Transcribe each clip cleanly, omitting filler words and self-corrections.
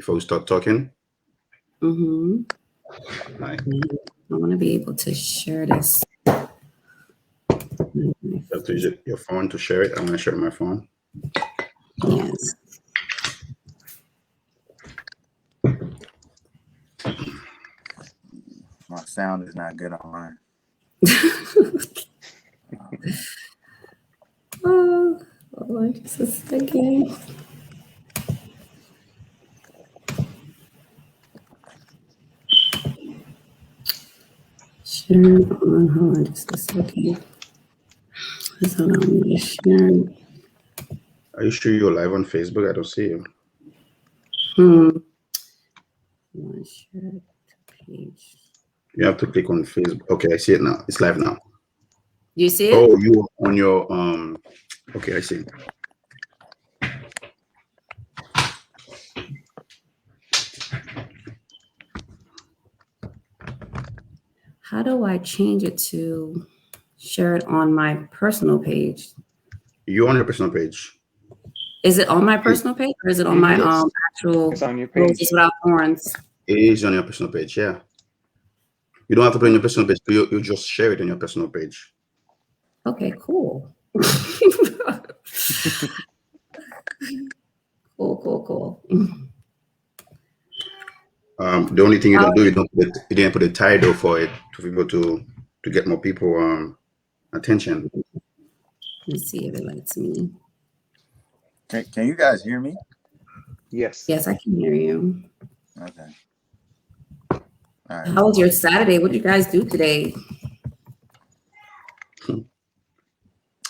before we start talking? Mm-hmm. Hi. I want to be able to share this. You have to use your phone to share it. I'm going to share my phone. Yes. My sound is not good on mine. Oh, hold on just a second. Share on, hold on just a second. Let's hold on, let me share. Are you sure you're live on Facebook? I don't see you. You want to share the page? You have to click on Facebook. Okay, I see it now. It's live now. You see it? Oh, you on your okay, I see. How do I change it to share it on my personal page? You're on your personal page. Is it on my personal page or is it on my Yes. actual It's on your page. Roses Without Thorns? It is on your personal page, yeah. You don't have to put it on your personal page, you just share it on your personal page. Okay, cool. Cool. The only thing you don't do, you didn't put a title for it to be able to get more people attention. Let me see if it lets me. Can you guys hear me? Yes. Yes, I can hear you. Okay. All right. How was your Saturday? What did you guys do today?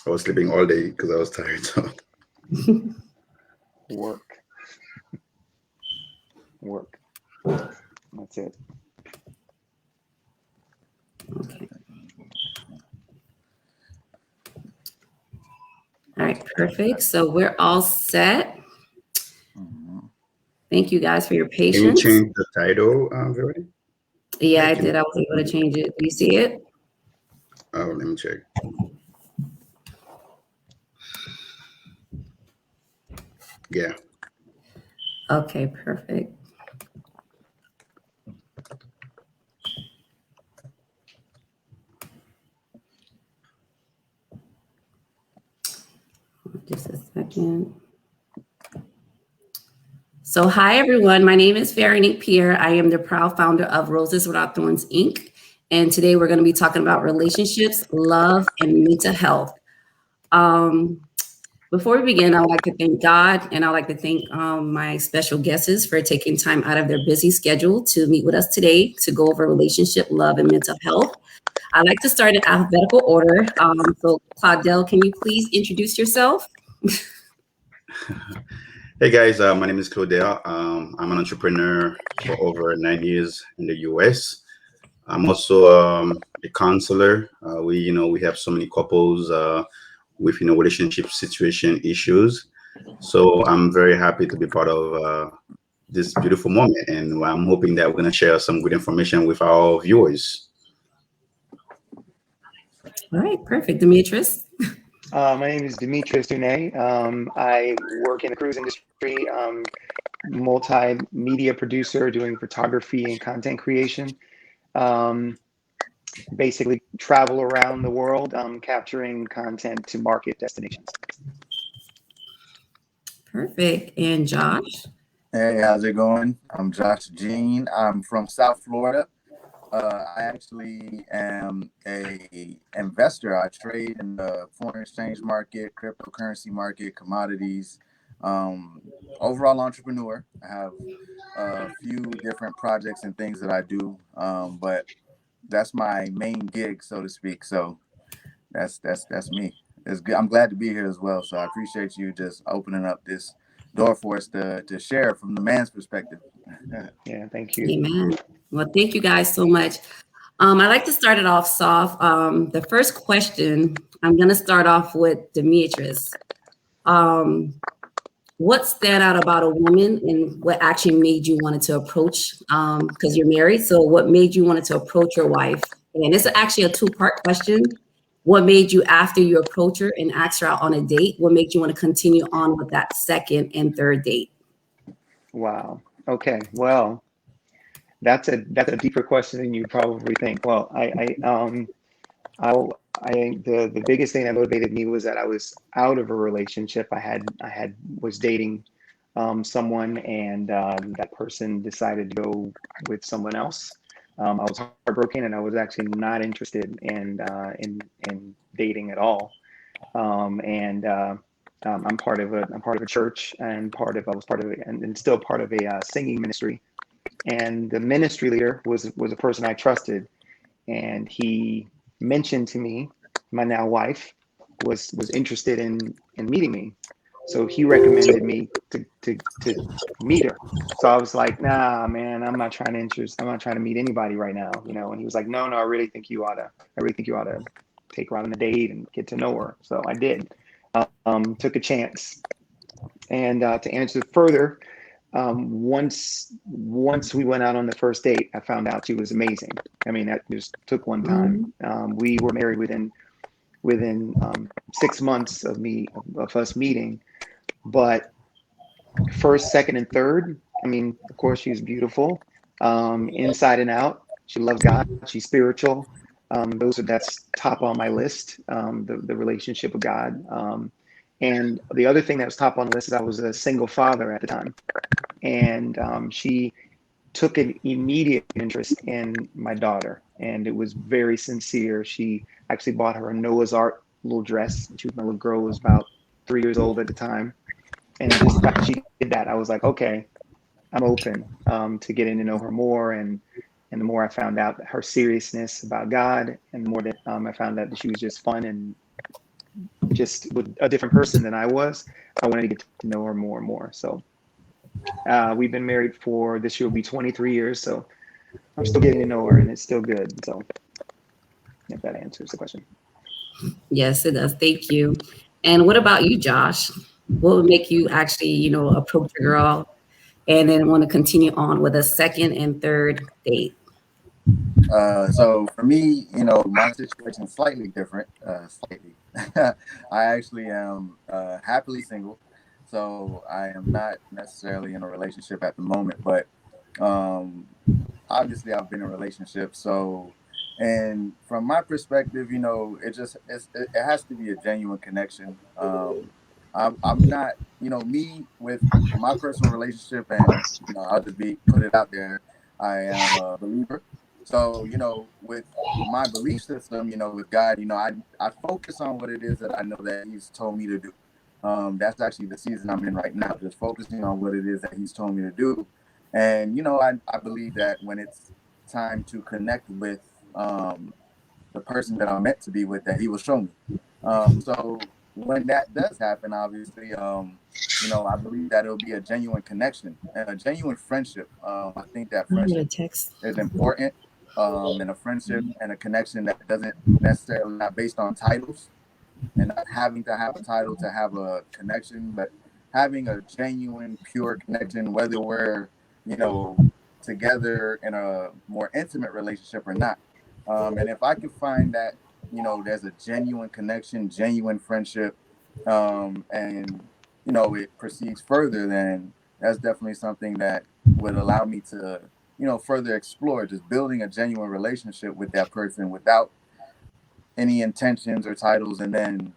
I was sleeping all day because I was tired. So. Work. That's it. Okay. All right, perfect. So we're all set. Thank you guys for your patience. Can you change the title, Verity? Yeah, I did. I was able to change it. Do you see it? Oh, let me check. Yeah. Okay, perfect. Just a second. So hi, everyone. My name is Veronique Pierre. I am the proud founder of Roses Without Thorns, Inc. And today we're going to be talking about relationships, love, and mental health. Before we begin, I would like to thank God and I'd like to thank my special guests for taking time out of their busy schedule to meet with us today to go over relationship, love, and mental health. I'd like to start in alphabetical order. So Claudel, can you please introduce yourself? Hey guys, my name is Claudel. I'm an entrepreneur for over 9 years in the US. I'm also a counselor. We have so many couples with relationship situation issues. So I'm very happy to be part of this beautiful moment, and I'm hoping that we're going to share some good information with our viewers. All right, perfect. Demetrius. My name is Demetrius Dunay. I work in the cruise industry, multimedia producer doing photography and content creation. Basically travel around the world, capturing content to market destinations. Perfect. And Josh? Hey, how's it going? I'm Josh Jean. I'm from South Florida. I actually am a investor. I trade in the foreign exchange market, cryptocurrency market, commodities. Overall entrepreneur. I have a few different projects and things that I do, but that's my main gig, so to speak. So that's me. It's good. I'm glad to be here as well. So I appreciate you just opening up this door for us to share from the man's perspective. Yeah, thank you. Amen. Well, thank you guys so much. I'd like to start it off soft. The first question, I'm going to start off with Demetrius. What stand out about a woman and what actually made you wanted to approach, because you're married, so what made you wanted to approach your wife? And this is actually a two-part question. What made you, after you approach her and ask her out on a date, what made you want to continue on with that second and third date? Wow. Okay. Well, that's a deeper question than you probably think. Well, the biggest thing that motivated me was that I was out of a relationship. I was dating someone, and that person decided to go with someone else. I was heartbroken, and I was actually not interested in dating at all. And I'm part of a church, and I was part of it, and still part of a singing ministry. And the ministry leader was a person I trusted, and he mentioned to me my now wife was interested in meeting me, so he recommended me to meet her. So I was like, nah, man, I'm not trying to meet anybody right now, you know. And he was like, no, I really think you ought to take her out on a date and get to know her. So I did. Took a chance. And to answer further, once we went out on the first date, I found out she was amazing. I mean, that just took one time. We were married within 6 months of us meeting, but first, second, and third, I mean, of course, she's beautiful, inside and out. She loves God. She's spiritual. That's top on my list. The relationship with God. And the other thing that was top on the list is I was a single father at the time, and she took an immediate interest in my daughter, and it was very sincere. She actually bought her a Noah's Ark little dress. My little girl was about 3 years old at the time, and just the fact that she did that, I was like, okay, I'm open to getting to know her more. And the more I found out her seriousness about God, and the more that I found out that she was just fun and just with a different person than I was, I wanted to get to know her more and more. So we've been married for, this year will be 23 years. So I'm still getting to know her, and it's still good. So if that answers the question. Yes, it does. Thank you. And what about you, Josh? What would make you actually, approach a girl and then want to continue on with a second and third date? So for me, my situation is slightly different. Slightly. I actually am happily single, so I am not necessarily in a relationship at the moment. But obviously, I've been in a relationship. So, and from my perspective, it has to be a genuine connection. I'm not, me with my personal relationship, and I'll just put it out there. I am a believer. So, with my belief system, with God, I focus on what it is that I know that He's told me to do. That's actually the season I'm in right now, just focusing on what it is that He's told me to do. And, I believe that when it's time to connect with the person that I'm meant to be with, that He will show me. So when that does happen, obviously, I believe that it'll be a genuine connection and a genuine friendship. I think that friendship is important. And a friendship and a connection that doesn't necessarily not based on titles, and not having to have a title to have a connection, but having a genuine, pure connection, whether we're, together in a more intimate relationship or not. And if I could find that, there's a genuine connection, genuine friendship, and, it proceeds further, then that's definitely something that would allow me to, further explore just building a genuine relationship with that person without any intentions or titles, and then,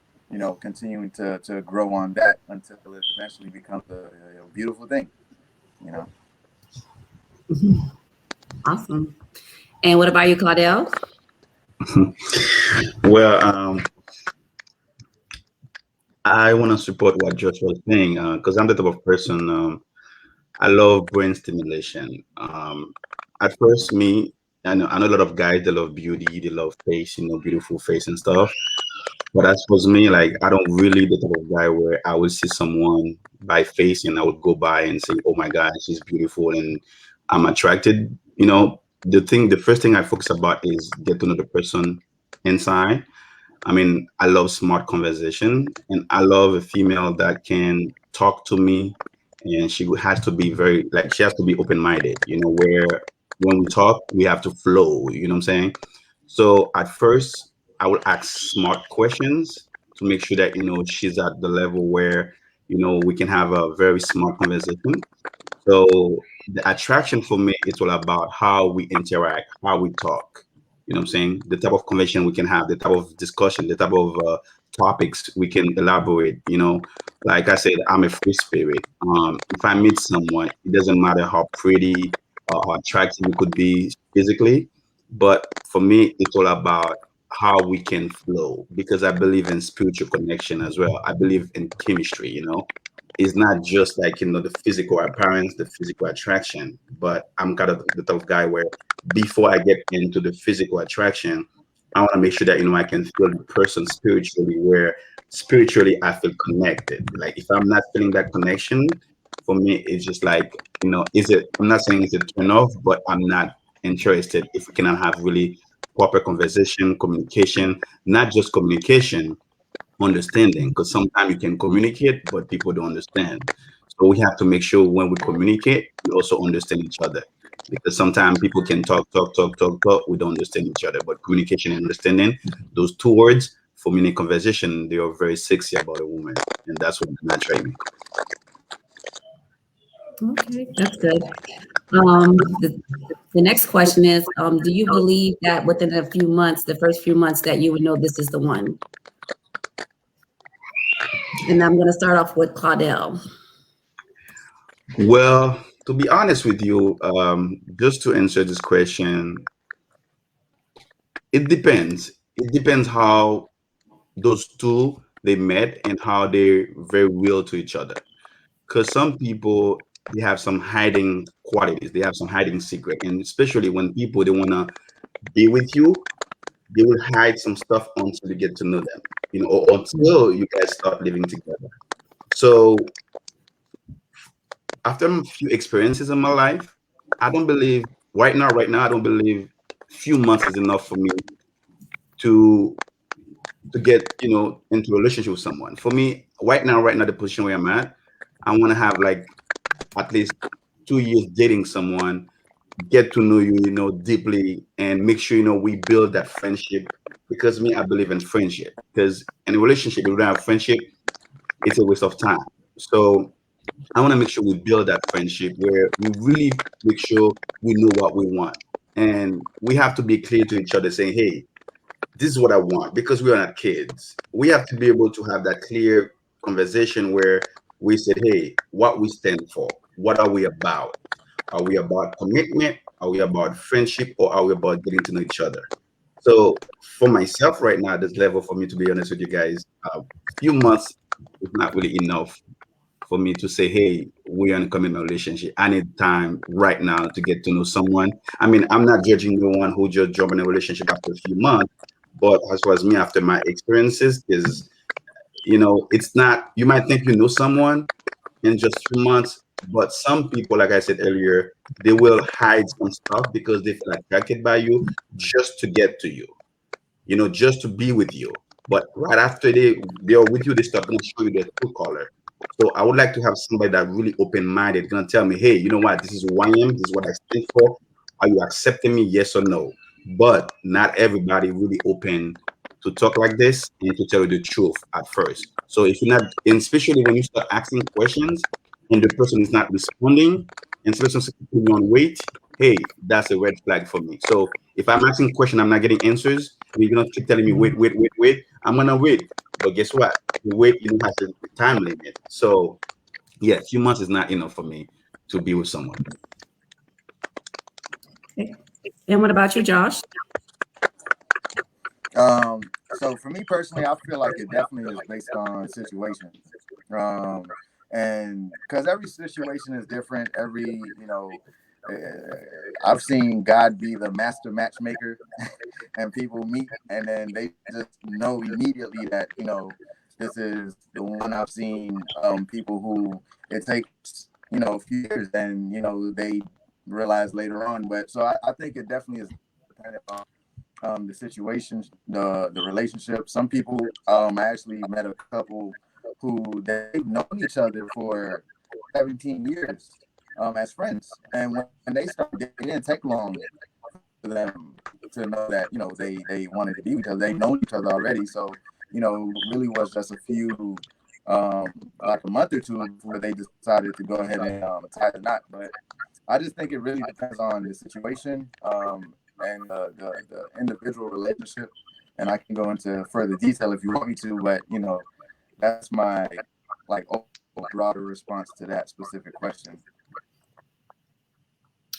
continuing to grow on that until it eventually becomes a beautiful thing, Awesome. And what about you, Claudel? Well, I want to support what Josh was saying because I'm the type of person, I love brain stimulation. At first, I know a lot of guys, they love beauty, they love face, beautiful face and stuff. But as for me, like, I don't really the type of guy where I would see someone by face and I would go by and say, oh my God, she's beautiful and I'm attracted. The first thing I focus about is get to know the person inside. I mean, I love smart conversation, and I love a female that can talk to me, and she has to be she has to be open-minded, where when we talk, we have to flow, you know what I'm saying? So at first, I would ask smart questions to make sure that, she's at the level where, we can have a very smart conversation. So the attraction for me, it's all about how we interact, how we talk. You know what I'm saying? The type of conversation we can have, the type of discussion, the type of topics we can elaborate. You know, like I said, I'm a free spirit. If I meet someone, it doesn't matter how pretty or how attractive you could be physically, but for me, it's all about how we can flow because I believe in spiritual connection as well. I believe in chemistry, you know. It's not just like, you know, the physical appearance, the physical attraction, but I'm kind of the type of guy where before I get into the physical attraction, I want to make sure that, you know, I can feel the person spiritually, where spiritually I feel connected. Like if I'm not feeling that connection, for me, it's just like, you know, I'm not saying it's a turn off, but I'm not interested if we cannot have really proper conversation, communication, not just communication, understanding, because sometimes you can communicate but people don't understand. So we have to make sure when we communicate we also understand each other, because sometimes people can talk, we don't understand each other. But communication and understanding, those two words for me in a conversation, they are very sexy about a woman, and that's what attracts me. Okay, that's good. The next question is, do you believe that within a few months, the first few months, that you would know this is the one? And I'm going to start off with Claudel. Well, to be honest with you, just to answer this question, it depends. It depends how those two they met and how they're very real to each other. Because some people, they have some hiding qualities, they have some hiding secret, and especially when people they wanna be with you, they will hide some stuff until you get to know them, you know, or until you guys start living together. So after a few experiences in my life, I don't believe right now, I don't believe few months is enough for me to get, you know, into a relationship with someone. For me, right now, the position where I'm at, I want to have like at least 2 years dating someone, get to know you, you know, deeply, and make sure, you know, we build that friendship. Because me, I believe in friendship. Because in a relationship, if we don't have friendship, it's a waste of time. So I want to make sure we build that friendship where we really make sure we know what we want. And we have to be clear to each other saying, hey, this is what I want, because we are not kids. We have to be able to have that clear conversation where we said, hey, what we stand for, what are we about? Are we about commitment? Are we about friendship? Or are we about getting to know each other? So for myself right now, this level, for me to be honest with you guys, few months is not really enough for me to say, hey, we're in a commitment relationship. I need time right now to get to know someone. I mean, I'm not judging no one who just jump in a relationship after a few months, but as far as me, after my experiences, is, you know, it's not, you might think you know someone in just 2 months, but some people, like I said earlier, they will hide some stuff because they feel attracted by you just to get to you, you know, just to be with you. But right after they are with you, they start going to show you their true color. So I would like to have somebody that really open-minded, gonna tell me, hey, you know what, this is who I am, this is what I stand for. Are you accepting me? Yes or no? But not everybody really open to talk like this and to tell you the truth at first. So if you're not, and especially when you start asking questions and the person is not responding, and especially putting you on wait, hey, that's a red flag for me. So if I'm asking question, I'm not getting answers, and you're gonna keep telling me wait, I'm gonna wait. But guess what? The wait, you know, has a time limit. So yeah, a few months is not enough for me to be with someone. Okay. And what about you, Josh? So for me personally, I feel like it definitely is based on situations. And because every situation is different, I've seen God be the master matchmaker and people meet and then they just know immediately that, this is the one. I've seen people who it takes, a few years and, they realize later on. But so I think it definitely is dependent on the situations, the relationship. Some people, I actually met a couple who they've known each other for 17 years as friends, and when they started, it didn't take long for them to know that they wanted to be with each other. They known each other already, so really was just a few like a month or two before they decided to go ahead and tie the knot. But I just think it really depends on the situation and the individual relationship. And I can go into further detail if you want me to, but you know, that's my like broader response to that specific question.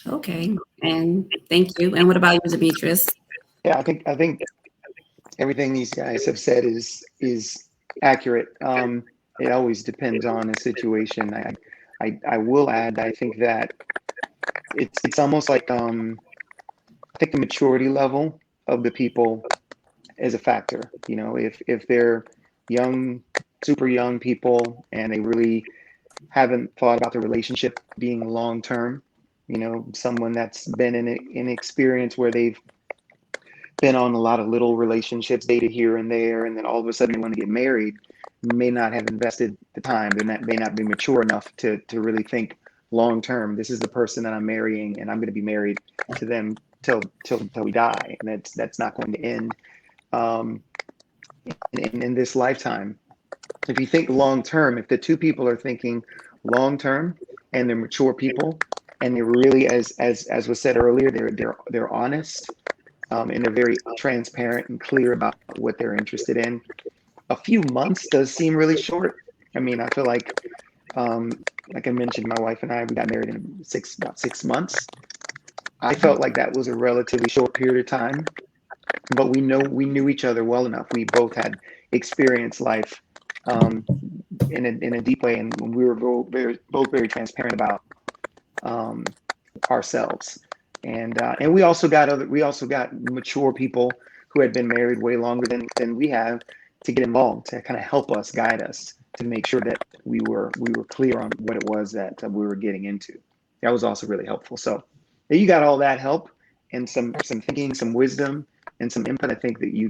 Okay, and thank you. And what about you, Demetrius? Yeah, I think everything these guys have said is accurate. It always depends on a situation. I will add, I think that it's almost like I think the maturity level of the people is a factor. You know, if they're young, super young people, and they really haven't thought about the relationship being long term, you know, someone that's been in an experience where they've been on a lot of little relationships, dated here and there, and then all of a sudden they want to get married, may not have invested the time. May not be mature enough to really think long term. This is the person that I'm marrying, and I'm going to be married to them till we die, and that's not going to end in this lifetime. If you think long term, if the two people are thinking long term and they're mature people, and they're really, as was said earlier, they're honest. And they're very transparent and clear about what they're interested in. A few months does seem really short. I mean, I feel like I mentioned, my wife and I, we got married in about 6 months. I felt like that was a relatively short period of time, but we knew each other well enough. We both had experienced life in a deep way, and we were both very transparent about ourselves. And we also got mature people who had been married way longer than we have to get involved, to kind of help us, guide us, to make sure that we were clear on what it was that we were getting into. That was also really helpful. So you got all that help and some thinking, some wisdom, and some input. I think that you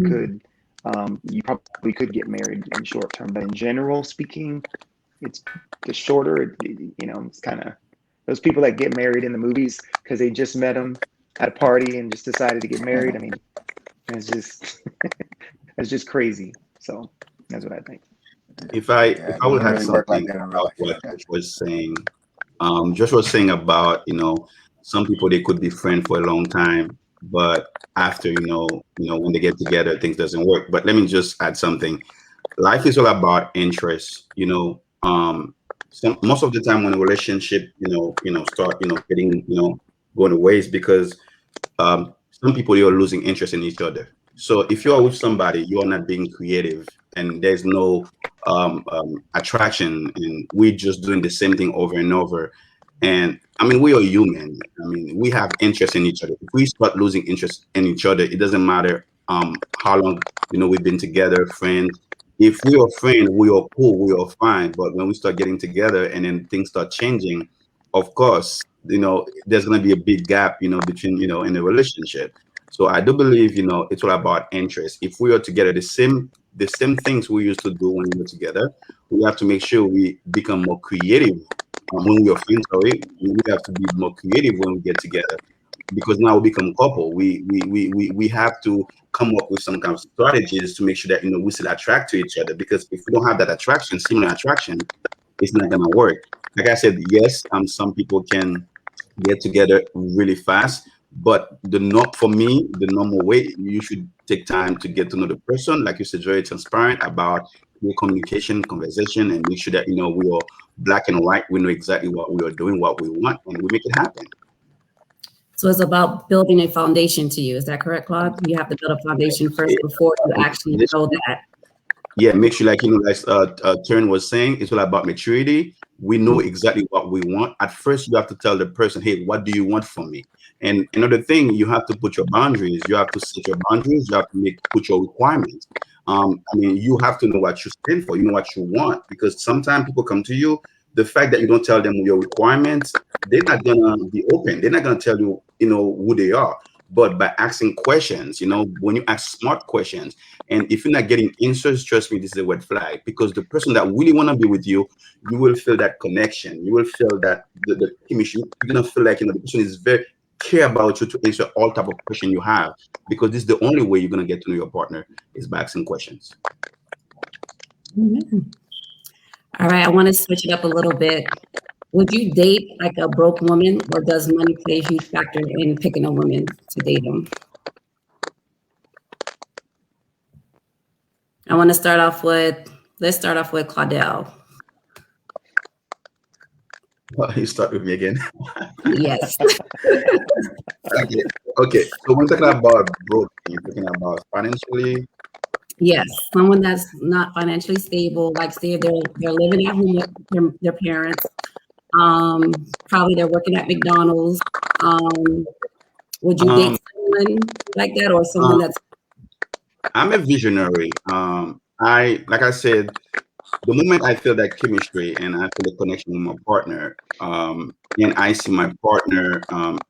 probably could get married in short term, but in general speaking, it's the shorter. It's kind of those people that get married in the movies because they just met them at a party and just decided to get married. I mean, it's just it's just crazy. So that's what I think. If I would have something about what Josh was saying, Josh was saying about, some people, they could be friends for a long time, but after, when they get together, things doesn't work. But let me just add something. Life is all about interest, So most of the time when a relationship, start, getting, going away, is because some people, you're losing interest in each other. So if you're with somebody, you're not being creative, and there's no attraction, and we're just doing the same thing over and over. And I mean, we are human. I mean, we have interest in each other. If we start losing interest in each other, it doesn't matter how long we've been together, friends. If we are friends, we are cool, we are fine. But when we start getting together and then things start changing, of course, there's going to be a big gap, between, in a relationship. So I do believe, it's all about interest. If we are together, the same things we used to do when we were together, we have to make sure we become more creative when we are friends. Sorry, we have to be more creative when we get together, because now we become a couple. We have to come up with some kind of strategies to make sure that we still attract to each other. Because if we don't have that attraction, similar attraction, it's not gonna work. Like I said, yes, some people can get together really fast, but for me, the normal way, you should take time to get to know the person. Like you said, very transparent about your communication, conversation, and make sure that we are black and white. We know exactly what we are doing, what we want, and we make it happen. So it's about building a foundation to you. Is that correct, Claude? You have to build a foundation first before you actually know that. Yeah, make sure, like Tern was saying, it's all about maturity. We know exactly what we want. At first, you have to tell the person, hey, what do you want from me? And another thing, you have to put your boundaries. You have to set your boundaries. You have to put your requirements. I mean, you have to know what you stand for. You know what you want, because sometimes people come to you. The fact that you don't tell them your requirements, they're not gonna be open. They're not gonna tell you, who they are. But by asking questions, when you ask smart questions, and if you're not getting answers, trust me, this is a red flag. Because the person that really want to be with you, you will feel that connection. You will feel that the chemistry. You're gonna feel like the person is very care about you to answer all type of question you have. Because this is the only way you're gonna get to know your partner, is by asking questions. Mm-hmm. All right, I want to switch it up a little bit. Would you date like a broke woman, or does money play a huge factor in picking a woman to date them? I want to start off with, let's start off with Claudel. You start with me again. Yes. Okay. Okay. So we're talking about broke. You're talking about financially. Yes, someone that's not financially stable, like say they're living at home with their parents. Probably they're working at McDonald's. Would you date Um, someone like that, or someone um, that's I'm a visionary. Like I said, the moment I feel that chemistry and I feel the connection with my partner, and I see my partner,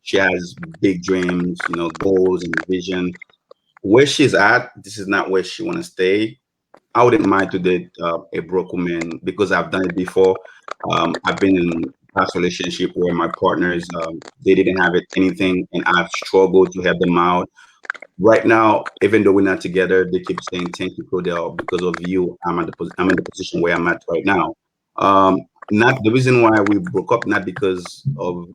she has big dreams, goals and vision. Where she's at, this is not where she want to stay. I wouldn't mind to date a broke woman because I've done it before. I've been in past relationship where my partners they didn't have anything, and I've struggled to help them out. Right now, even though we're not together, they keep saying thank you, Claudel, because of you. I'm in the position where I'm at right now. Not the reason why we broke up, not because of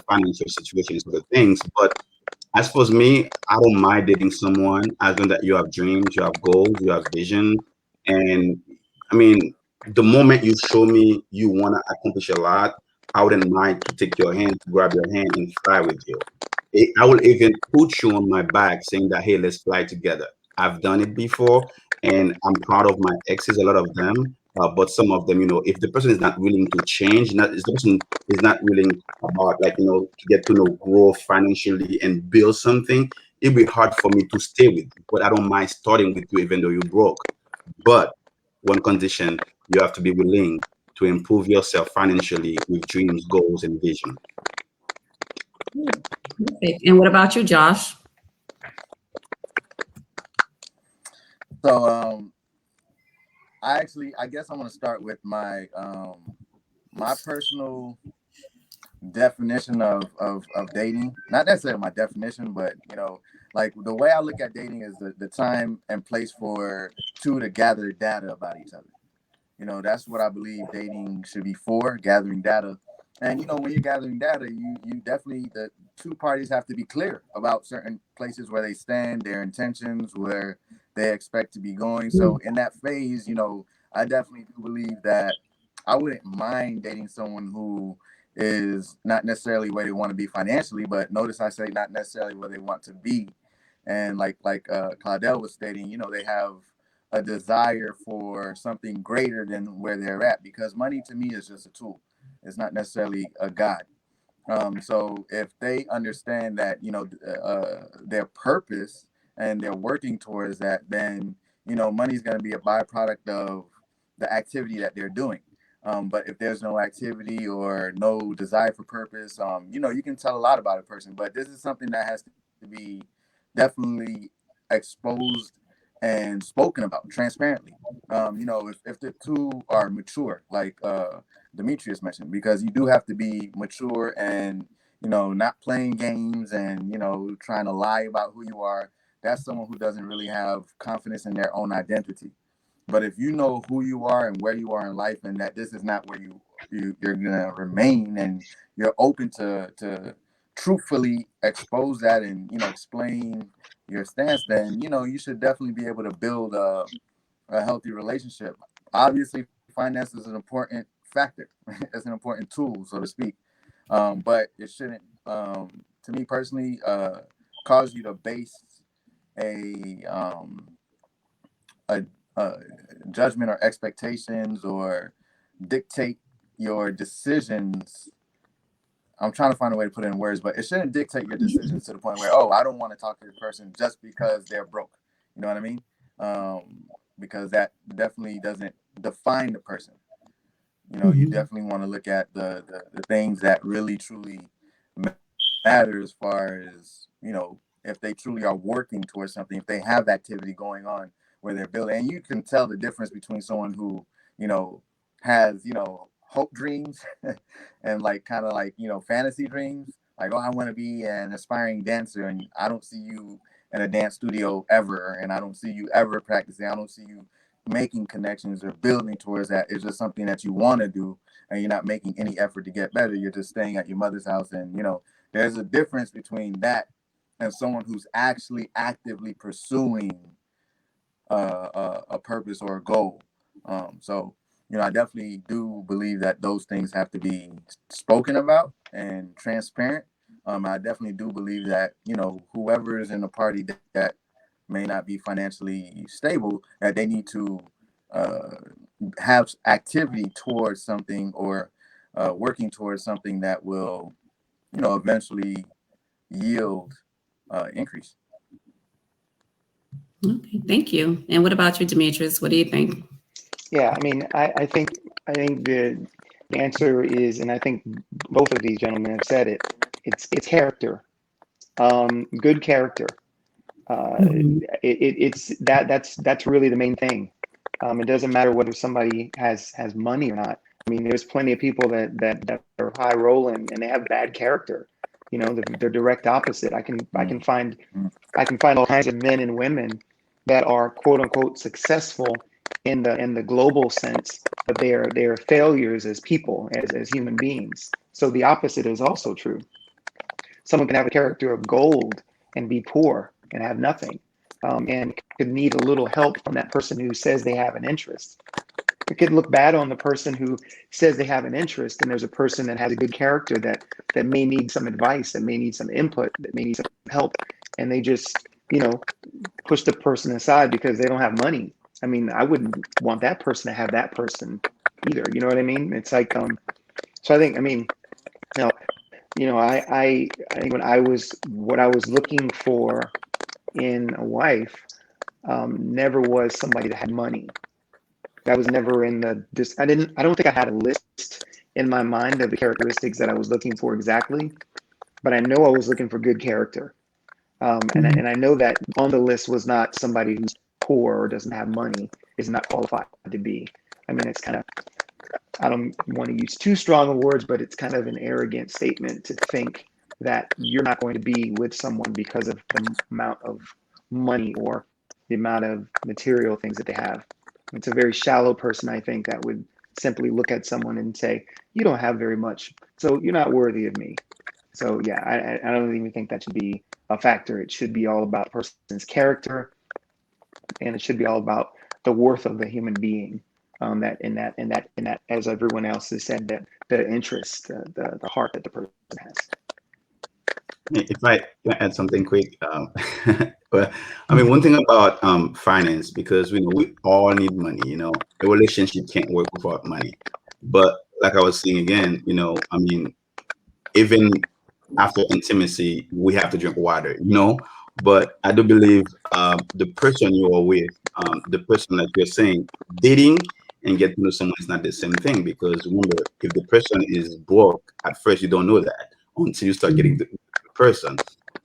financial situations, other things, but as for me, I don't mind dating someone as long that you have dreams, you have goals, you have vision. And I mean, the moment you show me you want to accomplish a lot, I wouldn't mind to take your hand, to grab your hand and fly with you. I will even put you on my back saying that, hey, let's fly together. I've done it before and I'm proud of my exes, a lot of them. But some of them, if the person is not willing to change, not if the person is not willing about like to get to know grow financially and build something, it'd be hard for me to stay with you. But I don't mind starting with you even though you're broke. But one condition, you have to be willing to improve yourself financially with dreams, goals, and vision. perfect? And what about you, Josh? So I guess I'm gonna start with my personal definition of dating. Not necessarily my definition, but like the way I look at dating is the time and place for two to gather data about each other. That's what I believe dating should be for, gathering data. And when you're gathering data, you definitely, the two parties have to be clear about certain places where they stand, their intentions, where they expect to be going. So in that phase, I definitely do believe that I wouldn't mind dating someone who is not necessarily where they want to be financially, but notice I say not necessarily where they want to be. And like Claudel was stating, they have a desire for something greater than where they're at, because money to me is just a tool. It's not necessarily a god. So if they understand that their purpose and they're working towards that, then money is going to be a byproduct of the activity that they're doing. But if there's no activity or no desire for purpose, you can tell a lot about a person. But this is something that has to be definitely exposed and spoken about transparently. If the two are mature, like Demetrius mentioned, because you do have to be mature and not playing games and trying to lie about who you are. That's someone who doesn't really have confidence in their own identity. But if you know who you are and where you are in life, and that this is not where you're gonna remain, and you're open to truthfully expose that and explain your stance, then you should definitely be able to build a healthy relationship. Obviously, finance is an important factor. It's an important tool, so to speak. But it shouldn't, to me personally, cause you to base a a, a judgment or expectations or dictate your decisions. I'm trying to find a way to put it in words, but it shouldn't dictate your decisions to the point where, oh, I don't want to talk to this person just because they're broke. You know what I mean? Because that definitely doesn't define the person. You definitely want to look at the things that really truly matter, as far as if they truly are working towards something, if they have activity going on where they're building. And you can tell the difference between someone who has hope dreams and like kind of like fantasy dreams, like, oh, I want to be an aspiring dancer, and I don't see you in a dance studio ever, and I don't see you ever practicing, I don't see you making connections or building towards that. It's just something that you want to do, and you're not making any effort to get better. You're just staying at your mother's house. And, there's a difference between that and someone who's actually actively pursuing a purpose or a goal. So, I definitely do believe that those things have to be spoken about and transparent. I definitely do believe that, whoever is in the party that may not be financially stable, that they need to have activity towards something, or working towards something that will, eventually yield increase. Okay, thank you. And what about you, Demetrius? What do you think? Yeah, I mean, I think the answer is, and I think both of these gentlemen have said it. It's character, good character. That's really the main thing. It doesn't matter whether somebody has money or not. I mean, there's plenty of people that are high rolling and they have bad character. They're direct opposite. I can find all kinds of men and women that are quote unquote successful in the global sense, but they are failures as people, as human beings. So the opposite is also true. Someone can have a character of gold and be poor and have nothing, and could need a little help from that person who says they have an interest. It could look bad on the person who says they have an interest, and there's a person that has a good character that may need some advice, that may need some input, that may need some help, and they just push the person aside because they don't have money. I mean, I wouldn't want that person to have that person either. You know what I mean? It's like, so I think, I mean, I think what I was looking for in a wife never was somebody that had money. That was never in I don't think I had a list in my mind of the characteristics that I was looking for exactly, but I know I was looking for good character. And I know that on the list was not somebody who's poor or doesn't have money, is not qualified to be. I mean, it's kind of, I don't want to use too strong of words, but it's kind of an arrogant statement to think that you're not going to be with someone because of the amount of money or the amount of material things that they have. It's a very shallow person, I think, that would simply look at someone and say, you don't have very much, so you're not worthy of me. So yeah, I don't even think that should be a factor. It should be all about the person's character, and it should be all about the worth of the human being. That in that, as everyone else has said, that the interest, the heart that the person has. If I can add something quick, but I mean, one thing about finance, because we all need money. A relationship can't work without money. But like I was saying again, I mean, even after intimacy, we have to drink water. But I do believe the person you are with, the person that you're saying, dating and get to know someone is not the same thing. Because remember, if the person is broke, at first you don't know that until you start getting the person.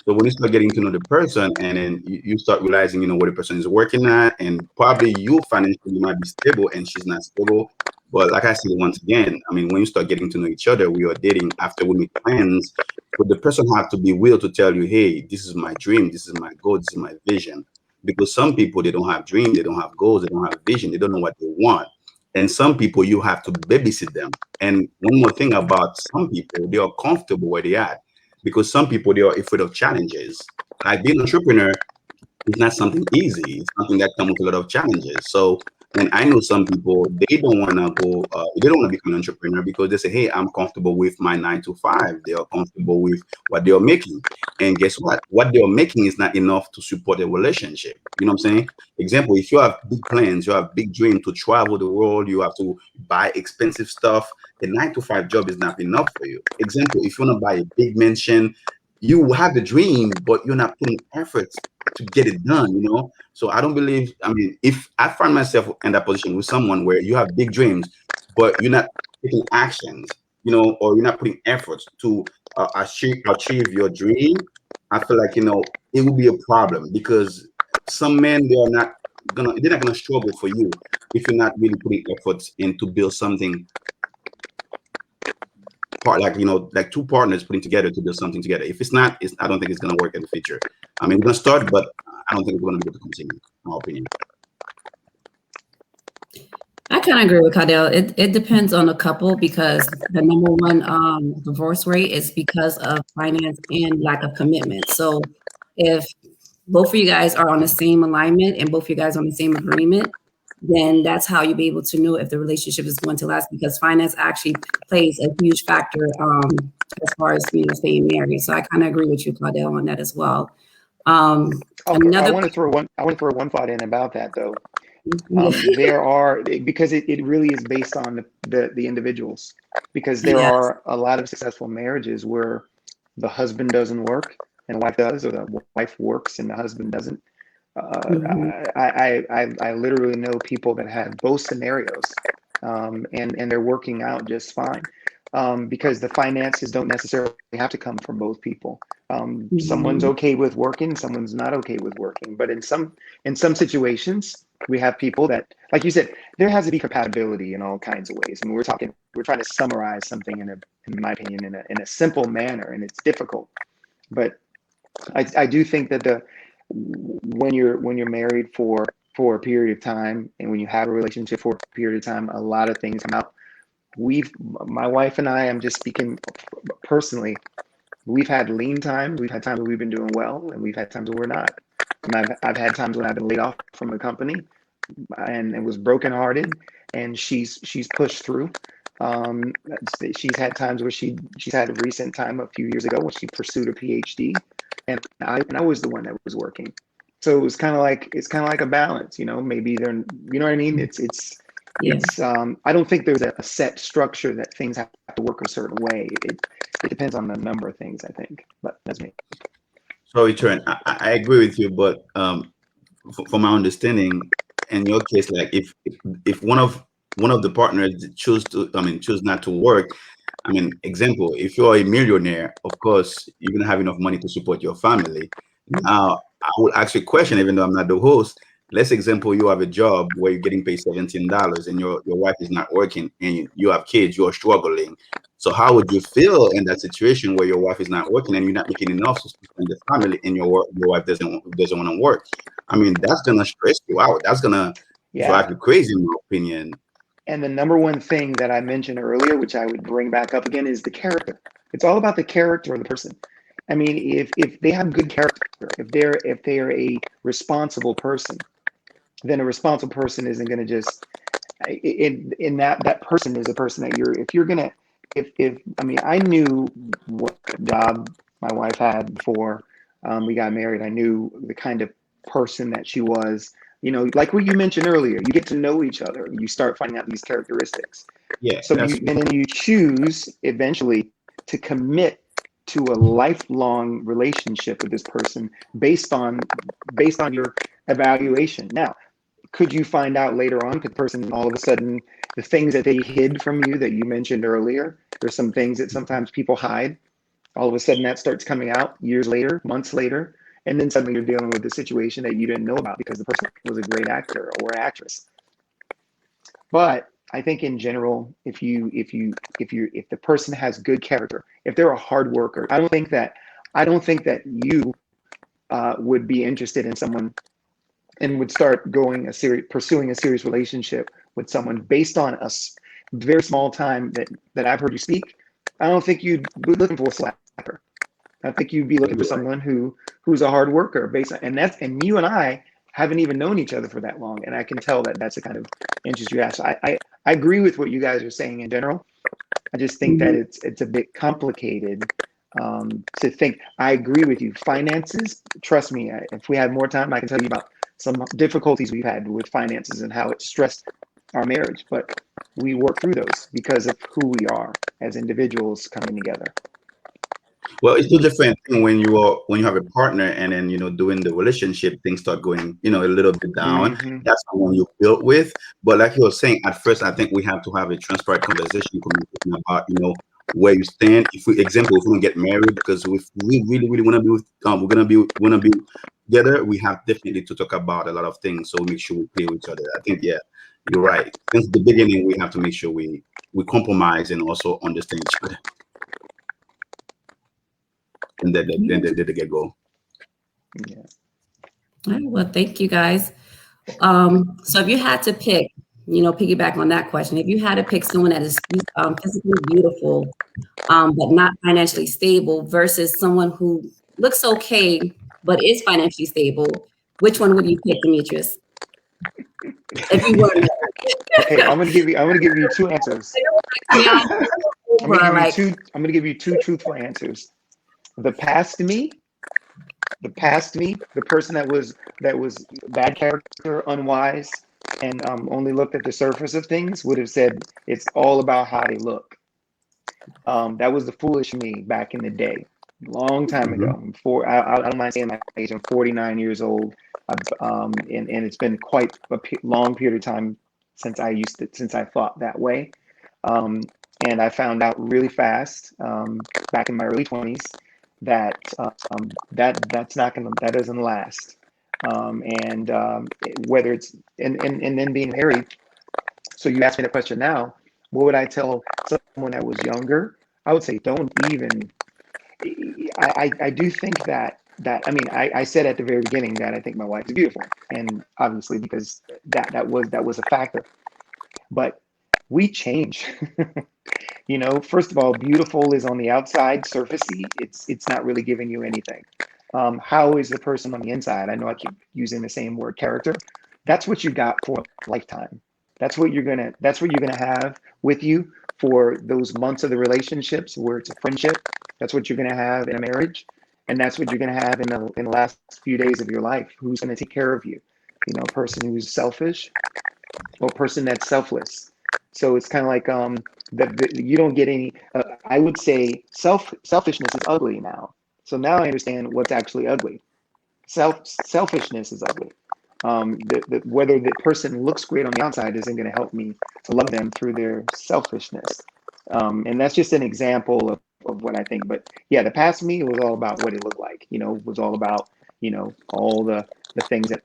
So when you start getting to know the person, and then you start realizing, where the person is working at, and probably you financially might be stable and she's not stable. But like I said, once again, I mean, when you start getting to know each other, we are dating after we make plans, but the person has to be willing to tell you, hey, this is my dream, this is my goal, this is my vision. Because some people, they don't have dreams, they don't have goals, they don't have vision, they don't know what they want. And some people, you have to babysit them. And one more thing about some people, they are comfortable where they are. Because some people, they are afraid of challenges. Like being an entrepreneur is not something easy. It's something that comes with a lot of challenges. So, and I know some people, they don't want to go, they don't want to become an entrepreneur because they say, hey, I'm comfortable with my 9 to 5. They are comfortable with what they are making. And guess what? What they are making is not enough to support a relationship. You know what I'm saying? Example, if you have big plans, you have big dreams to travel the world, you have to buy expensive stuff, the 9 to 5 job is not enough for you. Example, if you want to buy a big mansion, you have the dream, but you're not putting efforts to get it done, So I don't believe, I mean, if I find myself in that position with someone where you have big dreams, but you're not taking actions, or you're not putting efforts to achieve your dream, I feel like, it will be a problem, because some men, they're not gonna struggle for you if you're not really putting efforts in to build something. Like two partners putting together to build something together. If it's not, I don't think it's going to work in the future. I mean, we're going to start, but I don't think it's going to be able to continue, in my opinion. I kind of agree with Cardell. It depends on the couple because the number one divorce rate is because of finance and lack of commitment. So if both of you guys are on the same alignment and both of you guys on the same agreement, then that's how you'll be able to know if the relationship is going to last because finance actually plays a huge factor as far as staying married. So I kind of agree with you, Cardell, on that as well. Okay, I want to throw one thought in about that though. There are, because it really is based on the individuals, because there Yes. are a lot of successful marriages where the husband doesn't work and the wife does, or the wife works and the husband doesn't. I literally know people that have both scenarios, and they're working out just fine, because the finances don't necessarily have to come from both people. Someone's okay with working, someone's not okay with working, but in some situations, we have people that, like you said, there has to be compatibility in all kinds of ways. And we're trying to summarize something in my opinion, in a simple manner, and it's difficult. But I do think that when you're married for a period of time, and when you have a relationship for a period of time, a lot of things come out. My wife and I'm just speaking personally, we've had lean times, we've had times where we've been doing well, and we've had times where we're not. And I've had times when I've been laid off from a company and it was brokenhearted, and she's pushed through. She's had times where she's had a recent time a few years ago when she pursued a PhD, and I was the one that was working. So it's kind of like a balance, maybe they're, you know what I mean? It's I don't think there's a set structure that things have to work a certain way. It depends on the number of things, I think, but that's me. So, Trent, I agree with you, but from my understanding, in your case, like if one of the partners choose not to work, example, if you're a millionaire, of course you're gonna have enough money to support your family. Now, I would ask you a question, even though I'm not the host. Let's example, you have a job where you're getting paid $17 and your wife is not working and you have kids, you're struggling. So how would you feel in that situation where your wife is not working and you're not making enough to support the family, and your wife doesn't want to work? That's gonna stress you out. That's gonna drive you crazy, in my opinion. And the number one thing that I mentioned earlier, which I would bring back up again, is the character. It's all about the character of the person. If they have good character, if they're a responsible person, then a responsible person isn't going to just in that person is a person that I knew what job my wife had before we got married. I knew the kind of person that she was. Like what you mentioned earlier, you get to know each other. You start finding out these characteristics. Yeah. So then you choose eventually to commit to a lifelong relationship with this person based on your evaluation. Now, could you find out later on, could the person all of a sudden, the things that they hid from you that you mentioned earlier, there's some things that sometimes people hide. All of a sudden that starts coming out years later, months later, and then suddenly you're dealing with a situation that you didn't know about because the person was a great actor or actress. But I think in general, if the person has good character, if they're a hard worker, I don't think that you would be interested in someone and would start pursuing a serious relationship with someone based on a very small time that I've heard you speak. I don't think you'd be looking for a slacker. I think you'd be looking for someone who's a hard worker and you and I haven't even known each other for that long. And I can tell that that's the kind of interest you have. So I agree with what you guys are saying in general. I just think that it's a bit complicated to think. I agree with you. Finances, trust me, if we had more time, I can tell you about some difficulties we've had with finances and how it stressed our marriage, but we work through those because of who we are as individuals coming together. Well, it's a different thing when you have a partner and then doing the relationship, things start going a little bit down. That's the one you built with. But like you were saying, at first I think we have to have a transparent conversation about where you stand. If we don't get married, because if we really want to be we're gonna be together, we have definitely to talk about a lot of things, so we make sure we play with each other. I think you're right. Since the beginning, we have to make sure we compromise and also understand each other. And then they get go. Yeah. All right, well, thank you guys. So if you had to pick piggyback on that question, if you had to pick someone that is physically beautiful, but not financially stable versus someone who looks okay, but is financially stable, which one would you pick, Demetrius? If you were Okay, I'm gonna give you two answers. I'm gonna give you two truthful answers. The past me, the person that was bad character, unwise, and only looked at the surface of things, would have said it's all about how they look. That was the foolish me back in the day, long time ago. I don't mind saying my age. I'm 49 years old, and it's been quite a long period of time since I thought that way. And I found out really fast, back in my early 20s, that that doesn't last. Whether it's and then being married. So you asked me the question now, what would I tell someone that was younger? I would say don't even. I do think that I mean I said at the very beginning that I think my wife is beautiful, and obviously because that was a factor. But we change. First of all, beautiful is on the outside, surfacey. It's not really giving you anything. How is the person on the inside? I know I keep using the same word, character. That's what you got for a lifetime. That's what you're gonna have with you for those months of the relationships where it's a friendship. That's what you're gonna have in a marriage, and that's what you're gonna have in the last few days of your life. Who's gonna take care of you? A person who's selfish or a person that's selfless. So it's kind of like you don't get any. I would say selfishness is ugly now. So now I understand what's actually ugly. Selfishness is ugly. Whether the person looks great on the outside isn't going to help me to love them through their selfishness. And that's just an example of what I think. But yeah, the past me was all about what it looked like. Was all about all the things that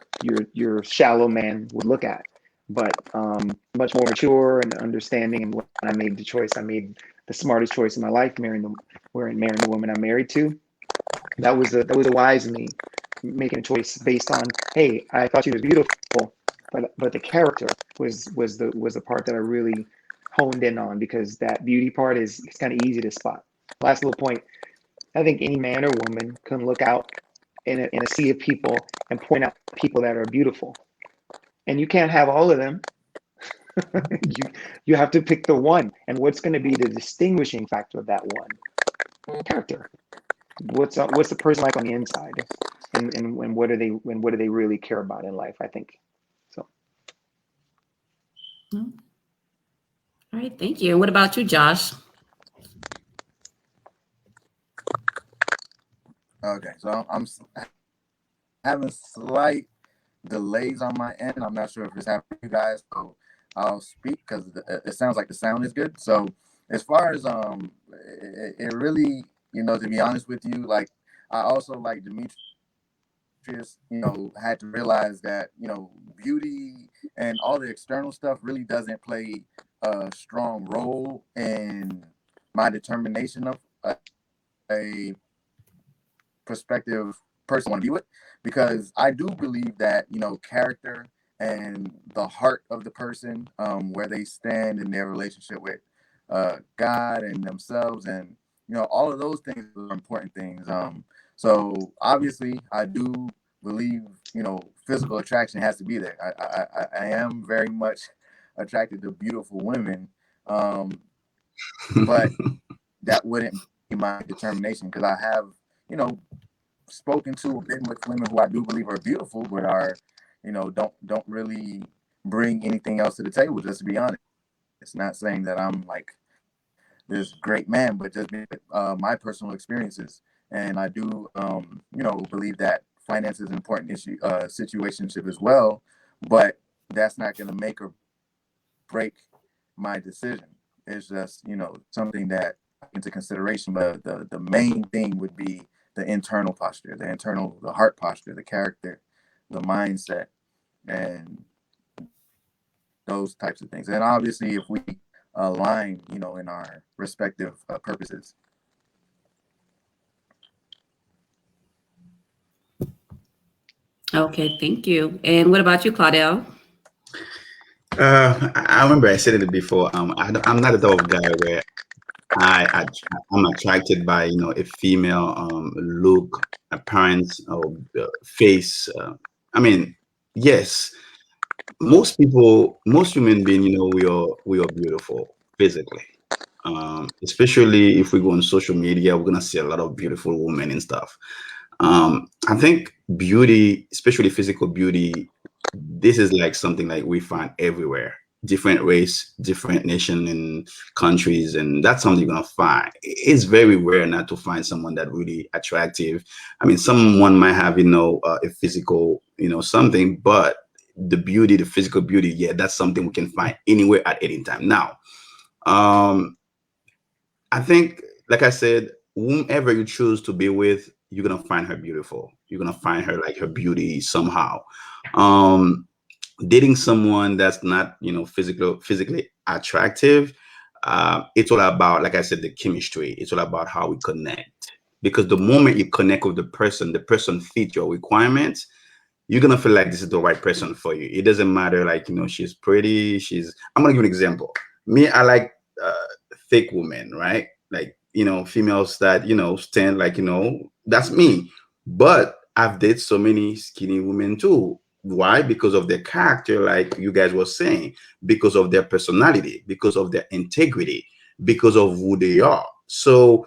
your shallow man would look at. But much more mature and understanding. And when I made the choice, I made the smartest choice in my life, marrying the woman I'm married to. That was a wise me, making a choice based on, hey, I thought she was beautiful, but the character was the part that I really honed in on, because that beauty part is kind of easy to spot. Last little point, I think any man or woman can look out in a sea of people and point out people that are beautiful, and you can't have all of them. you have to pick the one, and what's going to be the distinguishing factor of that one? Character. What's the person like on the inside, and what do they really care about in life? I think so. All right, thank you. And what about you, Josh? Okay, so I'm having slight delays on my end. I'm not sure if it's happening to you guys, so I'll speak because it sounds like the sound is good. So as far as it really, to be honest with you, like I also like Demetrius, had to realize that beauty and all the external stuff really doesn't play a strong role in my determination of a prospective person I want to be with, because I do believe that character and the heart of the person, where they stand in their relationship with God and themselves, and all of those things are important things. So obviously I do believe physical attraction has to be there. I am very much attracted to beautiful women, but that wouldn't be my determination, because I have spoken to, been with women who I do believe are beautiful, but are don't really bring anything else to the table. Just to be honest, it's not saying that I'm like this great man, but just my personal experiences. And I do believe that finance is an important issue, situationship as well, but that's not going to make or break my decision. It's just something that into consideration, but the main thing would be the internal posture, the heart posture, the character, the mindset, and those types of things. And obviously, if we align, in our respective purposes. Okay, thank you. And what about you, Claudel? I remember I said it before. I'm not the type of guy where I I'm attracted by a female look, appearance, or face. I mean, yes, most human being, we are beautiful physically. Especially if we go on social media, we're gonna see a lot of beautiful women and stuff. I think beauty, especially physical beauty, this is like something like we find everywhere. Different race, different nation and countries, and that's something you're gonna find. It's very rare not to find someone that really attractive. I mean, someone might have, a physical, something, but the beauty, the physical beauty, yeah, that's something we can find anywhere at any time. Now, um, I think, like I said, whomever you choose to be with, you're gonna find her beautiful. You're gonna find her like her beauty somehow. Um, Dating someone that's not, physically attractive, it's all about, like I said, the chemistry. It's all about how we connect. Because the moment you connect with the person fits your requirements, you're gonna feel like this is the right person for you. It doesn't matter, like, she's pretty, I'm gonna give you an example. Me, I like thick women, right? Like, females that, stand, like, that's me. But I've dated so many skinny women too. Why? Because of their character, like you guys were saying, because of their personality, because of their integrity, because of who they are. So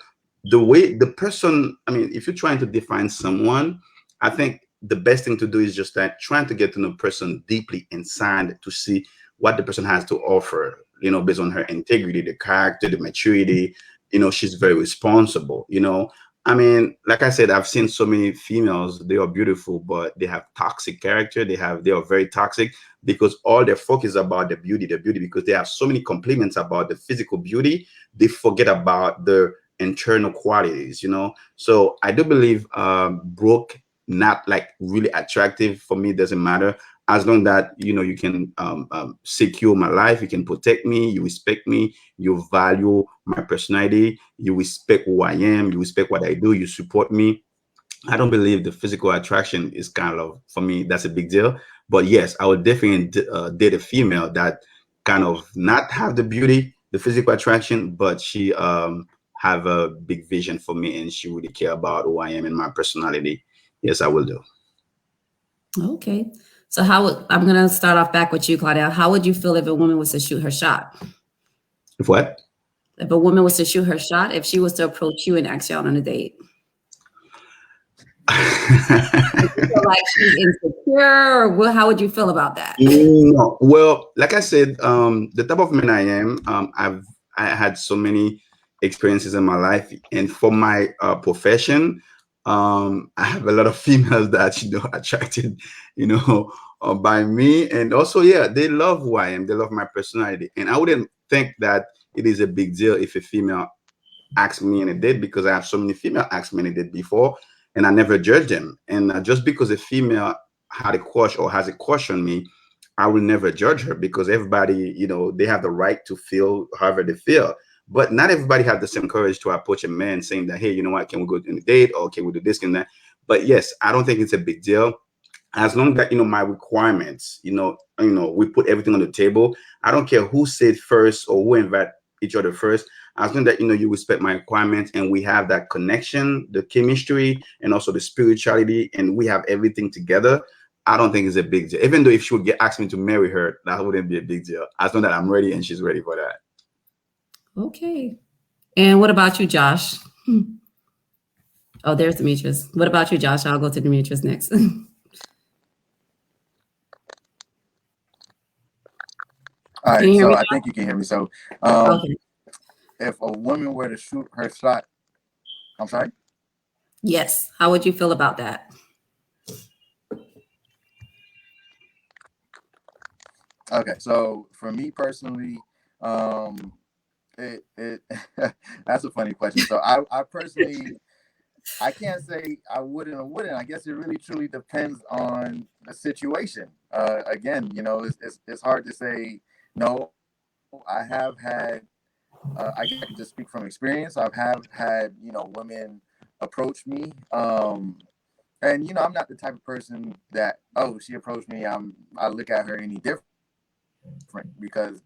the way the person, I mean, if you're trying to define someone, I think the best thing to do is just that trying to get to know a person deeply inside to see what the person has to offer, based on her integrity, the character, the maturity. She's very responsible. I mean, like I said, I've seen so many females, they are beautiful, but they have toxic character. They are very toxic because all their focus is about the beauty, because they have so many compliments about the physical beauty, they forget about the internal qualities, So I do believe Brooke, not like really attractive for me, doesn't matter, as long that you can secure my life, you can protect me, you respect me, you value my personality, you respect who I am, you respect what I do, you support me. I don't believe the physical attraction is kind of, for me, that's a big deal. But yes, I would definitely date a female that kind of not have the beauty, the physical attraction, but she have a big vision for me, and she really care about who I am and my personality. Yes, I will do. Okay. So I'm gonna start off back with you, Claudia. How would you feel if a woman was to shoot her shot? If what? If a woman was to shoot her shot, if she was to approach you and ask you out on a date? Would you feel like she's insecure, or how would you feel about that? No. Well, like I said, the type of man I am, I had so many experiences in my life, and for my profession, I have a lot of females that attracted, by me, and also, yeah, they love who I am, they love my personality, and I wouldn't think that it is a big deal if a female asks me on a date, because I have so many female ask me on a date before, and I never judge them. And just because a female had a crush or has a crush on me, I will never judge her, because everybody, they have the right to feel however they feel. But not everybody have the same courage to approach a man saying that, hey, you know what, can we go on a date, or can we do this and that? But yes, I don't think it's a big deal, as long that my requirements, we put everything on the table. I don't care who said first or who invite each other first, as long that you respect my requirements, and we have that connection, the chemistry, and also the spirituality, and we have everything together. I don't think it's a big deal. Even though if she would get asked me to marry her, that wouldn't be a big deal, as long that I'm ready and she's ready for that. Okay. And what about you, Josh? Oh, there's Demetrius. What about you, Josh? I'll go to Demetrius next. All Can right, you hear so me, I Josh? think you can hear me. So, um, Okay. if a woman were to shoot her shot, I'm sorry. Yes. How would you feel about that? Okay, so for me personally, um, it that's a funny question. So I personally, I can't say I wouldn't or wouldn't. I guess it really truly depends on the situation. Again, it's hard to say no. I have had, I can just speak from experience. Have had, women approach me. And I'm not the type of person that, oh, she approached me, I look at her any different. because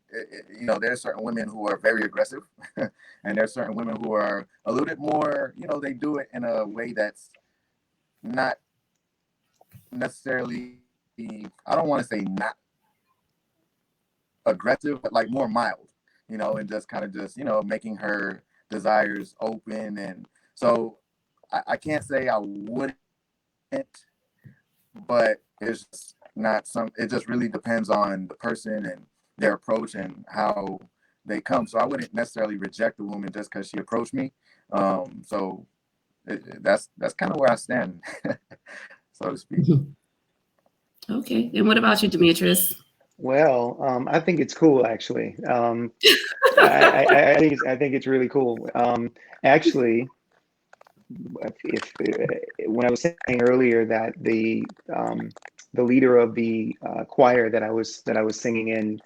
you know, there's certain women who are very aggressive, and there's certain women who are a little bit more, you know, they do it in a way that's not necessarily, I don't want to say not aggressive, but like more mild, you know, and just kind of just, you know, making her desires open. And so I can't say I wouldn't, but it's just not some, it just really depends on the person and their approach and how they come. So I wouldn't necessarily reject a woman just because she approached me. So that's kind of where I stand, so to speak. Okay. And what about you, Demetrius? Well, I think it's cool actually. I think it's really cool. Actually, if when I was saying earlier that the leader of the choir that I was singing in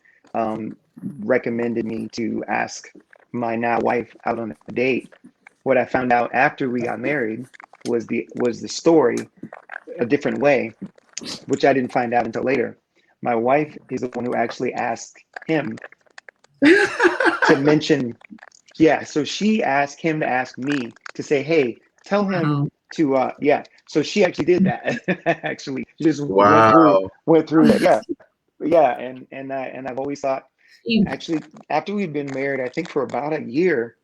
recommended me to ask my now wife out on a date, what I found out after we got married was the story a different way, which I didn't find out until later. My wife is the one who actually asked him to mention, yeah. So she asked him to ask me to say, hey, tell him Wow. to, yeah. So she actually did that. Actually, she just Wow. went through that. Yeah, yeah. And I've always thought, You- actually, after we'd been married, I think for about a year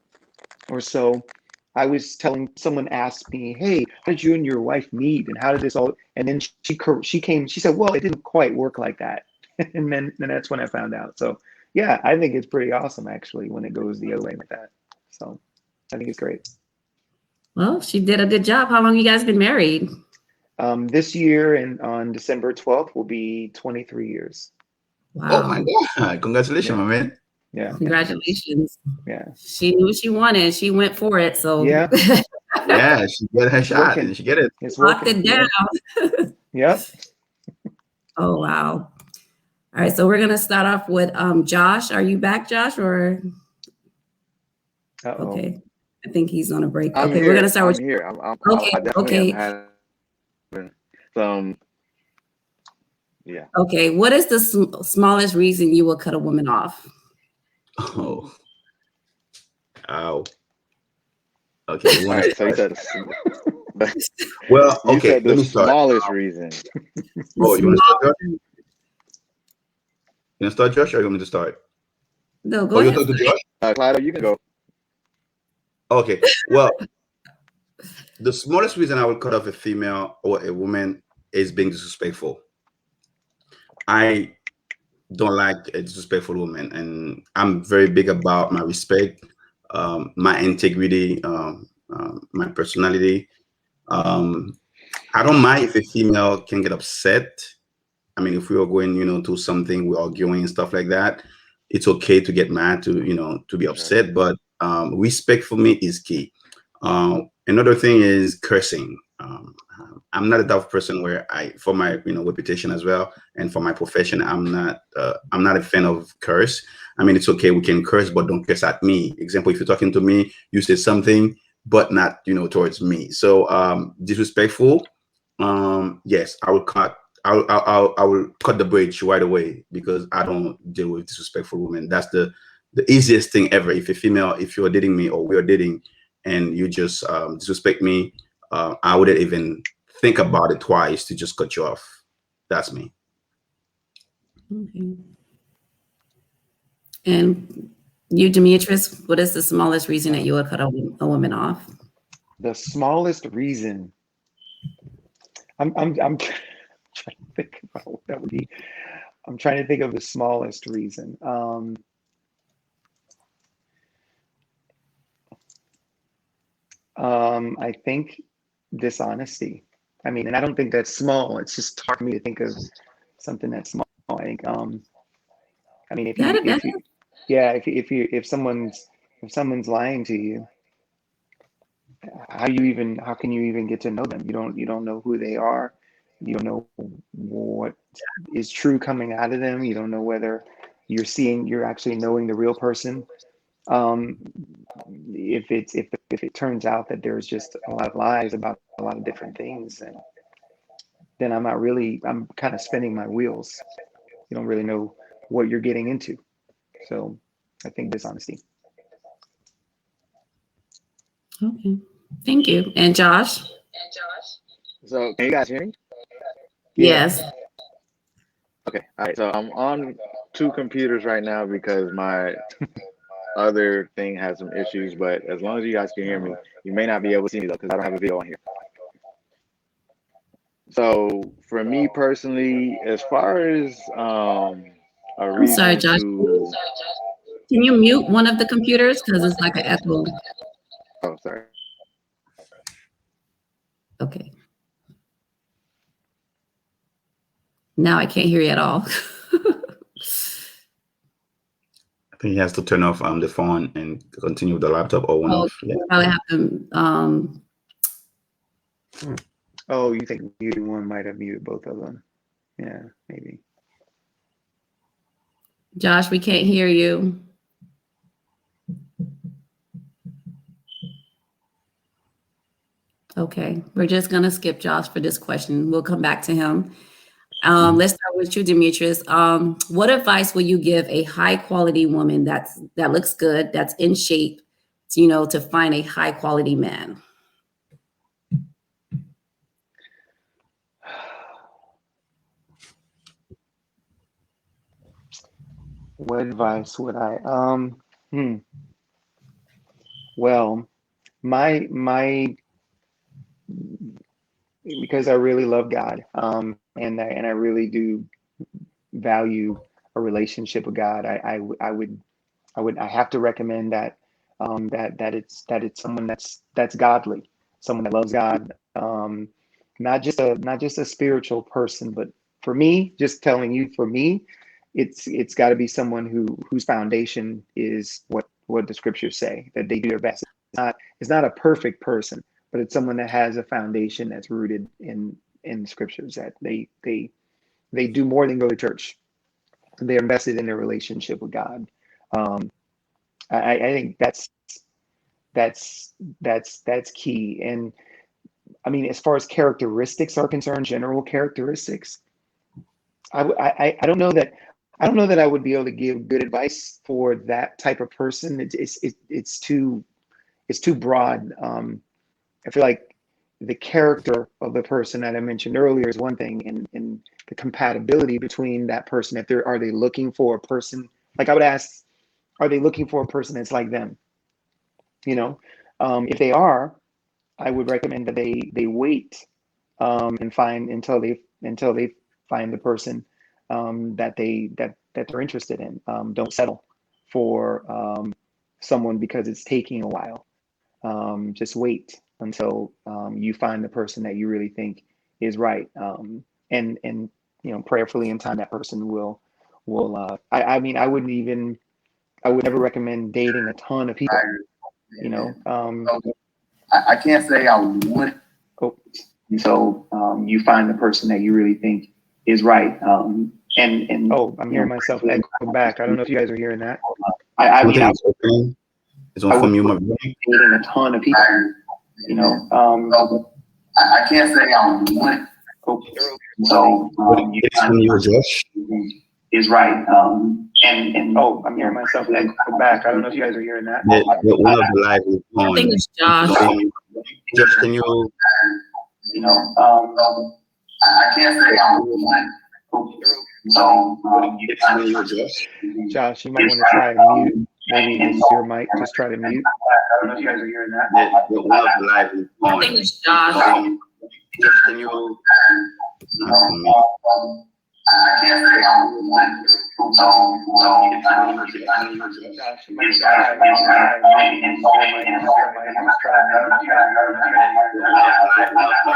or so, I was telling someone asked me, "Hey, how did you and your wife meet, and how did this all?" And then she came. She said, "Well, it didn't quite work like that." And then that's when I found out. So yeah, I think it's pretty awesome actually when it goes the other way like that. So I think it's great. Well, she did a good job. How long you guys been married? This year and on December 12th will be 23 years. Oh my Wow. God. Congratulations, Yeah. my man. Yeah. Congratulations. Yeah. She knew what she wanted. She went for it. So Yeah. Yeah, she get her shot Working. and she get it. It's locked working. it down. Yep. Oh, wow. All right. So we're going to start off with Josh. Are you back, Josh? Or Uh-oh. okay. I think he's on a break. I'm Okay. here. We're going to start I'm with here. okay. I definitely Okay. am having some. Yeah. Okay. What is the smallest reason you will cut a woman off? Oh, ow. Okay, you All want to right. So you start? said Well, you okay, said let the me start. smallest reason. Oh, you want to start, Josh? Small- You want to start, Josh, or you want me to start? No, go Oh, you ahead. talk to Josh? Clyde, you can go. Okay. Well, the smallest reason I would cut off a female or a woman is being disrespectful. I don't like a disrespectful woman, and I'm very big about my respect, my integrity, my personality. Um, I don't mind if a female can get upset. I mean, if we are going, to something, we're arguing and stuff like that, it's okay to get mad, to be Sure. upset, but respect for me is key. Another thing is cursing. I'm not a type of person where for my, reputation as well, and for my profession, I'm not a fan of curse. I mean, it's okay, we can curse, but don't curse at me. Example, if you're talking to me, you say something, but not, towards me. So, disrespectful. Yes, I will cut the bridge right away because I don't deal with disrespectful women. That's the easiest thing ever. If you're dating me or we're dating, and you just disrespect me, I wouldn't even think about it twice to just cut you off. That's me. Okay. And you, Demetrius, what is the smallest reason that you would cut a woman off? The smallest reason. I'm trying to think about what that would be. I'm trying to think of the smallest reason. I think dishonesty. I mean, and I don't think that's small. It's just hard for me to think of something that's small. I think, I mean, yeah, if someone's lying to you, how can you even get to know them? You don't know who they are. You don't know what is true coming out of them. You don't know whether you're actually knowing the real person. Um, if it turns out that there's just a lot of lies about a lot of different things, then I'm kind of spinning my wheels. You don't really know what you're getting into. So I think dishonesty. Okay. Thank you. And Josh? So can you guys hear me? Yes. Okay. All right. So I'm on 2 computers right now because my other thing has some issues. But as long as you guys can hear me, you may not be able to see me though because I don't have a video on here. So for me personally, as far as a I'm sorry, reason Josh. to Can you mute one of the computers? Because it's like an echo. oh sorry. Okay. Now I can't hear you at all. I think he has to turn off the phone and continue with the laptop or one Oh, off. Yeah. probably have to, Oh, you think muted one might have muted both of them? Yeah, maybe. Josh, we can't hear you. Okay, we're just gonna skip Josh for this question. We'll come back to him. Let's start with you, Demetrius. What advice will you give a high quality woman that looks good, that's in shape, to find a high quality man? What advice would I well, my because I really love God, and I really do value a relationship with God. I have to recommend that that it's someone that's godly, someone that loves God, not just a spiritual person, but for me, just telling you, for me, it's got to be someone whose foundation is what the scriptures say, that they do their best. It's not a perfect person, but it's someone that has a foundation that's rooted in the scriptures, that they do more than go to church. They're invested in their relationship with God. I think that's key. And I mean, as far as characteristics are concerned, general characteristics, I don't know that I would be able to give good advice for that type of person. It's too broad. I feel like the character of the person that I mentioned earlier is one thing, and the compatibility between that person. Are they looking for a person? Like, I would ask, are they looking for a person that's like them? If they are, I would recommend that they wait and find until they find the person that they're interested in. Don't settle for someone because it's taking a while. Just wait until you find the person that you really think is right, and prayerfully in time that person will. I mean, I would never recommend dating a ton of people. I can't say I would. Oh. So you find the person that you really think is right. And oh, I'm hearing myself echo back. I don't know if you guys are hearing that. I mean, Something is opening. It's on from you, my brother. dating a ton of people. I can't say I would. So you It's from you, Josh. is right. And Oh, I'm hearing myself echo back. I don't know if you guys are hearing that. One of the live is I on. think it's Josh. Josh, can you? I can't say I would. So It's from you, Josh. Josh, you might want to try to mute. Maybe just your mic. Just try to mute. I don't know if you guys are hearing that. One of the live is I on. think it's Josh. Josh, can you? Not from me. I can't say I would. Josh, you might try to mute. I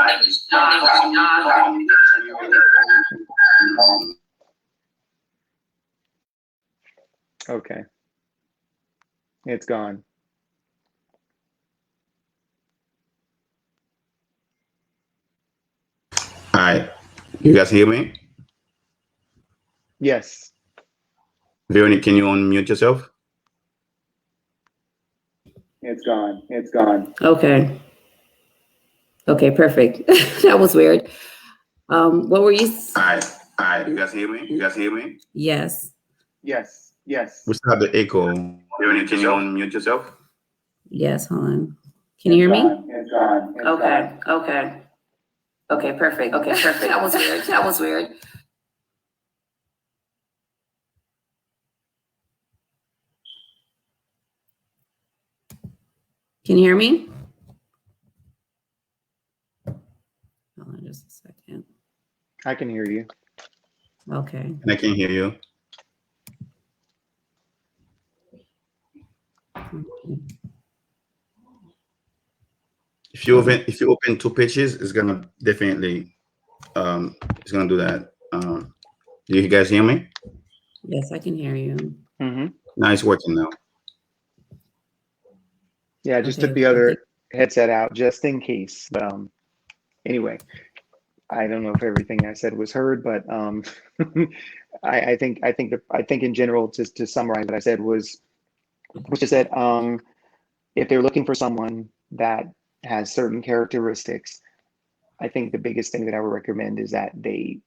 think it's Josh. Okay. It's gone. All right. You guys hear me? Yes. Veronique, can you unmute yourself? It's gone. It's gone. Okay. Okay, perfect. That was weird. What were you? All right. You guys hear me? Yes. Yes. Yes. We still have the echo. Can you unmute yourself? Yes, hold on. Can you hear me? Okay, perfect. That was weird. Can you hear me? Hold on just a second. I can hear you. Okay. And I can hear you. Okay. If you open two pages, it's gonna definitely it's gonna do that. Do you guys hear me? Yes, I can hear you. Mm-hmm. Now it's working now. Yeah, I just Okay, took the other headset out just in case. But anyway, I don't know if everything I said was heard, but I think in general, just to summarize what I said was just that if they're looking for someone that has certain characteristics, I think the biggest thing that I would recommend is that they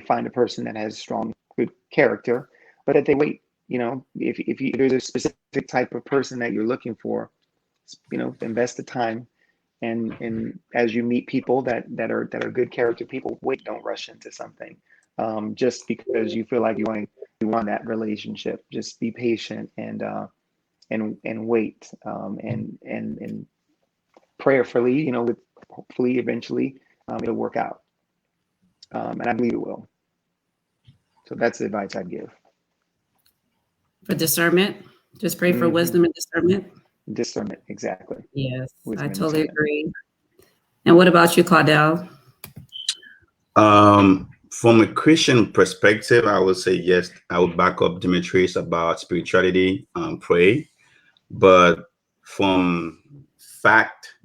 find a person that has strong, good character, but that they wait. You know, if there's a specific type of person that you're looking for, you know, invest the time, and as you meet people that are good character people, wait, don't rush into something just because you feel like you want that relationship. Just be patient and wait and prayerfully, you know, with hopefully eventually it'll work out, and I believe it will. So that's the advice I'd give. For discernment, just pray for wisdom and discernment. Discernment, exactly. Yes, Wisdom I and totally discernment. agree. And what about you, Claudel? From a Christian perspective, I would say yes, I would back up Demetrius about spirituality, pray. But from fact,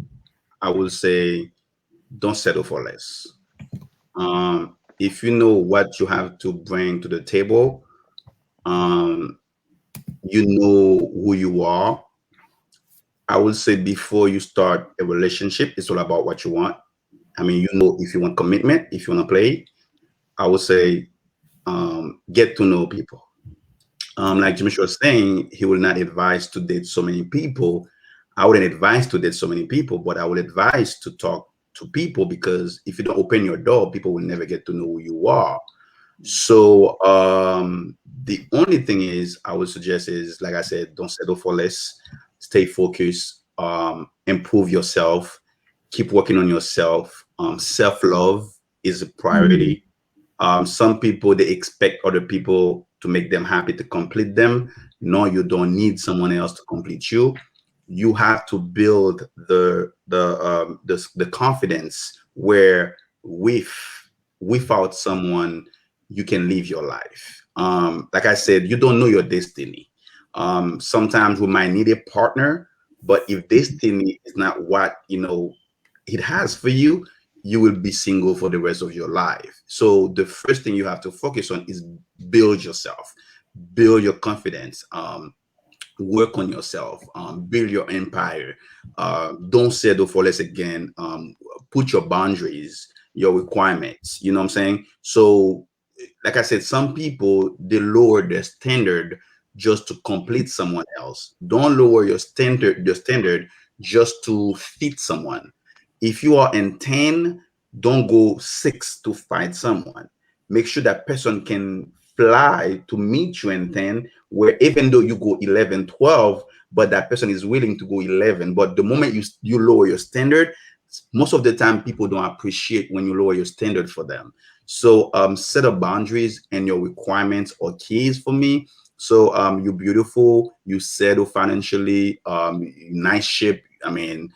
I would say don't settle for less. If you know what you have to bring to the table, you know who you are. I would say before you start a relationship, it's all about what you want. I mean, you know, if you want commitment, if you want to play, I would say get to know people. Like Jimmy was saying, he will not advise to date so many people. I wouldn't advise to date so many people, but I would advise to talk to people, because if you don't open your door, people will never get to know who you are. So the only thing is I would suggest is, like I said, don't settle for less. Stay focused, improve yourself, keep working on yourself. Self-love is a priority. Some people, they expect other people to make them happy, to complete them. No, you don't need someone else to complete you. You have to build the confidence where without someone you can live your life. Like I said, you don't know your destiny. Sometimes we might need a partner, but if destiny is not what it has for you, you will be single for the rest of your life. So the first thing you have to focus on is build yourself, build your confidence, work on yourself, build your empire. Don't settle for less again. Put your boundaries, your requirements. You know what I'm saying? So, like I said, some people, they lower their standard just to complete someone else. Don't lower your standard just to fit someone. If you are in 10, don't go 6 to find someone. Make sure that person can fly to meet you in 10, where even though you go 11, 12, but that person is willing to go 11. But the moment you lower your standard, most of the time people don't appreciate when you lower your standard for them. So set up boundaries, and your requirements are keys for me. So you're beautiful, you settle financially, nice shape. I mean,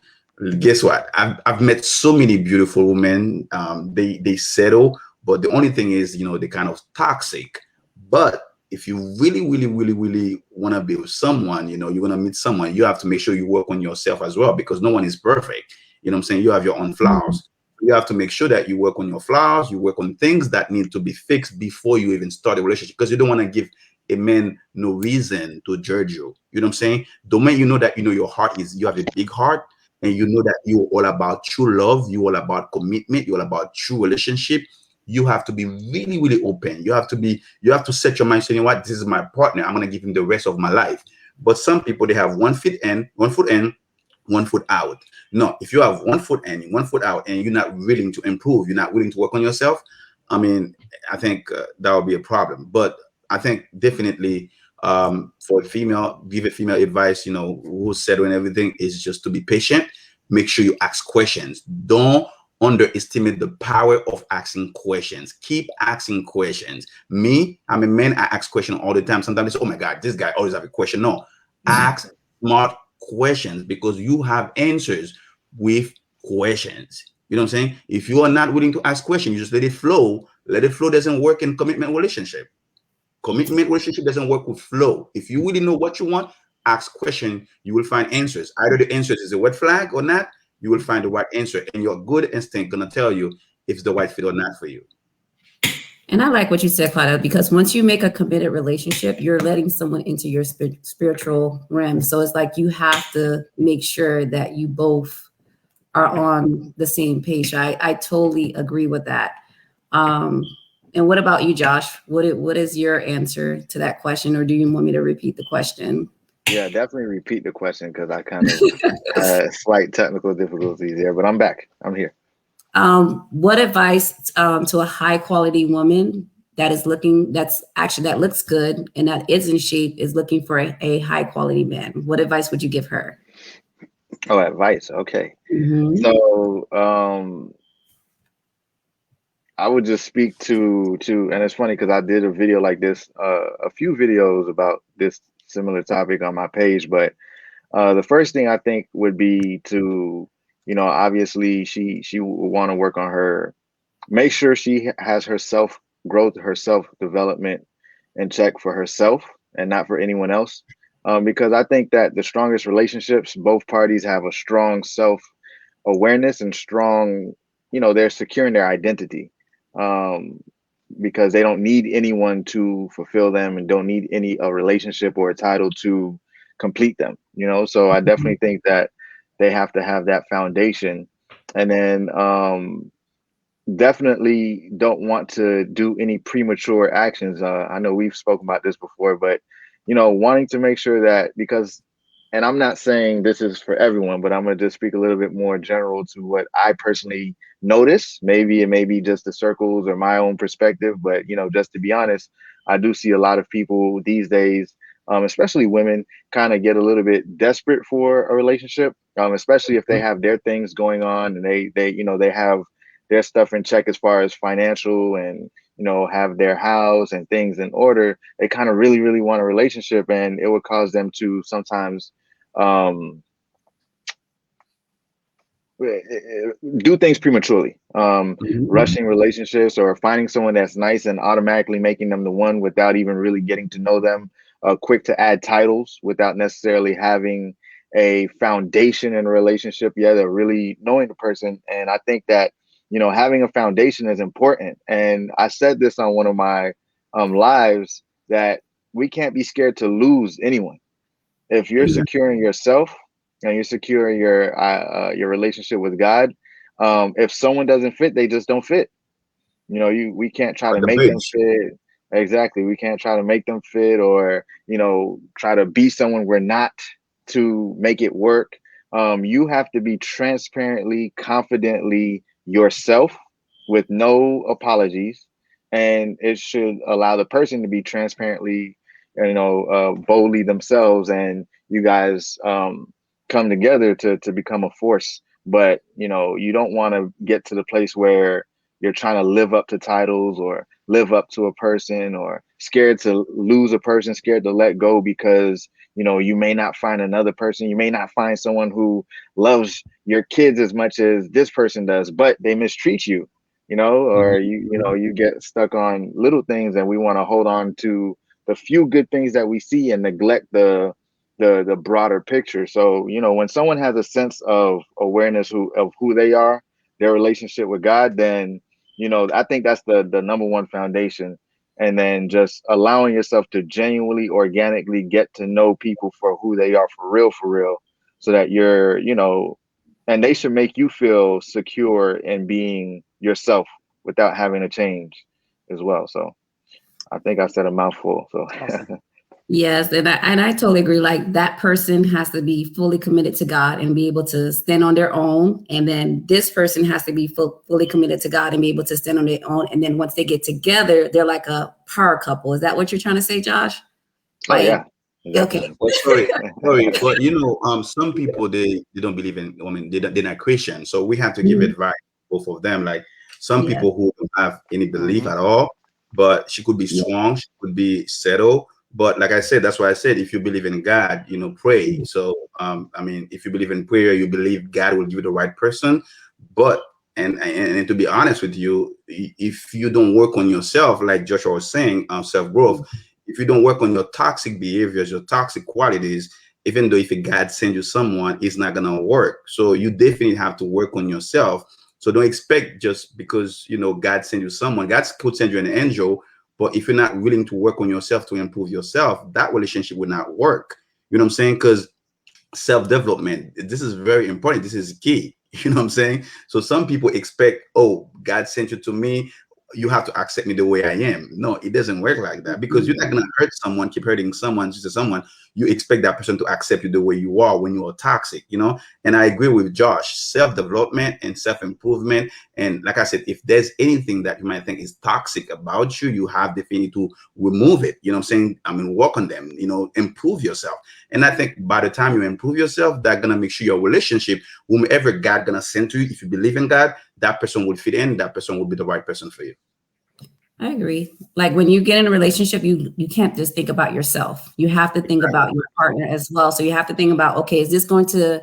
guess what? I've met so many beautiful women. They settle, but the only thing is, they're kind of toxic. But if you really, really, really, really want to be with someone, you're going to meet someone, you have to make sure you work on yourself as well, because no one is perfect. You know what I'm saying? You have your own flaws. You have to make sure that you work on your flaws, you work on things that need to be fixed before you even start a relationship, because you don't want to give a man no reason to judge you. You know what I'm saying? The moment you know that, your heart you have a big heart, and you know that you're all about true love, you're all about commitment, you're all about true relationship, you have to be really, really open. You have to set your mind saying, you know what, this is my partner. I'm gonna give him the rest of my life. But some people, they have 1 foot in, 1 foot out. No, if you have 1 foot in, 1 foot out, and you're not willing to improve, you're not willing to work on yourself, I mean, I think that would be a problem. But I think definitely for a female, give a female advice, who's settled and everything, is just to be patient. Make sure you ask questions. Don't underestimate the power of asking questions. Keep asking questions. Me, I'm a man, I ask questions all the time. Sometimes it's, oh my God, this guy always have a question. No, ask smart questions, because you have answers with questions. You know what I'm saying? If you are not willing to ask questions, you just let it flow. Let it flow doesn't work in commitment relationship. Commitment relationship doesn't work with flow. If you really know what you want, ask questions, you will find answers. Either the answers is a red flag or not, you will find the right answer. And your good instinct gonna tell you if it's the right fit or not for you. And I like what you said, Claudia, because once you make a committed relationship, you're letting someone into your spiritual realm. So it's like you have to make sure that you both are on the same page. I totally agree with that. And what about you, Josh? What is your answer to that question, or do you want me to repeat the question? Yeah, definitely repeat the question, because I kind of had slight technical difficulties there, but I'm back. I'm here. What advice to a high quality woman that looks good and that is in shape, is looking for a high quality man? What advice would you give her? Oh, advice. Okay. Mm-hmm. So I would just speak to, and it's funny because I did a video like this, a few videos about this similar topic on my page, but the first thing I think would be to, obviously she would want to work on her, make sure she has her self growth, her self development in check for herself and not for anyone else. Because I think that the strongest relationships, both parties have a strong self awareness and strong, they're securing their identity. Because they don't need anyone to fulfill them and don't need a relationship or a title to complete them, so I definitely think that they have to have that foundation. And then definitely don't want to do any premature actions. I know we've spoken about this before, but wanting to make sure that, because, and I'm not saying this is for everyone, but I'm going to just speak a little bit more general to what I personally notice. Maybe it may be just the circles or my own perspective, but just to be honest, I do see a lot of people these days, especially women, kind of get a little bit desperate for a relationship, especially if they have their things going on and they have their stuff in check as far as financial and have their house and things in order. They kind of really, really want a relationship, and it would cause them to sometimes do things prematurely, rushing relationships or finding someone that's nice and automatically making them the one without even really getting to know them, quick to add titles without necessarily having a foundation in a relationship yet, or really knowing the person. And I think that having a foundation is important. And I said this on one of my lives, that we can't be scared to lose anyone. If you're securing yourself and you're securing your relationship with God, if someone doesn't fit, they just don't fit. We can't try to make them fit. Exactly. We can't try to make them fit, or try to be someone we're not to make it work. You have to be transparently, confidently yourself with no apologies, and it should allow the person to be transparently, boldly themselves, and you guys come together to become a force. But you don't want to get to the place where you're trying to live up to titles or live up to a person, or scared to lose a person, scared to let go because you may not find another person. You may not find someone who loves your kids as much as this person does, but they mistreat you, or you get stuck on little things, and we want to hold on to the few good things that we see and neglect the broader picture. So when someone has a sense of awareness of who they are, their relationship with God, then I think that's the number one foundation. And then just allowing yourself to genuinely, organically get to know people for who they are for real, so that you're and they should make you feel secure in being yourself without having to change as well. So I think I said a mouthful. So Awesome. Yes, and I totally agree. Like that person has to be fully committed to God and be able to stand on their own. And then this person has to be fully committed to God and be able to stand on their own. And then once they get together, they're like a power couple. Is that what you're trying to say, Josh? oh Like, yeah, okay. definitely. Well, sorry, but some people they don't believe in. I mean, they're not Christian, so we have to give Mhm. advice to both of them. Like some Yeah. people who don't have any belief Mhm. at all, but she could be Yeah. strong, she could be settled. But like I said, that's why I said if you believe in God, pray. Mhm. So I mean, if you believe in prayer, you believe God will give you the right person. But and to be honest with you, if you don't work on yourself, like Joshua was saying, self growth, if you don't work on your toxic behaviors, your toxic qualities, even though if a God sends you someone, it's not gonna work. So you definitely have to work on yourself. So don't expect just because God send you someone, God could send you an angel, but if you're not willing to work on yourself to improve yourself, that relationship will not work. You know what I'm saying? Because self-development, this is very important. This is key. You know what I'm saying? So some people expect, oh, God sent you to me, you have to accept me the way I am. No, it doesn't work like that, because you're not going to hurt someone, keep hurting someone, just as someone. You expect that person to accept you the way you are when you are toxic. And I agree with Josh. Self-development and self-improvement, and like I said, if there's anything that you might think is toxic about you, you have definitely to remove it. You know what I'm saying? I mean, work on them, improve yourself. And I think by the time you improve yourself, that's gonna make sure your relationship, whomever God gonna send to you, if you believe in God, that person will fit in, that person will be the right person for you. I agree. Like when you get in a relationship, you can't just think about yourself. You have to think about your partner as well. So you have to think about, okay, is this going to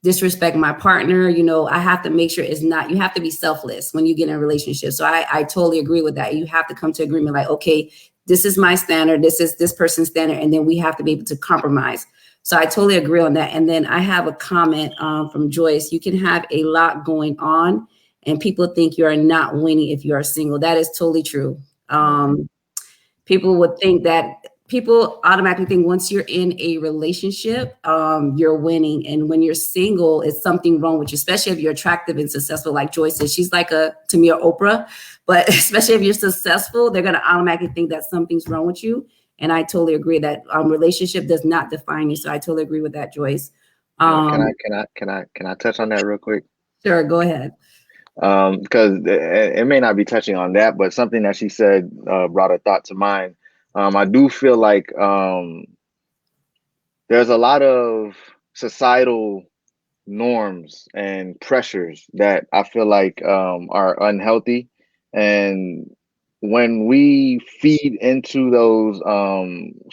disrespect my partner? I have to make sure it's not. You have to be selfless when you get in a relationship. So I totally agree with that. You have to come to agreement like, okay, this is my standard, this is this person's standard, and then we have to be able to compromise. So I totally agree on that. And then I have a comment from Joyce. You can have a lot going on and people think you are not winning if you are single. That is totally true. People would think that people automatically think once you're in a relationship, you're winning. And when you're single, it's something wrong with you, especially if you're attractive and successful, like Joyce is. She's like to me, Oprah. But especially if you're successful, they're going to automatically think that something's wrong with you. And I totally agree that relationship does not define you. So I totally agree with that, Joyce. Can I touch on that real quick? Sure, go ahead. Because it may not be touching on that, but something that she said brought a thought to mind. I do feel like there's a lot of societal norms and pressures that I feel like are unhealthy. And when we feed into those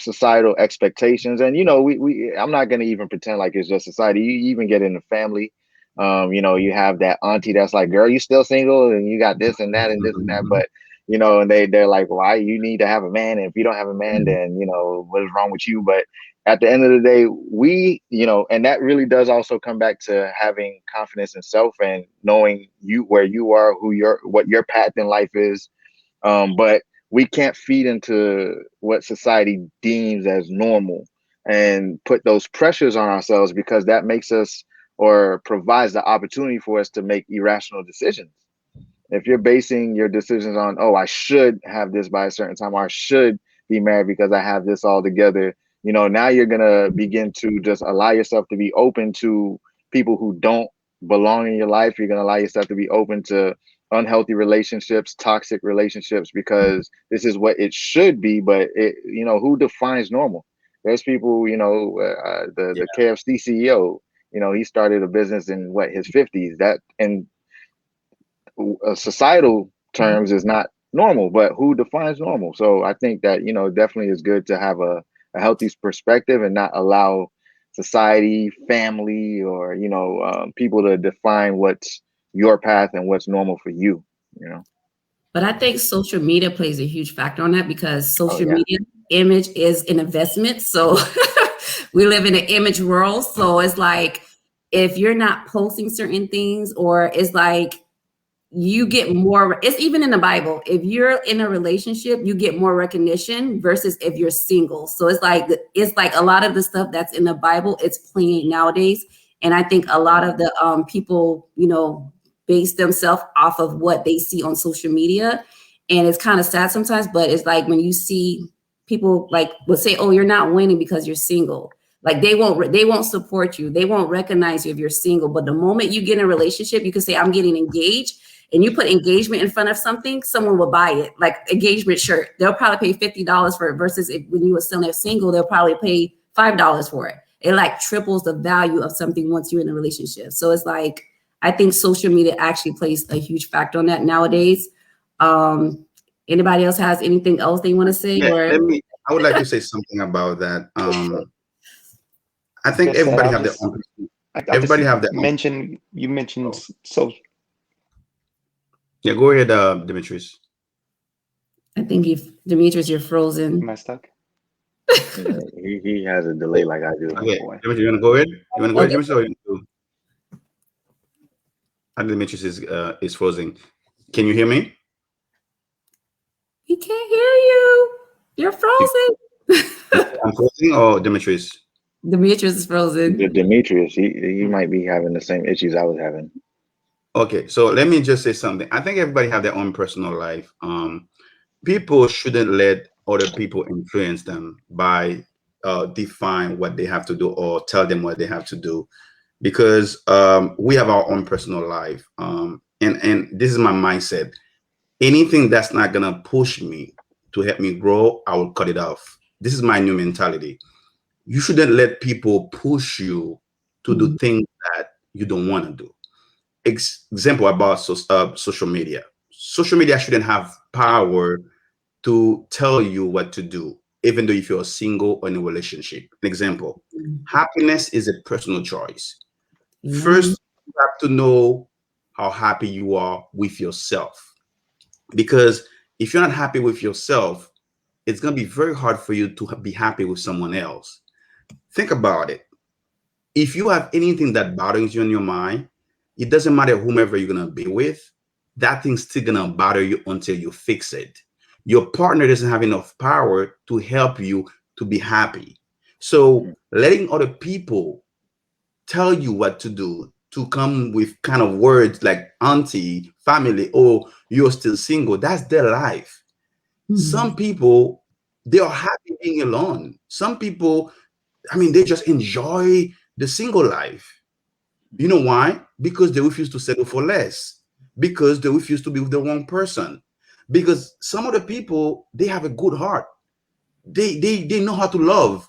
societal expectations, and I'm not going to even pretend like it's just society. You even get in the family. You have that auntie that's like, girl, you still single and you got this and that and this and that. But, and they're like, why you need to have a man? And if you don't have a man, then, what is wrong with you? But at the end of the day, we, and that really does also come back to having confidence in self and knowing where you are, what your path in life is. But we can't feed into what society deems as normal and put those pressures on ourselves, because that makes us or provides the opportunity for us to make irrational decisions. If you're basing your decisions on, oh, I should have this by a certain time, or I should be married because I have this all together, now you're going to begin to just allow yourself to be open to people who don't belong in your life. You're going to allow yourself to be open to unhealthy relationships, toxic relationships, because this is what it should be. But who defines normal? There's people, the KFC CEO, he started a business in his 50s. That in societal terms is not normal, but who defines normal? So I think that definitely is good to have a healthy perspective and not allow society, family, or people to define what's your path and what's normal for you. But I think social media plays a huge factor on that, because social media image is an investment. So we live in an image world. So it's like, if you're not posting certain things, or it's like you get more, it's even in the Bible, if you're in a relationship, you get more recognition versus if you're single. So it's like a lot of the stuff that's in the Bible, it's playing nowadays. And I think a lot of the people, base themselves off of what they see on social media. And it's kind of sad sometimes, but it's like when you see people like will say, oh, you're not winning because you're single. Like they won't support you. They won't recognize you if you're single. But the moment you get in a relationship, you can say, I'm getting engaged, and you put engagement in front of something, someone will buy it. Like engagement shirt, they'll probably pay $50 for it versus when you were selling a single, they'll probably pay $5 for it. It like triples the value of something once you're in a relationship. So it's like, I think social media actually plays a huge factor on that nowadays. Anybody else has anything else they want to say? Yeah, Or I would like to say something about that. I think Just, everybody I'll have just- their own. I'll Everybody just have their own. mention. You mentioned Oh. so. Yeah, go ahead, Demetrius. I think if Demetrius, you're frozen. Am I stuck? Yeah, he has a delay like I do. Okay, boy. Demetrius, you want to go ahead? You want to go ahead, Okay. Demetrius, or you? I think Demetrius is frozen. Can you hear me? He can't hear you. You're frozen. I'm frozen, or Demetrius? Demetrius is frozen. Demetrius, he might be having the same issues I was having. Okay, so let me just say something. I think everybody have their own personal life. People shouldn't let other people influence them by define what they have to do or tell them what they have to do, because we have our own personal life. And this is my mindset. Anything that's not gonna push me to help me grow, I will cut it off. This is my new mentality. You shouldn't let people push you to do things that you don't want to do. Example about social media. Social media shouldn't have power to tell you what to do, even though if you're single or in a relationship. An example, happiness is a personal choice. First, you have to know how happy you are with yourself. Because if you're not happy with yourself, it's going to be very hard for you to be happy with someone else. Think about it. If you have anything that bothers you in your mind, it doesn't matter whomever you're going to be with, that thing's still going to bother you until you fix it. Your partner doesn't have enough power to help you to be happy. So letting other people tell you what to do, to come with kind of words like auntie, family, or you're still single, that's their life. Some people, they are happy being alone. Some people, I mean, they just enjoy the single life. You know why? Because they refuse to settle for less. Because they refuse to be with the wrong person. Because some of the people, they have a good heart. They know how to love.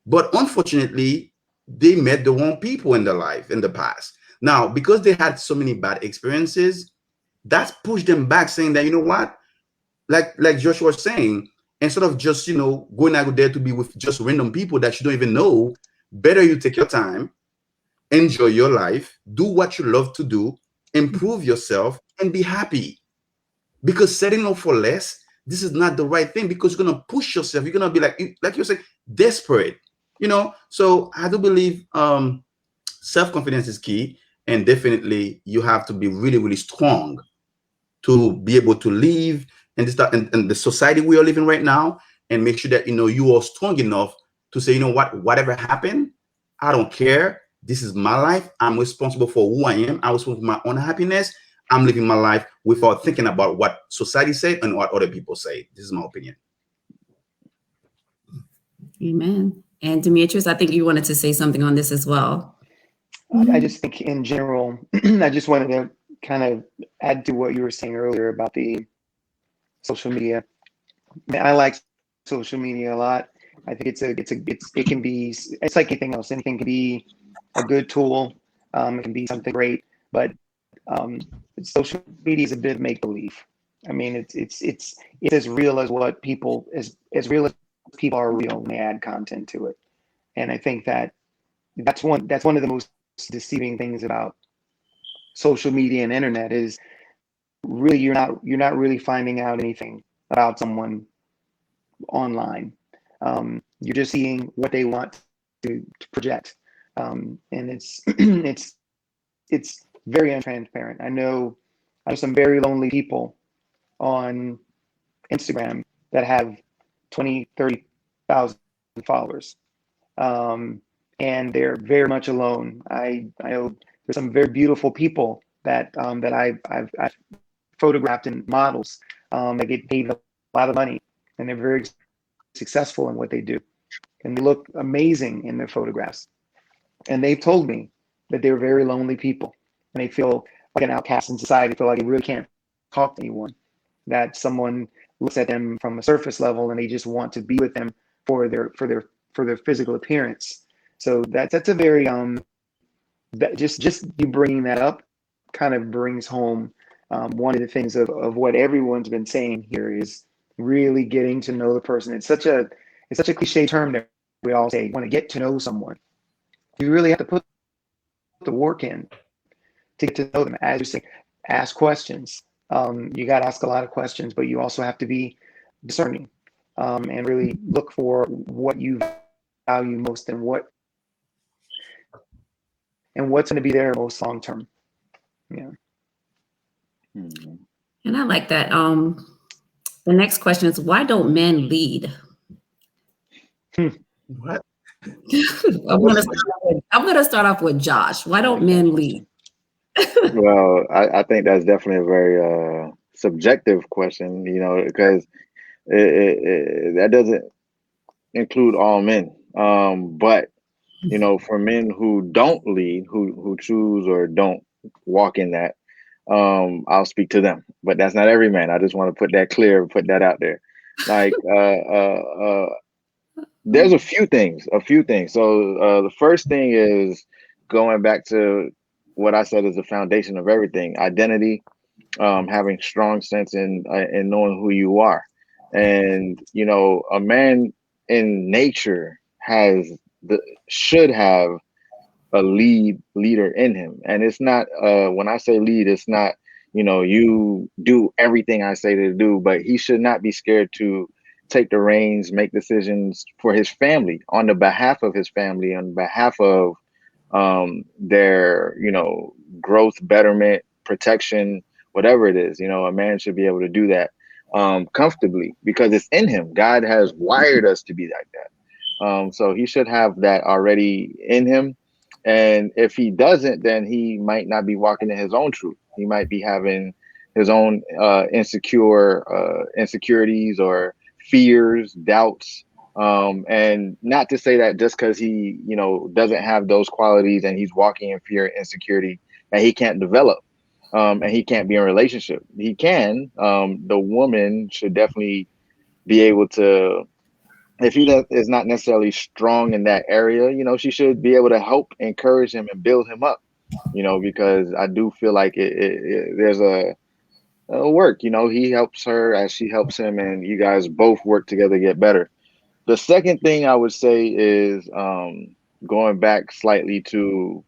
But unfortunately, they met the wrong people in their life in the past. Now, because they had so many bad experiences, that's pushed them back, saying that, you know what? Like Joshua was saying, instead of just, going out there to be with just random people that you don't even know, better you take your time, enjoy your life, do what you love to do, improve yourself, and be happy. Because setting up for less, this is not the right thing, because you're going to push yourself. You're going to be like you're saying, desperate, So I do believe self-confidence is key. And definitely you have to be really, really strong to be able to live in this and the society we are living right now, and make sure that, you are strong enough to say, whatever happened, I don't care. This is my life. I'm responsible for who I am. I'm responsible for my own happiness. I'm living my life without thinking about what society said and what other people say. This is my opinion. Amen. And Demetrius, I think you wanted to say something on this as well. I just think in general, I just wanted to kind of add to what you were saying earlier about the social media. I mean, I like social media a lot. I think it can be, it's like anything else. Anything can be a good tool. It can be something great, but social media is a bit of make believe. I mean, it's as real as what people as real as people are real when they add content to it. And I think that's one of the most deceiving things about social media and internet is really you're not really finding out anything about someone online. You're just seeing what they want to project, and it's it's very untransparent. I know some very lonely people on Instagram that have 20,000-30,000 followers, and they're very much alone. I know there's some very beautiful people that that I've photographed in models that get paid a lot of money, and they're very successful in what they do, and they look amazing in their photographs. And they've told me that they're very lonely people, and they feel like an outcast in society, feel like they really can't talk to anyone, that someone looks at them from a surface level and they just want to be with them for their physical appearance. So that's a very that just you bringing that up kind of brings home one of the things of what everyone's been saying here is really getting to know the person. It's such a cliche term that we all say, want to get to know someone. You really have to put the work in to get to know them. As you say, ask questions. You got to ask a lot of questions, but you also have to be discerning and really look for what you value most and what's going to be there most long term. Yeah. Mhm. And I like that. The next question is, why don't men lead? What? I'm gonna start off with Josh. Why don't men lead? Well, I think that's definitely a very subjective question, because that doesn't include all men. But for men who don't lead, who choose or don't walk in that, I'll speak to them. But that's not every man. I just want to put that clear, put that out there. Like, there's a few things. So the first thing is going back to what I said is the foundation of everything: identity, having strong sense in knowing who you are. And a man in nature should have a leader in him. And it's not when I say lead, it's not you do everything I say to do, but he should not be scared to take the reins, make decisions for his family, on the behalf of his family, on behalf of their growth, betterment, protection, whatever it is. A man should be able to do that comfortably because it's in him. God has wired us to be like that. So he should have that already in him. And if he doesn't, then he might not be walking in his own truth. He might be having his own insecurities or fears, doubts. And not to say that just because he, doesn't have those qualities and he's walking in fear and insecurity, that he can't develop and he can't be in a relationship. He can. The woman should definitely be able to, if he is not necessarily strong in that area, she should be able to help encourage him and build him up, because I do feel like there's a work, he helps her as she helps him, and you guys both work together to get better. The second thing I would say is going back slightly to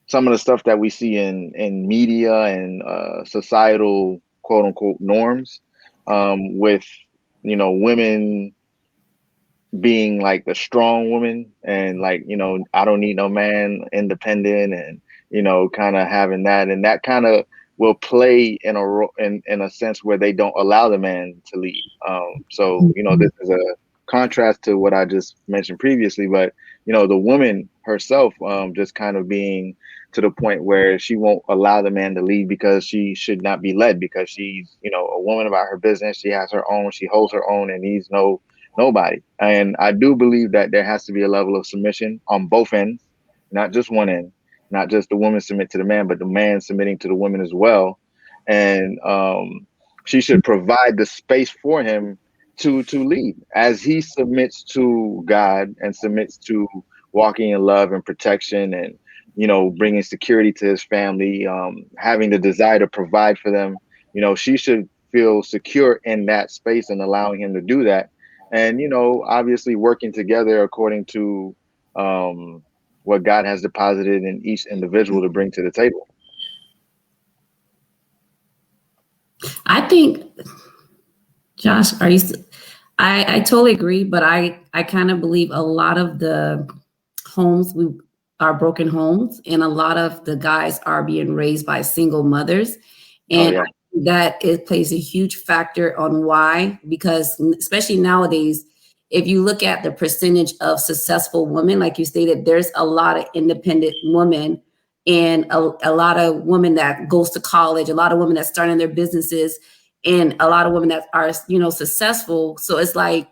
some of the stuff that we see in media and societal quote unquote norms with, women being like the strong woman and like, I don't need no man, independent, and, kind of having that, and that kind of will play in a sense where they don't allow the man to lead. So, this is a contrast to what I just mentioned previously, but, the woman herself just kind of being to the point where she won't allow the man to lead because she should not be led, because she's, a woman about her business. She has her own, she holds her own and needs nobody. And I do believe that there has to be a level of submission on both ends, not just one end, not just the woman submit to the man, but the man submitting to the woman as well. And she should provide the space for him to lead as he submits to God and submits to walking in love and protection and, bringing security to his family, having the desire to provide for them. She should feel secure in that space and allowing him to do that. And, obviously working together according to what God has deposited in each individual to bring to the table. I think, Josh, I totally agree, but I kind of believe a lot of the homes are broken homes, and a lot of the guys are being raised by single mothers. And that it plays a huge factor on why, because especially nowadays, if you look at the percentage of successful women, like you stated, there's a lot of independent women and a lot of women that goes to college, a lot of women that starting their businesses, and a lot of women that are, you know, successful. So it's like,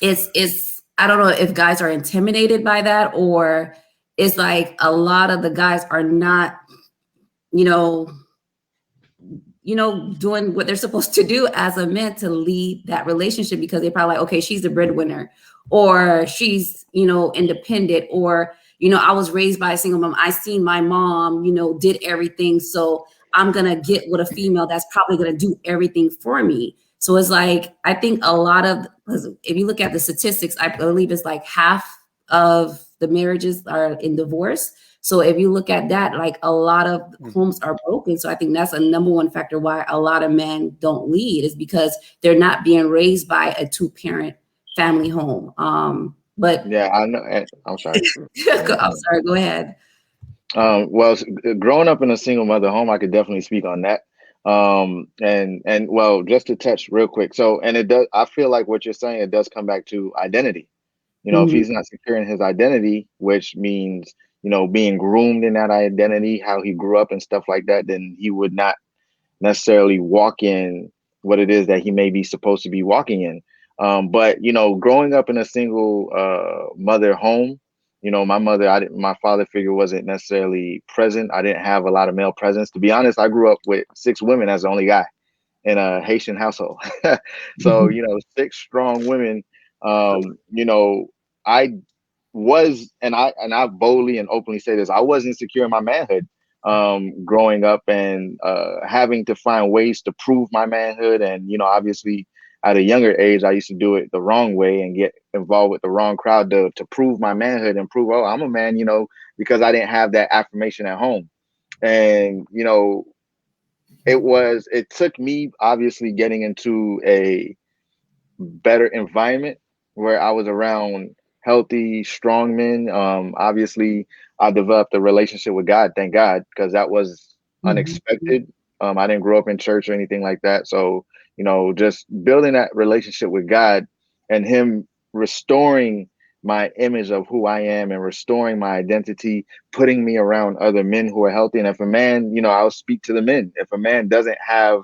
it's I don't know if guys are intimidated by that, or it's like a lot of the guys are not, you know, doing what they're supposed to do as a man to lead that relationship, because they're probably like, okay, she's the breadwinner, or she's, you know, independent, or, you know, I was raised by a single mom. I seen my mom, you know, did everything. So I'm going to get with a female that's probably going to do everything for me. So it's like, I think a lot of, if you look at the statistics, I believe it's like half of the marriages are in divorce. So if you look at that, like a lot of homes are broken. So I think that's a number one factor why a lot of men don't lead, is because they're not being raised by a 2-parent family home. But Yeah, I know. I'm sorry. I'm sorry, go ahead. Well, growing up in a single mother home, I could definitely speak on that. And well, just to touch real quick. So, and it does, I feel like what you're saying, it does come back to identity. You know, if he's not secure in his identity, which means, you know, being groomed in that identity, how he grew up and stuff like that, then he would not necessarily walk in what it is that he may be supposed to be walking in. But, you know, growing up in a single mother home, you know, my father figure wasn't necessarily present. I didn't have a lot of male presence. To be honest, I grew up with 6 women as the only guy in a Haitian household. So, you know, 6 strong women. You know, I was, and I boldly and openly say this, I was insecure in my manhood, growing up, and having to find ways to prove my manhood. And, you know, obviously at a younger age, I used to do it the wrong way and get involved with the wrong crowd to prove my manhood and prove, oh, I'm a man, you know, because I didn't have that affirmation at home. And, you know, it took me obviously getting into a better environment where I was around healthy, strong men. Obviously, I developed a relationship with God, thank God, because that was unexpected. I didn't grow up in church or anything like that. So, you know, just building that relationship with God and him restoring my image of who I am and restoring my identity, putting me around other men who are healthy. And if a man, you know, I'll speak to the men. If a man doesn't have,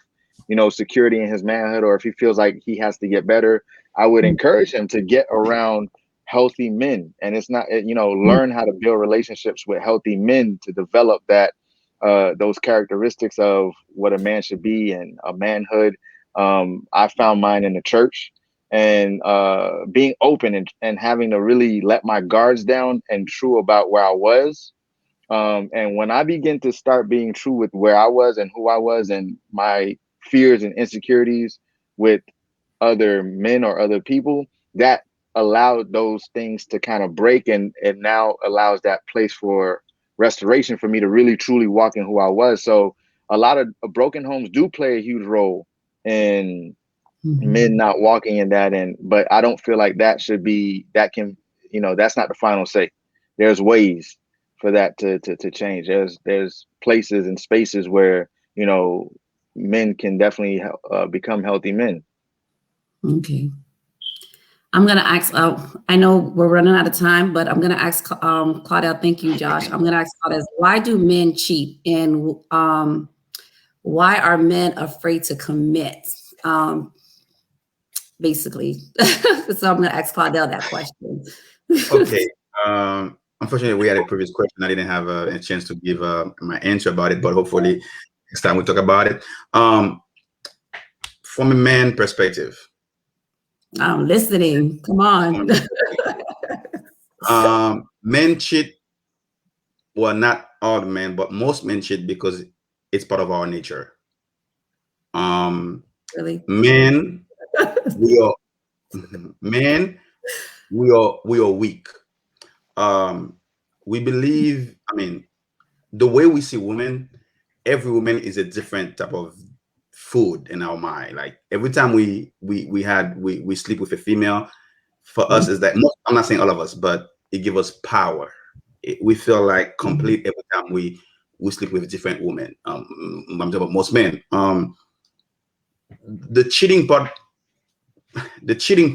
you know, security in his manhood, or if he feels like he has to get better, I would encourage him to get around healthy men. And it's not, you know, learn how to build relationships with healthy men to develop that, those characteristics of what a man should be and a manhood. I found mine in the church, and being open and having to really let my guards down and true about where I was. And when I begin to start being true with where I was and who I was and my fears and insecurities with other men or other people, that allowed those things to kind of break, and it now allows that place for restoration for me to really truly walk in who I was. So a lot of broken homes do play a huge role in men not walking in that. But I don't feel like that can, you know, that's not the final say. There's ways for that to change. There's places and spaces where, you know, men can definitely become healthy men. Okay. I'm going to ask, I know we're running out of time, but I'm going to ask Claudel. Thank you, Josh. I'm going to ask Claudel, why do men cheat, and why are men afraid to commit? Basically. So I'm going to ask Claudel that question. Okay. Unfortunately, we had a previous question. I didn't have a chance to give my answer about it, but hopefully next time we talk about it. From a man perspective. I'm listening. Come on. Men cheat. Well, not all the men, but most men cheat because it's part of our nature. Really? Men, we are weak. We believe, I mean, the way we see women, every woman is a different type of food in our mind. Like every time we sleep with a female, for us is that, I'm not saying all of us, but it gives us power. We feel like complete every time we sleep with a different woman. I'm talking about most men. The cheating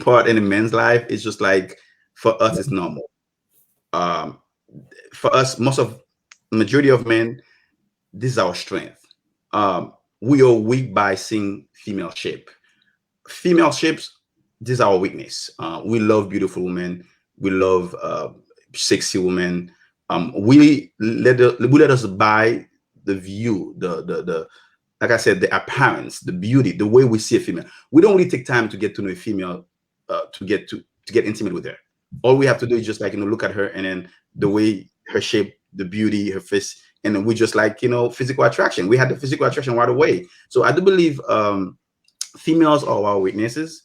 part in a man's life is just like, for us, it's normal. For us, most of majority of men, this is our strength. We are weak by seeing female shape. Female shapes, this is our weakness. We love beautiful women. We love sexy women. We let us buy the view, the like I said, the appearance, the beauty, the way we see a female. We don't really take time to get to know a female, to get intimate with her. All we have to do is just like look at her, and then the way her shape, the beauty, her face, and then we just like physical attraction. We had the physical attraction right away. So I do believe females are our weaknesses.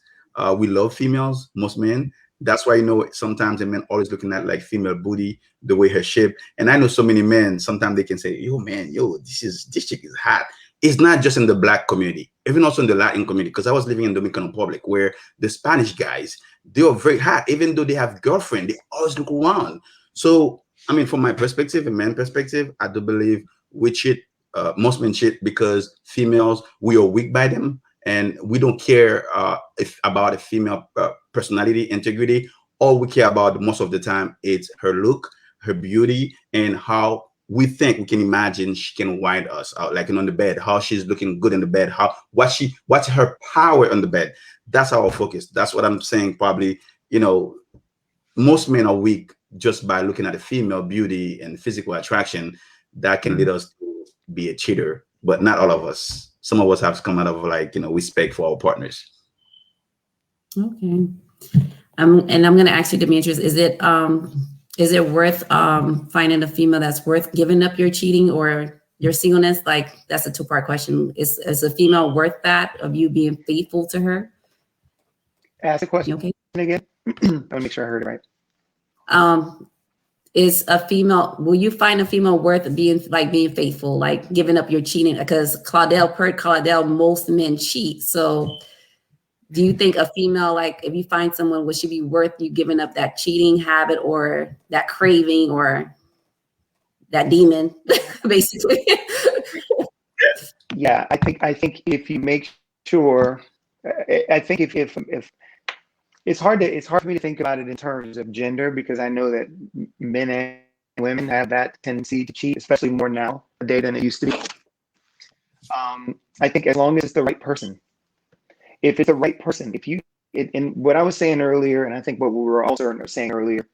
We love females, most men. That's why sometimes a man always looking at like female booty, the way her shape. And I know so many men. Sometimes they can say, "Yo, man, yo, this chick is hot." It's not just in the black community, even also in the Latin community. Because I was living in Dominican Republic, where the Spanish guys, they are very hot, even though they have girlfriend. They always look around. So I mean, from my perspective, a man perspective, I do believe we cheat. Most men cheat because females, we are weak by them, and we don't care if about a female personality, integrity. All we care about most of the time is her look, her beauty, and how we think we can imagine she can wind us out, like on the bed, how she's looking good in the bed, what's her power on the bed. That's our focus. That's what I'm saying. Probably, most men are weak just by looking at the female beauty and physical attraction. That can lead us to be a cheater, but not all of us. Some of us have to come out of respect for our partners. Okay. And I'm going to ask you, Demetrius, is it worth finding a female that's worth giving up your cheating or your singleness? Like, that's a two-part question. Is a female worth that, of you being faithful to her? Ask the question Okay. again. I want to make sure I heard it right. Will you find a female worth being faithful, like giving up your cheating? Because per Claudel, most men cheat. So do you think a female, like if you find someone, would she be worth you giving up that cheating habit or that craving or that demon, basically? Yeah, I think if you make sure, I think if it's hard for me to think about it in terms of gender, because I know that men and women have that tendency to cheat, especially more now today than it used to be. I think as long as it's the right person, if it's the right person, and what I was saying earlier, and I think what we were also saying earlier,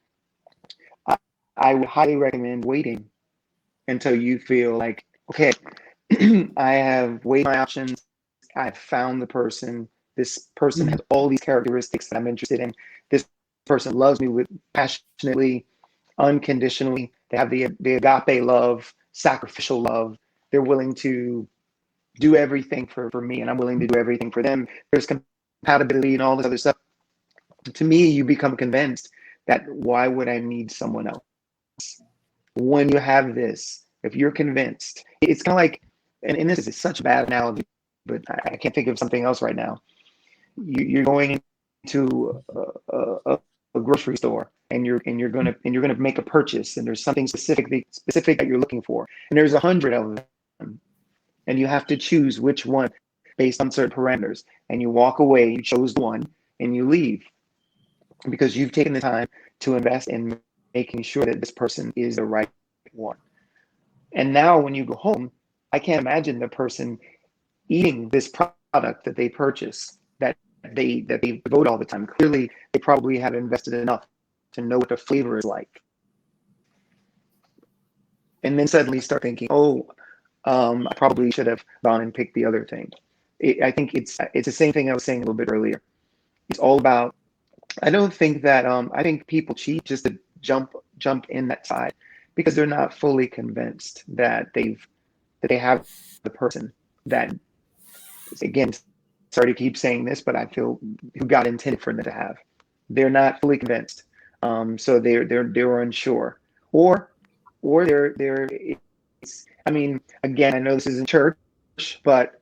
I would highly recommend waiting until you feel like, okay, I have weighed my options. I've found the person. This person has all these characteristics that I'm interested in. This person loves me passionately, unconditionally. They have the agape love, sacrificial love. They're willing to do everything for me, and I'm willing to do everything for them. There's compatibility and all this other stuff. To me, you become convinced that why would I need someone else? When you have this, if you're convinced, it's kind of like, and this is such a bad analogy, but I can't think of something else right now. You're going into a grocery store, and you're gonna make a purchase, and there's something specific that you're looking for, and there's 100 of them, and you have to choose which one based on certain parameters, and you walk away, you chose one, and you leave because you've taken the time to invest in making sure that this person is the right one. And now when you go home, I can't imagine the person eating this product that they purchase, that they devote all the time. Clearly, they probably have invested enough to know what the flavor is like. And then suddenly start thinking, I probably should have gone and picked the other thing. I think it's the same thing I was saying a little bit earlier. It's all about, I don't think that, I think people cheat just to jump in that side because they're not fully convinced that they have the person that, again, sorry to keep saying this, but I feel who God intended for them to have. They're not fully convinced. So they're unsure, or they're I mean, again, I know this isn't church, but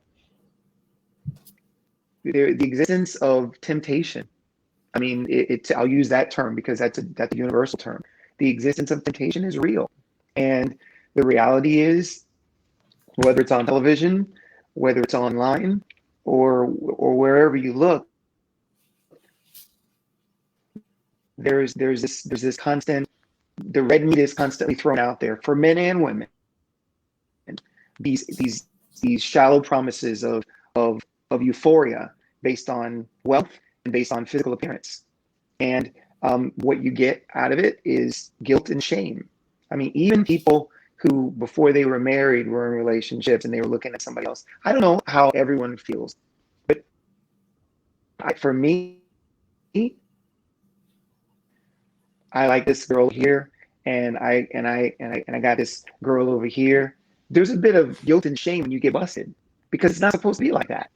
the existence of temptation. I mean, I'll use that term because that's a universal term. The existence of temptation is real, and the reality is, whether it's on television, whether it's online, or wherever you look, there's this constant, the red meat is constantly thrown out there for men and women. these shallow promises of euphoria based on wealth and based on physical appearance. And what you get out of it is guilt and shame. I mean, even people who before they were married were in relationships and they were looking at somebody else. I don't know how everyone feels, but for me, I like this girl here, and I got this girl over here. There's a bit of guilt and shame when you get busted because it's not supposed to be like that.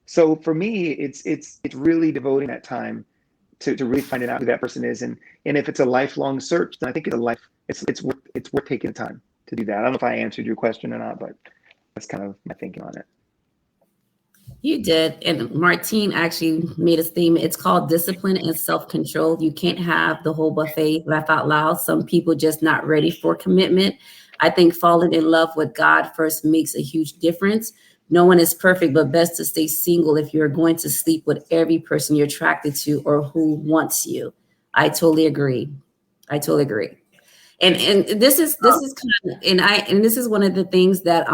So for me, it's really devoting that time to really finding out who that person is, and if it's a lifelong search, then I think it's worth taking the time to do that. I don't know if I answered your question or not, but that's kind of my thinking on it. You did. And Martine actually made a statement. It's called discipline and self-control. You can't have the whole buffet, laugh out loud. Some people just not ready for commitment. I think falling in love with God first makes a huge difference. No one is perfect, but best to stay single if you're going to sleep with every person you're attracted to or who wants you. I totally agree. And this is kind of, and this is one of the things that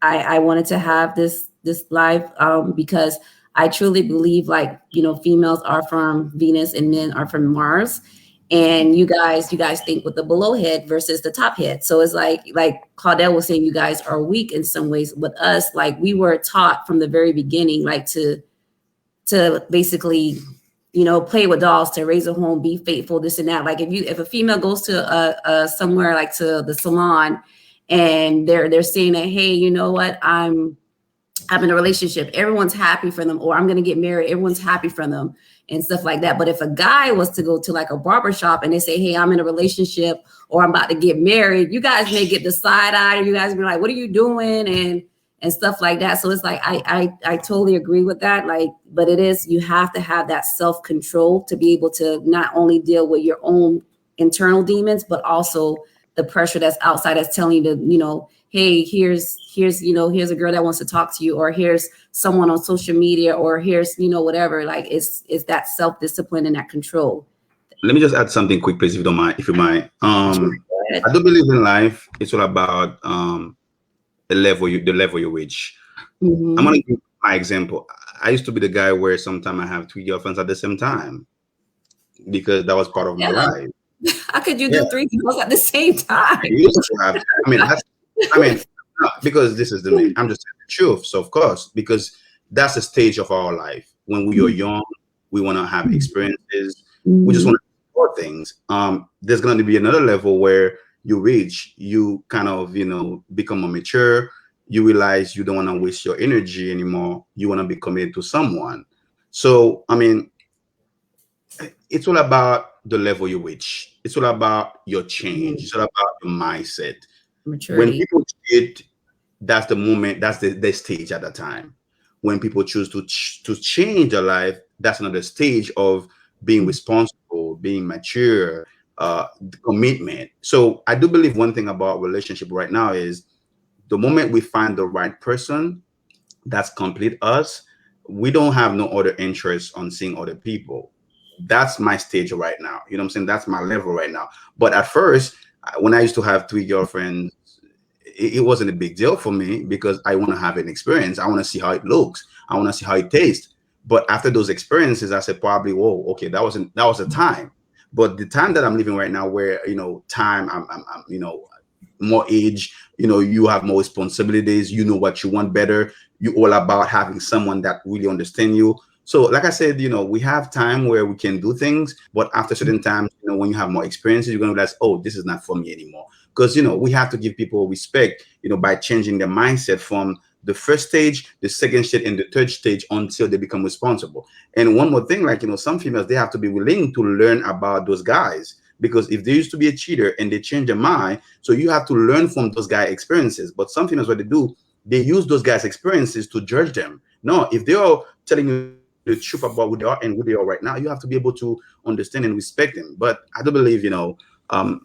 I wanted to have this live because I truly believe, like, you know, females are from Venus and men are from Mars. And you guys think with the below head versus the top head. So it's like Claudette was saying, you guys are weak in some ways. With us, like, we were taught from the very beginning, like to basically, you know, play with dolls, to raise a home, be faithful, this and that. Like if a female goes to somewhere like to the salon and they're saying that, hey, you know what, I'm in a relationship, everyone's happy for them, or I'm going to get married, everyone's happy for them and stuff like that. But if a guy was to go to like a barber shop and they say, hey, I'm in a relationship or I'm about to get married, you guys may get the side eye, or you guys be like, what are you doing? And stuff like that. So it's like, I totally agree with that. Like, but it is, you have to have that self-control to be able to not only deal with your own internal demons, but also the pressure that's outside that's telling you to, you know, hey, here's a girl that wants to talk to you, or here's someone on social media, or here's, you know, whatever. Like it's that self-discipline and that control. Let me just add something quick, please, if you mind. I do believe in life, it's all about the level you reach. Mm-hmm. I'm gonna give my example. I used to be the guy where sometimes I have 3 girlfriends at the same time because that was part of my life. How could you do 3 girls at the same time? You used to have, because this is I'm just saying the truth. So of course, because that's the stage of our life. When we are young, we want to have experiences. We just want to explore things. There's going to be another level where you reach, you kind of, you know, become more mature. You realize you don't want to waste your energy anymore. You want to be committed to someone. So, I mean, it's all about the level you reach. It's all about your change. It's all about your mindset. Maturity. When people cheat, that's the moment, that's the stage at the time. When people choose to change their life, that's another stage of being responsible, being mature, commitment. So I do believe one thing about relationship right now is the moment we find the right person that's complete us, we don't have no other interest on seeing other people. That's my stage right now. You know what I'm saying? That's my level right now. But at first, when I used to have 3 girlfriends, it wasn't a big deal for me because I want to have an experience. I want to see how it looks. I want to see how it tastes. But after those experiences, I said, probably, whoa, okay, that was a time. But the time that I'm living right now, where, you know, time, I'm you know, more age, you know, you have more responsibilities, you know what you want better. You all about having someone that really understands you. So like I said, you know, we have time where we can do things, but after certain times, you know, when you have more experiences, you're going to realize, oh, this is not for me anymore. Because, you know, we have to give people respect, you know, by changing their mindset from the first stage, the second stage, and the third stage until they become responsible. And one more thing, like, you know, some females, they have to be willing to learn about those guys, because if they used to be a cheater and they change their mind, so you have to learn from those guys' experiences. But some females, what they do, they use those guys' experiences to judge them. No, if they are telling you the truth about who they are and who they are right now, you have to be able to understand and respect them. But I do believe, you know,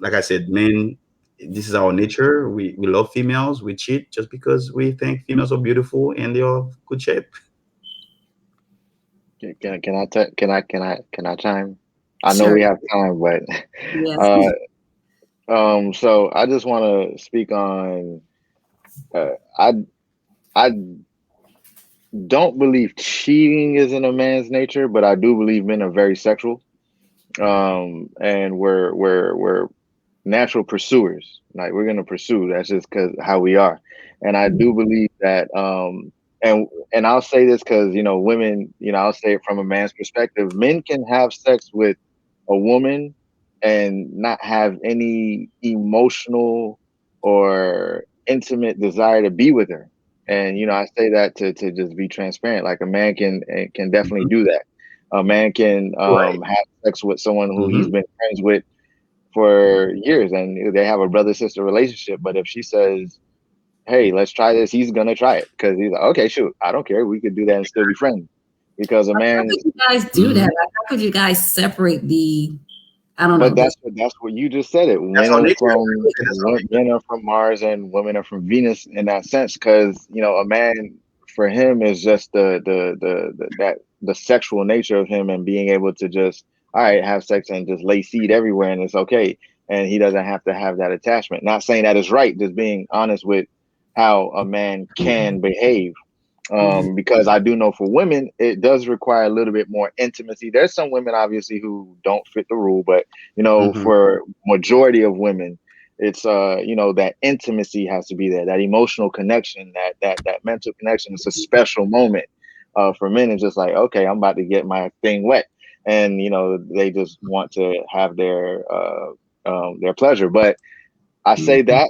like I said, men, this is our nature. We love females. We cheat just because we think females are beautiful and they are good shape. Can I chime? I know Sure. we have time, but Yes. so I just want to speak on I don't believe cheating is in a man's nature, but I do believe men are very sexual. And we're natural pursuers. Like we're gonna pursue. That's just because how we are. And I do believe that. And I'll say this because women. I'll say it from a man's perspective. Men can have sex with a woman and not have any emotional or intimate desire to be with her. And I say that to just be transparent. Like a man can definitely do that. A man can Right. have sex with someone who he's Mhm. been friends with for years, and they have a brother-sister relationship. But if she says, "Hey, let's try this," he's gonna try it because he's like, "Okay, shoot, I don't care. We could do that and still be friends." Because a How man, could you guys do that? Mhm. Like, how could you guys separate the, I don't know, but the, that's what you just said. It That's men our are nature. from That's our nature. men are from Mars and women are from Venus in that sense. Because a man for him is just the sexual nature of him and being able to just all right have sex and just lay seed everywhere and it's okay. And he doesn't have to have that attachment. Not saying that is right, just being honest with how a man can behave. Mhm. Because I do know for women, it does require a little bit more intimacy. There's some women obviously who don't fit the rule, but Mhm. for majority of women, it's that intimacy has to be there, that emotional connection, that mental connection. It's a special moment. For men, it's just like, okay, I'm about to get my thing wet, and they just want to have their pleasure. But I say Mhm. that,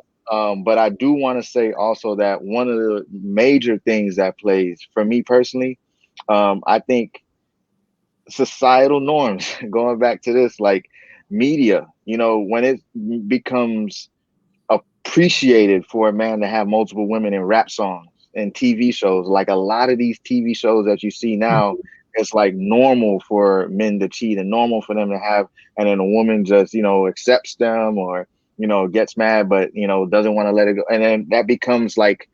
but I do want to say also that one of the major things that plays for me personally, I think societal norms, going back to this, like media, when it becomes appreciated for a man to have multiple women in rap songs and TV shows, like a lot of these TV shows that you see now, it's like normal for men to cheat and normal for them to have, and then a woman just, accepts them or, gets mad, but, doesn't want to let it go. And then that becomes like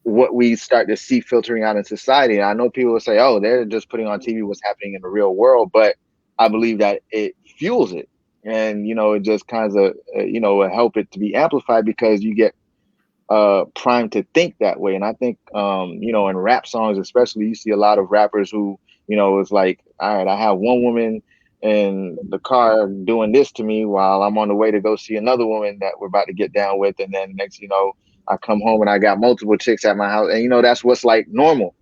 what we start to see filtering out in society. And I know people will say, oh, they're just putting on TV what's happening in the real world, but I believe that it fuels it. And, it just kind of, help it to be amplified because you get primed to think that way. And I think, in rap songs, especially, you see a lot of rappers who, it's like, all right, I have one woman in the car doing this to me while I'm on the way to go see another woman that we're about to get down with. And then next, I come home and I got multiple chicks at my house. And, that's what's like normal.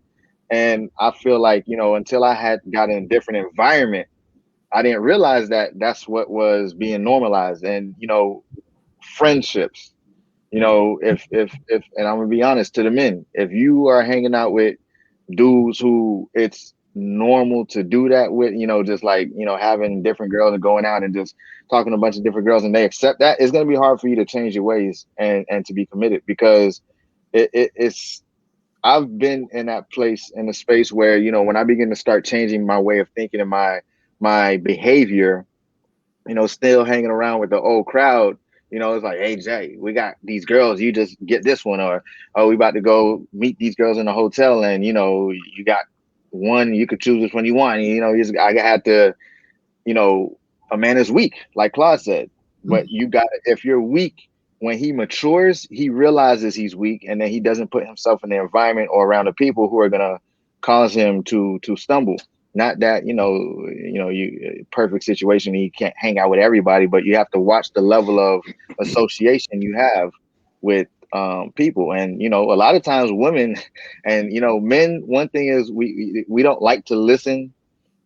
And I feel like, until I had got in a different environment, I didn't realize that that's what was being normalized. And, friendships, if and I'm gonna be honest to the men, if you are hanging out with dudes who it's normal to do that with, just like, having different girls and going out and just talking to a bunch of different girls and they accept that, it's gonna be hard for you to change your ways and to be committed because it's I've been in that place in the space where, when I begin to start changing my way of thinking and my behavior, still hanging around with the old crowd, it's like, hey Jay, we got these girls, you just get this one, or oh, we about to go meet these girls in the hotel, and you got one, you could choose which one you want. I had to, a man is weak, like Claude said, but you got if you're weak. When he matures, he realizes he's weak, and then he doesn't put himself in the environment or around the people who are gonna cause him to stumble. Not that you perfect situation. You can't hang out with everybody, but you have to watch the level of association you have with people. And a lot of times women and men. One thing is we don't like to listen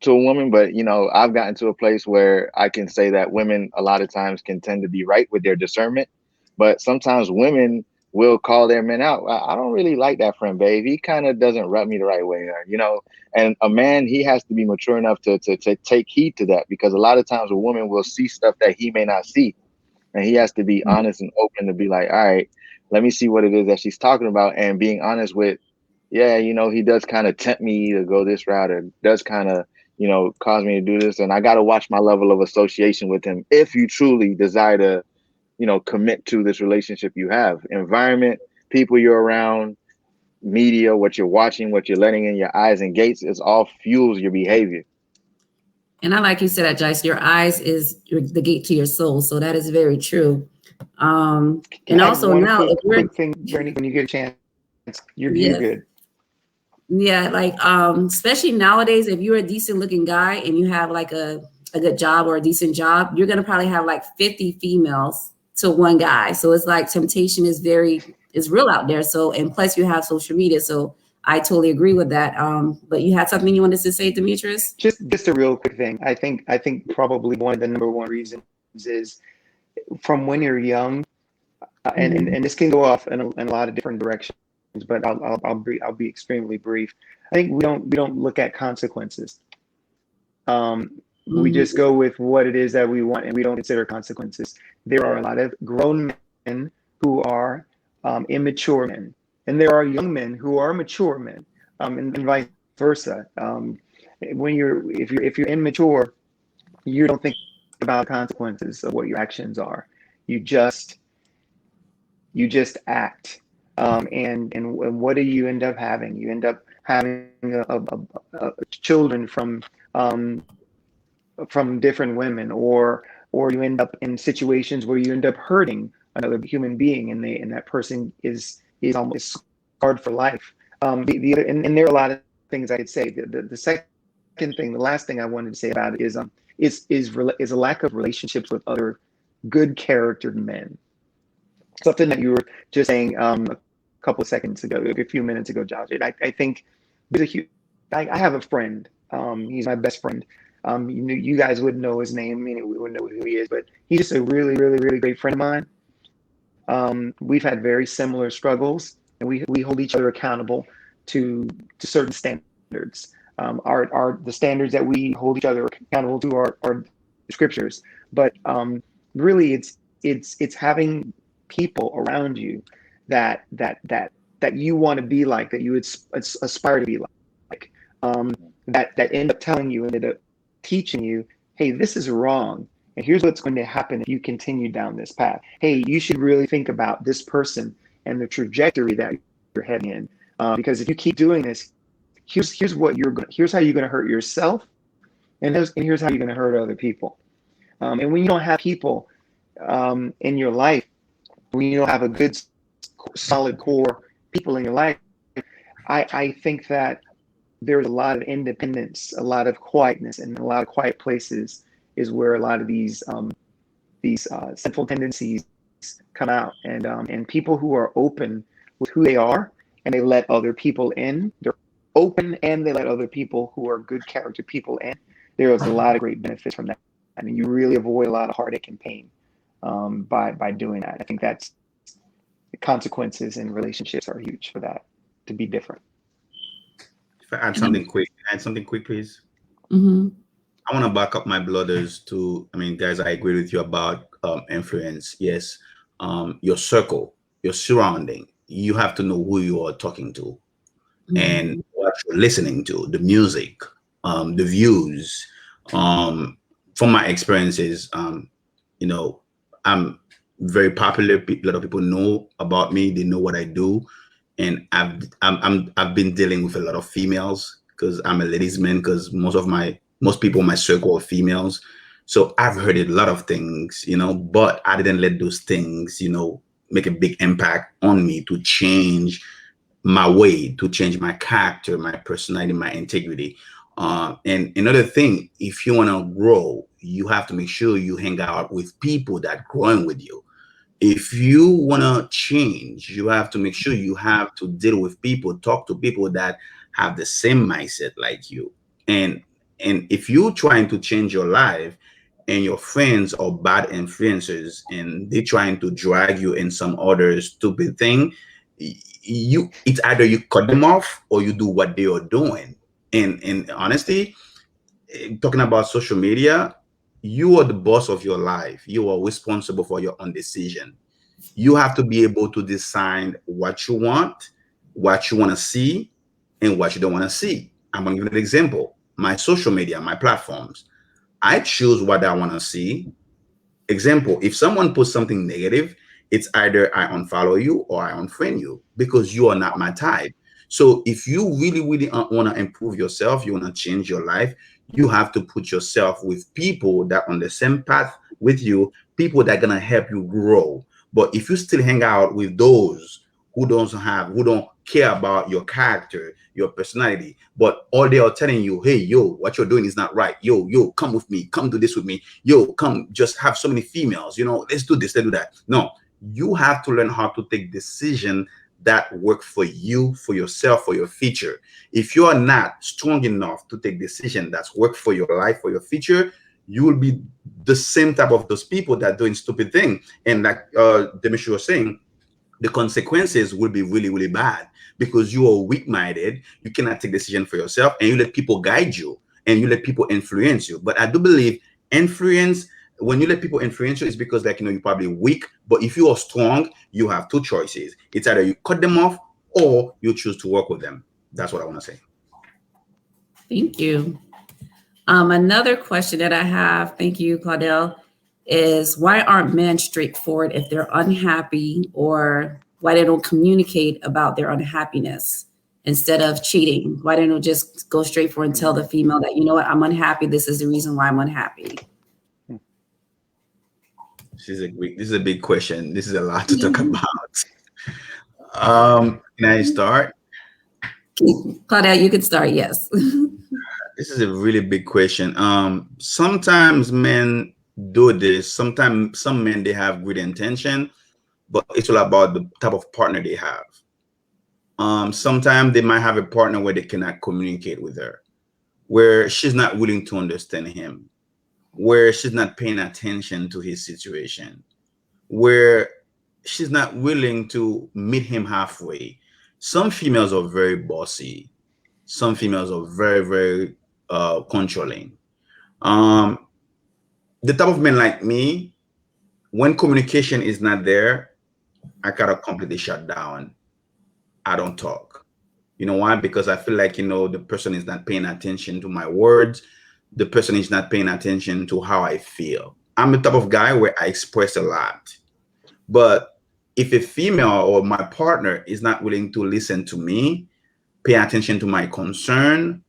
to a woman, but I've gotten to a place where I can say that women a lot of times can tend to be right with their discernment, but sometimes women will call their men out. I don't really like that friend, babe. He kind of doesn't rub me the right way, or And a man, he has to be mature enough to take heed to that, because a lot of times a woman will see stuff that he may not see, and he has to be honest and open to be like, all right, let me see what it is that she's talking about, and being honest with, yeah, he does kind of tempt me to go this route, or does kind of, cause me to do this. And I got to watch my level of association with him if you truly desire to, commit to this relationship you have. Environment, people you're around, media, what you're watching, what you're letting in your eyes and gates, is all fuels your behavior. And I like you said that, Joyce, your eyes is the gate to your soul. So that is very true. And Can I add also one now, if you're quick thing, Bernie, when you get a chance, you're Yes. good. Yeah, like especially nowadays, if you're a decent looking guy and you have like a good job or a decent job, you're gonna probably have like 50 females to one guy. So it's like temptation is real out there. So, and plus you have social media. So I totally agree with that. But you had something you wanted to say, Demetrius? Just a real quick thing. I think probably one of the number one reasons is from when you're young, and this can go off in a lot of different directions, but I'll be extremely brief. I think we don't look at consequences. We just go with what it is that we want, and we don't consider consequences. There are a lot of grown men who are immature men, and there are young men who are mature men, and vice versa. If you're immature, you don't think about consequences of what your actions are. You just act. And what do you end up having? You end up having children from different women, or you end up in situations where you end up hurting another human being, and that person is almost scarred for life. The other, and there are a lot of things I could say. The second thing, the last thing I wanted to say about it is a lack of relationships with other good charactered men. Something that you were just saying a couple of seconds ago, a few minutes ago, Josh. I think there's a huge. I have a friend. He's my best friend. You guys wouldn't know his name. I mean, we wouldn't know who he is, but he's just a really, really, really great friend of mine. We've had very similar struggles, and we hold each other accountable to certain standards. The standards that we hold each other accountable to are scriptures, but really it's having people around you that you want to be like, that you would aspire to be like, that end up telling you and end up teaching you, hey, this is wrong, and here's what's going to happen if you continue down this path. Hey, you should really think about this person and the trajectory that you're heading in, because if you keep doing this, here's how you're going to hurt yourself, and here's how you're going to hurt other people. And when you don't have people in your life, when you don't have a good, solid core people in your life, I think that there's a lot of independence, a lot of quietness, and a lot of quiet places is where a lot of these sinful tendencies come out. And people who are open with who they are, and they let other people in, they're open and they let other people who are good character people in, there is a lot of great benefits from that. I mean, you really avoid a lot of heartache and pain by doing that. I think that's the consequences in relationships are huge for that to be different. If I add something quick, please. Mm-hmm. I want to back up my brothers to, I mean, guys, I agree with you about influence. Yes. Your circle, your surrounding, you have to know who you are talking to, and what you're listening to, the music, the views. From my experiences, you know, I'm very popular. A lot of people know about me. They know what I do, and I've been dealing with a lot of females because I'm a ladies' man. Because most people in my circle are females, so I've heard a lot of things, you know. But I didn't let those things, you know, make a big impact on me to change my way, to change my character, my personality, my integrity. And another thing, if you want to grow, you have to make sure you hang out with people that growing with you. If you want to change, you have to make sure you have to deal with people, talk to people that have the same mindset like you. And if you're trying to change your life and your friends are bad influencers and they're trying to drag you in some other stupid thing, it's either you cut them off or you do what they are doing. And honestly, talking about social media, you are the boss of your life. You are responsible for your own decision. You have to be able to decide what you want to see, and what you don't want to see. I'm going to give an example. My social media, my platforms, I choose what I want to see. Example, if someone puts something negative, it's either I unfollow you or I unfriend you because you are not my type. So if you really, really want to improve yourself, you want to change your life, you have to put yourself with people that on the same path with you, people that are gonna help you grow. But if you still hang out with those who don't care about your character, your personality, but all they are telling you, hey, yo, what you're doing is not right. Yo, come with me, come do this with me. Yo, come, just have so many females, let's do this, let's do that. No, you have to learn how to take decision that work for you, for yourself, for your future. If you are not strong enough to take decision that's work for your life, for your future, you will be the same type of those people that are doing stupid things. And like Demetri was saying, the consequences will be really, really bad because you are weak-minded. You cannot take decision for yourself, and you let people guide you and you let people influence you. But I do believe influence, when you let people influence you, it's because you're probably weak. But if you are strong, you have two choices. It's either you cut them off or you choose to work with them. That's what I want to say. Thank you. Another question that I have, thank you, Claudel, is why aren't men straightforward if they're unhappy, or why they don't communicate about their unhappiness instead of cheating? Why they don't just go straight for and tell the female that, you know what, I'm unhappy. This is the reason why I'm unhappy. This is a big question. This is a lot to talk about. Can I start? Claudel, you can start. Yes. This is a really big question. Sometimes men do this. Sometimes some men, they have good intention, but it's all about the type of partner they have. Sometimes they might have a partner where they cannot communicate with her, where she's not willing to understand him, where she's not paying attention to his situation, where she's not willing to meet him halfway. Some females are very bossy. Some females are very, very controlling. The type of men like me, when communication is not there, I gotta completely shut down. I don't talk. You know why? Because I feel like, the person is not paying attention to my words. The person is not paying attention to how I feel. I'm the type of guy where I express a lot. But if a female or my partner is not willing to listen to me, pay attention to my concern,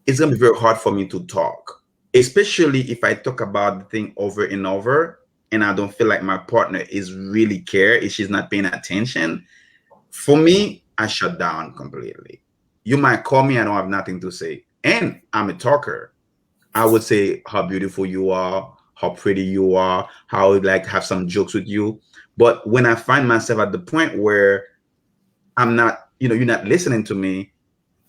it's going to be very hard for me to talk, especially if I talk about the thing over and over and I don't feel like my partner is really care, if she's not paying attention. For me, I shut down completely. You might call me, I don't have nothing to say. And I'm a talker. I would say how beautiful you are, how pretty you are, how I would like to have some jokes with you. But when I find myself at the point where I'm not, you're not listening to me,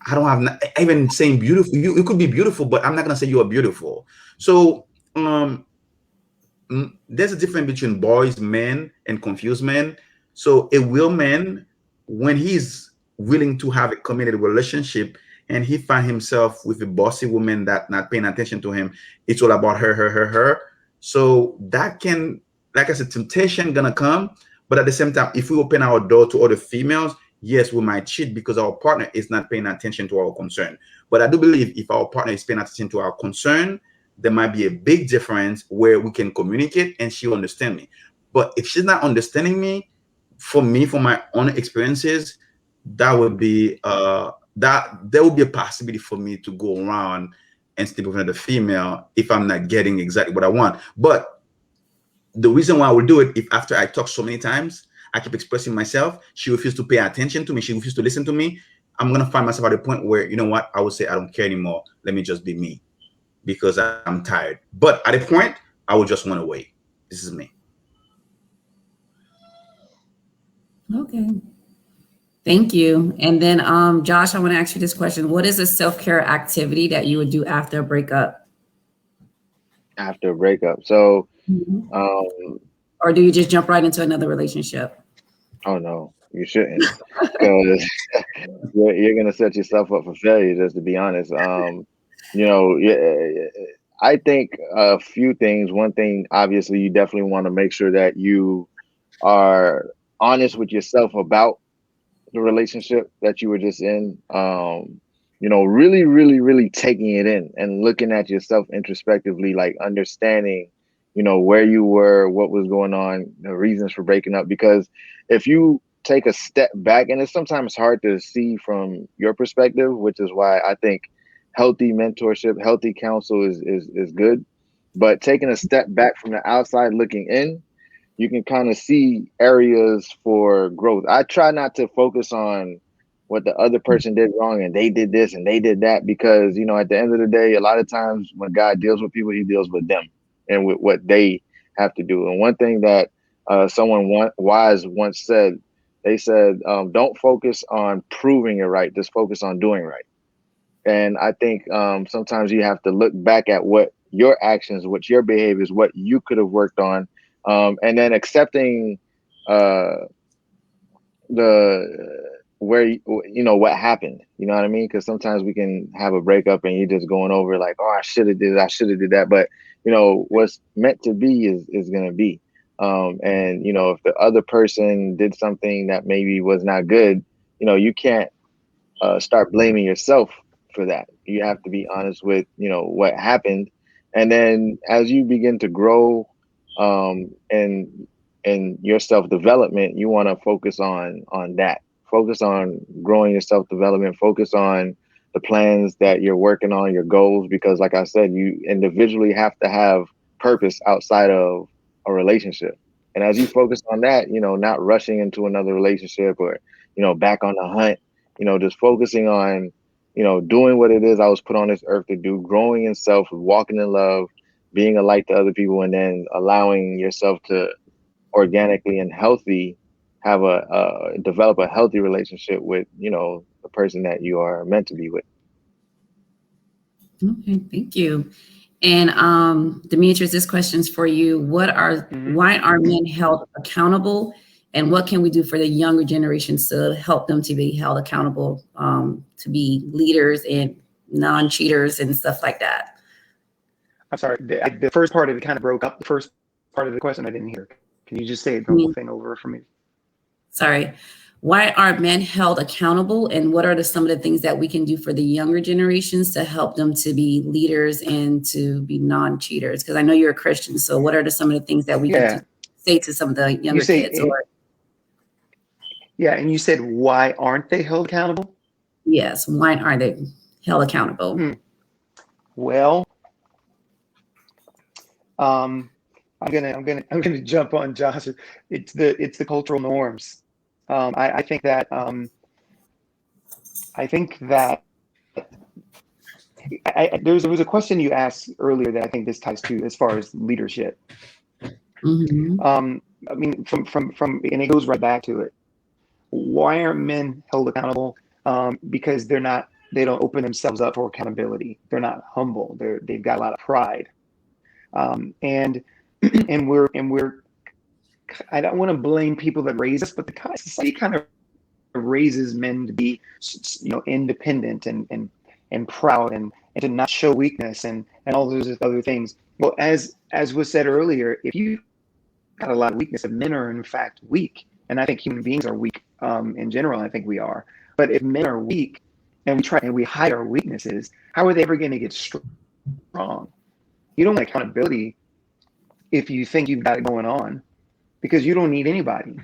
I don't have even saying beautiful. You could be beautiful, but I'm not gonna say you are beautiful. So there's a difference between boys, men, and confused men. So a real man, when he's willing to have a committed relationship and he find himself with a bossy woman that not paying attention to him, it's all about her. So that can, like I said, temptation gonna come. But at the same time, if we open our door to other females, yes, we might cheat because our partner is not paying attention to our concern. But I do believe if our partner is paying attention to our concern, there might be a big difference where we can communicate and she'll understand me. But if she's not understanding me, for my own experiences, that would be that there would be a possibility for me to go around and sleep with another female if I'm not getting exactly what I want. But the reason why I will do it, if after I talk so many times, I keep expressing myself, she refuses to pay attention to me, she refuses to listen to me, I'm gonna find myself at a point where, you know what, I would say I don't care anymore. Let me just be me because I'm tired. But at a point, I would just want to wait. This is me. Okay. Thank you. And then, Josh, I want to ask you this question. What is a self-care activity that you would do after a breakup? After a breakup. So, or do you just jump right into another relationship? Oh no, you shouldn't, because you're gonna set yourself up for failure. Just to be honest, I think a few things. One thing, obviously, you definitely want to make sure that you are honest with yourself about the relationship that you were just in. Really, really, really taking it in and looking at yourself introspectively, like understanding, where you were, what was going on, the reasons for breaking up. Because if you take a step back, and it's sometimes hard to see from your perspective, which is why I think healthy mentorship, healthy counsel is good. But taking a step back from the outside looking in, you can kind of see areas for growth. I try not to focus on what the other person did wrong and they did this and they did that, because, you know, at the end of the day, a lot of times when God deals with people, he deals with them and with what they have to do. And one thing that someone wise once said, they said, don't focus on proving it right, just focus on doing right. And I think sometimes you have to look back at what your actions, what your behaviors, what you could have worked on, and then accepting the where you know what happened. You know what I mean? Because sometimes we can have a breakup and you're just going over like, oh, I should have did that. But you know what's meant to be is gonna be. And you know, if the other person did something that maybe was not good, you know, you can't start blaming yourself for that. You have to be honest with, you know, what happened. And then as you begin to grow and your self-development, you want to focus on that. Focus on growing your self-development, focus on the plans that you're working on, your goals, because like I said, you individually have to have purpose outside of a relationship. And as you focus on that, you know, not rushing into another relationship or, you know, back on the hunt, you know, just focusing on, you know, doing what it is I was put on this earth to do, growing in self, walking in love, being a light to other people, and then allowing yourself to organically and healthy have develop a healthy relationship with, you know, the person that you are meant to be with. Okay, thank you. And Demetrius, this question's for you. Why are men held accountable, and what can we do for the younger generations to help them to be held accountable, to be leaders and non-cheaters and stuff like that? I'm sorry, the first part of it kind of broke up. The first part of the question I didn't hear. Can you just say the whole thing over for me? Sorry. Why are men held accountable, and what are some of the things that we can do for the younger generations to help them to be leaders and to be non-cheaters? Because I know you're a Christian, so what are some of the things that we can say to some of the younger kids? And you said, why aren't they held accountable? Yes, why aren't they held accountable? Well, I'm gonna jump on Josh. It's the cultural norms. I think that there was a question you asked earlier that I think this ties to as far as leadership. Mm-hmm. I mean, from and it goes right back to it. Why aren't men held accountable? Because they don't open themselves up for accountability. They're not humble. They've got a lot of pride. And we're I don't want to blame people that raise us, but the society kind of raises men to be, you know, independent and proud and to not show weakness and all those other things. Well, as was said earlier, if you got a lot of weakness, if men are in fact weak, and I think human beings are weak in general, I think we are. But if men are weak and we hide our weaknesses, how are they ever going to get strong? You don't want accountability if you think you've got it going on, because you don't need anybody.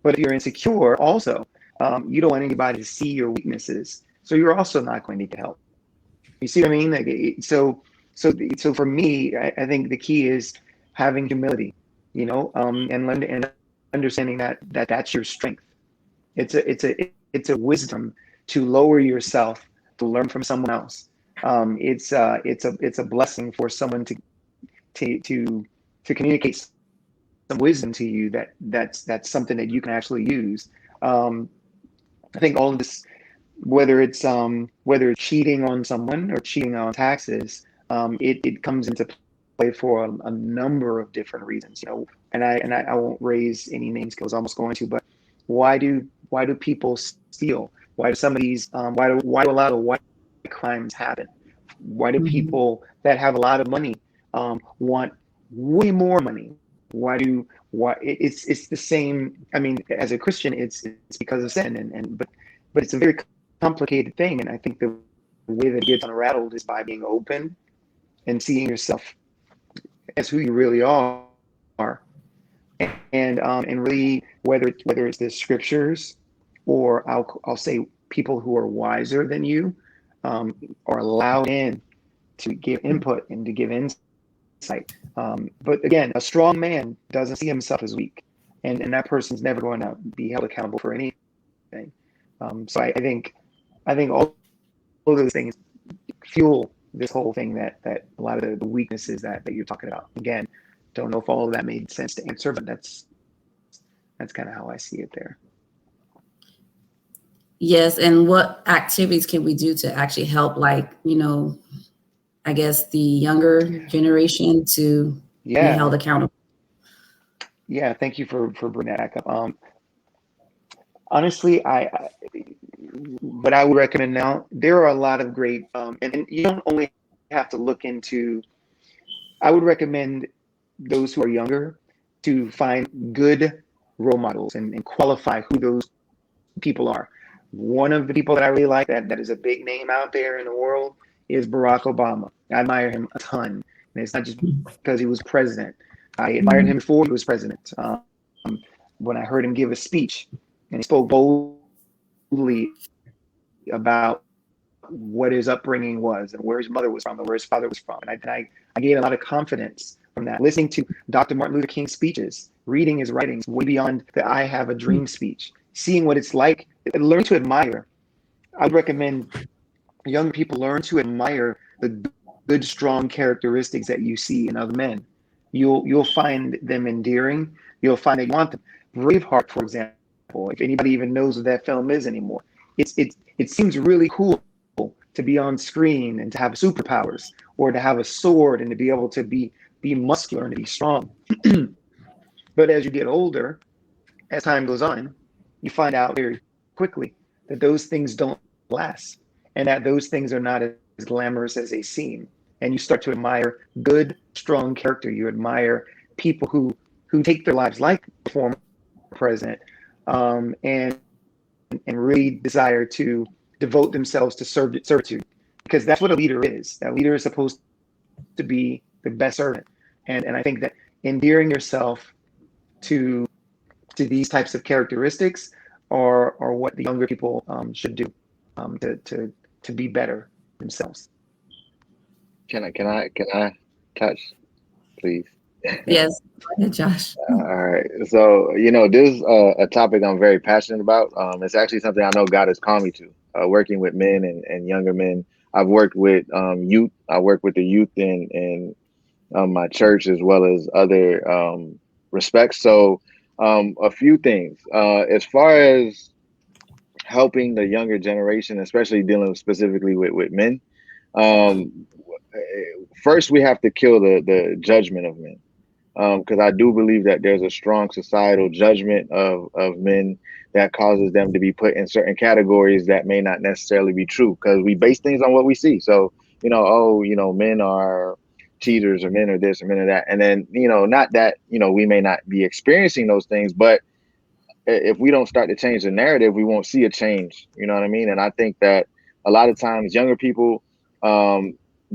But if you're insecure, also, you don't want anybody to see your weaknesses, so you're also not going to get help. You see what I mean? Like, so for me, I think the key is having humility, you know, and understanding that's your strength. It's a wisdom to lower yourself to learn from someone else. It's a blessing for someone to communicate some wisdom to you that's something that you can actually use. I think all of this, whether it's cheating on someone or cheating on taxes, it comes into play for a number of different reasons, you know. And I won't raise any names because I was almost going to, but why do people steal? Why do some of these why do a lot of white crimes happen? Why do people that have a lot of money want way more money? Why it's the same. I mean, as a Christian, it's because of sin, but it's a very complicated thing. And I think the way that it gets unraveled is by being open and seeing yourself as who you really are, and really whether it's the scriptures or I'll say people who are wiser than you are allowed in to give input and to give insight insight. But again, a strong man doesn't see himself as weak, and that person's never going to be held accountable for anything. So I think all of those things fuel this whole thing that a lot of the weaknesses that you're talking about. Again, don't know if all of that made sense to answer, but that's kind of how I see it there. Yes, and what activities can we do to actually help, like, I guess the younger generation to be held accountable? Yeah, thank you for bringing that up. Honestly, what I would recommend now, there are a lot of great, and you don't only have to look into, I would recommend those who are younger to find good role models and qualify who those people are. One of the people that I really like that is a big name out there in the world is Barack Obama. I admire him a ton. And it's not just because he was president. I admired him before he was president. When I heard him give a speech, and he spoke boldly about what his upbringing was and where his mother was from and where his father was from. And I gained a lot of confidence from that. Listening to Dr. Martin Luther King's speeches, reading his writings way beyond the I Have a Dream speech, seeing what it's like, learn to admire. I would recommend young people learn to admire the good, strong characteristics that you see in other men. You'll find them endearing. You'll find that you want them. Braveheart, for example, if anybody even knows what that film is anymore, it seems really cool to be on screen and to have superpowers, or to have a sword and to be able to be muscular and to be strong. But as you get older, as time goes on, you find out very quickly that those things don't last, and that those things are not as glamorous as they seem. And you start to admire good, strong character. You admire people who take their lives like the former president, and really desire to devote themselves to servitude, because that's what a leader is. That leader is supposed to be the best servant. And I think that endearing yourself to these types of characteristics are what the younger people should do to be better themselves. Can I touch, please? Yes, go ahead, Josh. All right. So, this is a topic I'm very passionate about. It's actually something I know God has called me to, working with men and younger men. I've worked with youth. I work with the youth in my church, as well as other respects. So a few things. As far as helping the younger generation, especially dealing specifically with men, first we have to kill the judgment of men. Because I do believe that there's a strong societal judgment of men that causes them to be put in certain categories that may not necessarily be true, because we base things on what we see. So, men are cheaters, or men are this, or men are that. And then, not that, we may not be experiencing those things, but if we don't start to change the narrative, we won't see a change. You know what I mean? And I think that a lot of times younger people,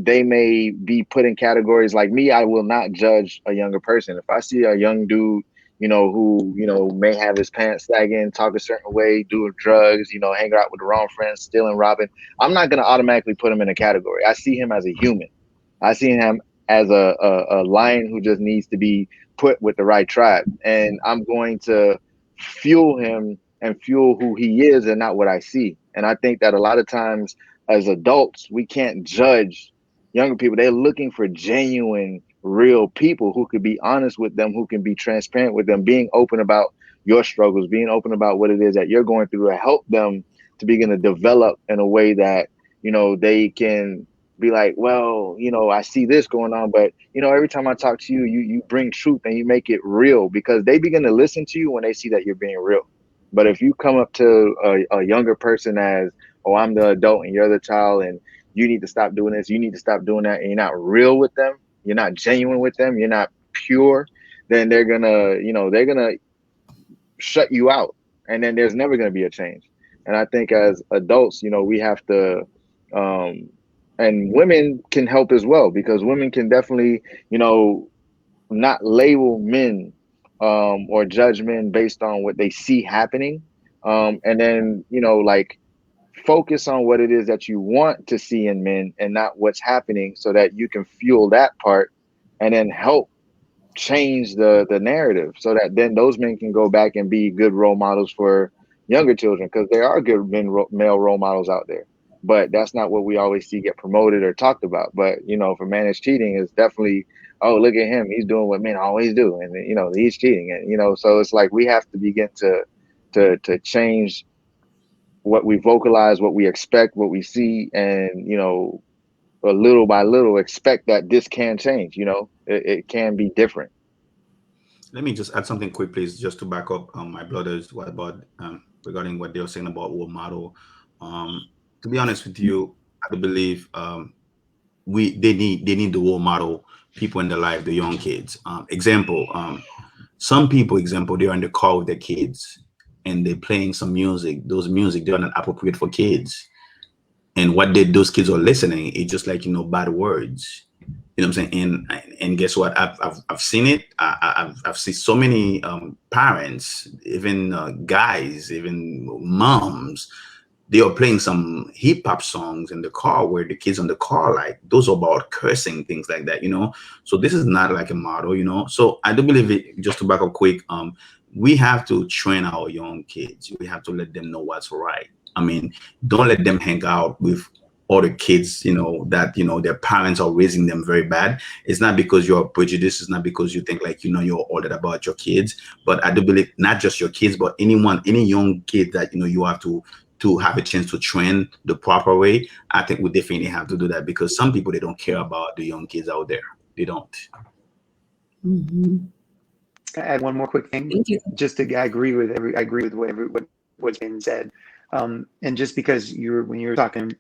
they may be put in categories. Like me, I will not judge a younger person. If I see a young dude, who, may have his pants sagging, talk a certain way, doing drugs, hang out with the wrong friends, stealing, robbing, I'm not going to automatically put him in a category. I see him as a human. I see him as a lion who just needs to be put with the right tribe. And I'm going to fuel him and fuel who he is, and not what I see. And I think that a lot of times as adults, we can't judge younger people. They're looking for genuine, real people who could be honest with them, who can be transparent with them, being open about your struggles, being open about what it is that you're going through, to help them to begin to develop in a way that, they can be like, well, I see this going on, but, every time I talk to you, you bring truth and you make it real, because they begin to listen to you when they see that you're being real. But if you come up to a younger person as, oh, I'm the adult and you're the child, and you need to stop doing this, you need to stop doing that, and you're not real with them, you're not genuine with them, you're not pure, then they're gonna shut you out, and then there's never gonna be a change. And I think as adults, we have to, and women can help as well, because women can definitely, not label men or judge men based on what they see happening, and then focus on what it is that you want to see in men and not what's happening, so that you can fuel that part and then help change the narrative so that then those men can go back and be good role models for younger children, because there are good male role models out there, but that's not what we always see get promoted or talked about. But for men, it's cheating is definitely, oh, look at him, he's doing what men always do, and he's cheating, and so it's like we have to begin to change what we vocalize, what we expect, what we see, and a little by little expect that this can change. It can be different. Let me just add something quick, please, just to back up my brothers. What about regarding what they were saying about role model? To be honest with you, I believe they need the role model people in their life, the young kids. Some people, they're in the car with their kids and they're playing some music. Those music, they're not appropriate for kids. And what those kids are listening is just like, bad words. You know what I'm saying? And guess what? I've seen it. I've seen so many parents, even guys, even moms, they are playing some hip hop songs in the car where the kids in the car, like those are about cursing, things like that, So this is not like a model, So I do believe it, just to back up quick, we have to train our young kids. We have to let them know what's right. I mean, don't let them hang out with other kids, that, their parents are raising them very bad. It's not because you're prejudiced. It's not because you think like, you're all that about your kids. But I do believe not just your kids, but any young kid that, you have to have a chance to train the proper way. I think we definitely have to do that, because some people, they don't care about the young kids out there. They don't. Mm-hmm. Can I add one more quick thing? Thank you. I agree with what's been said. And just because when you were talking,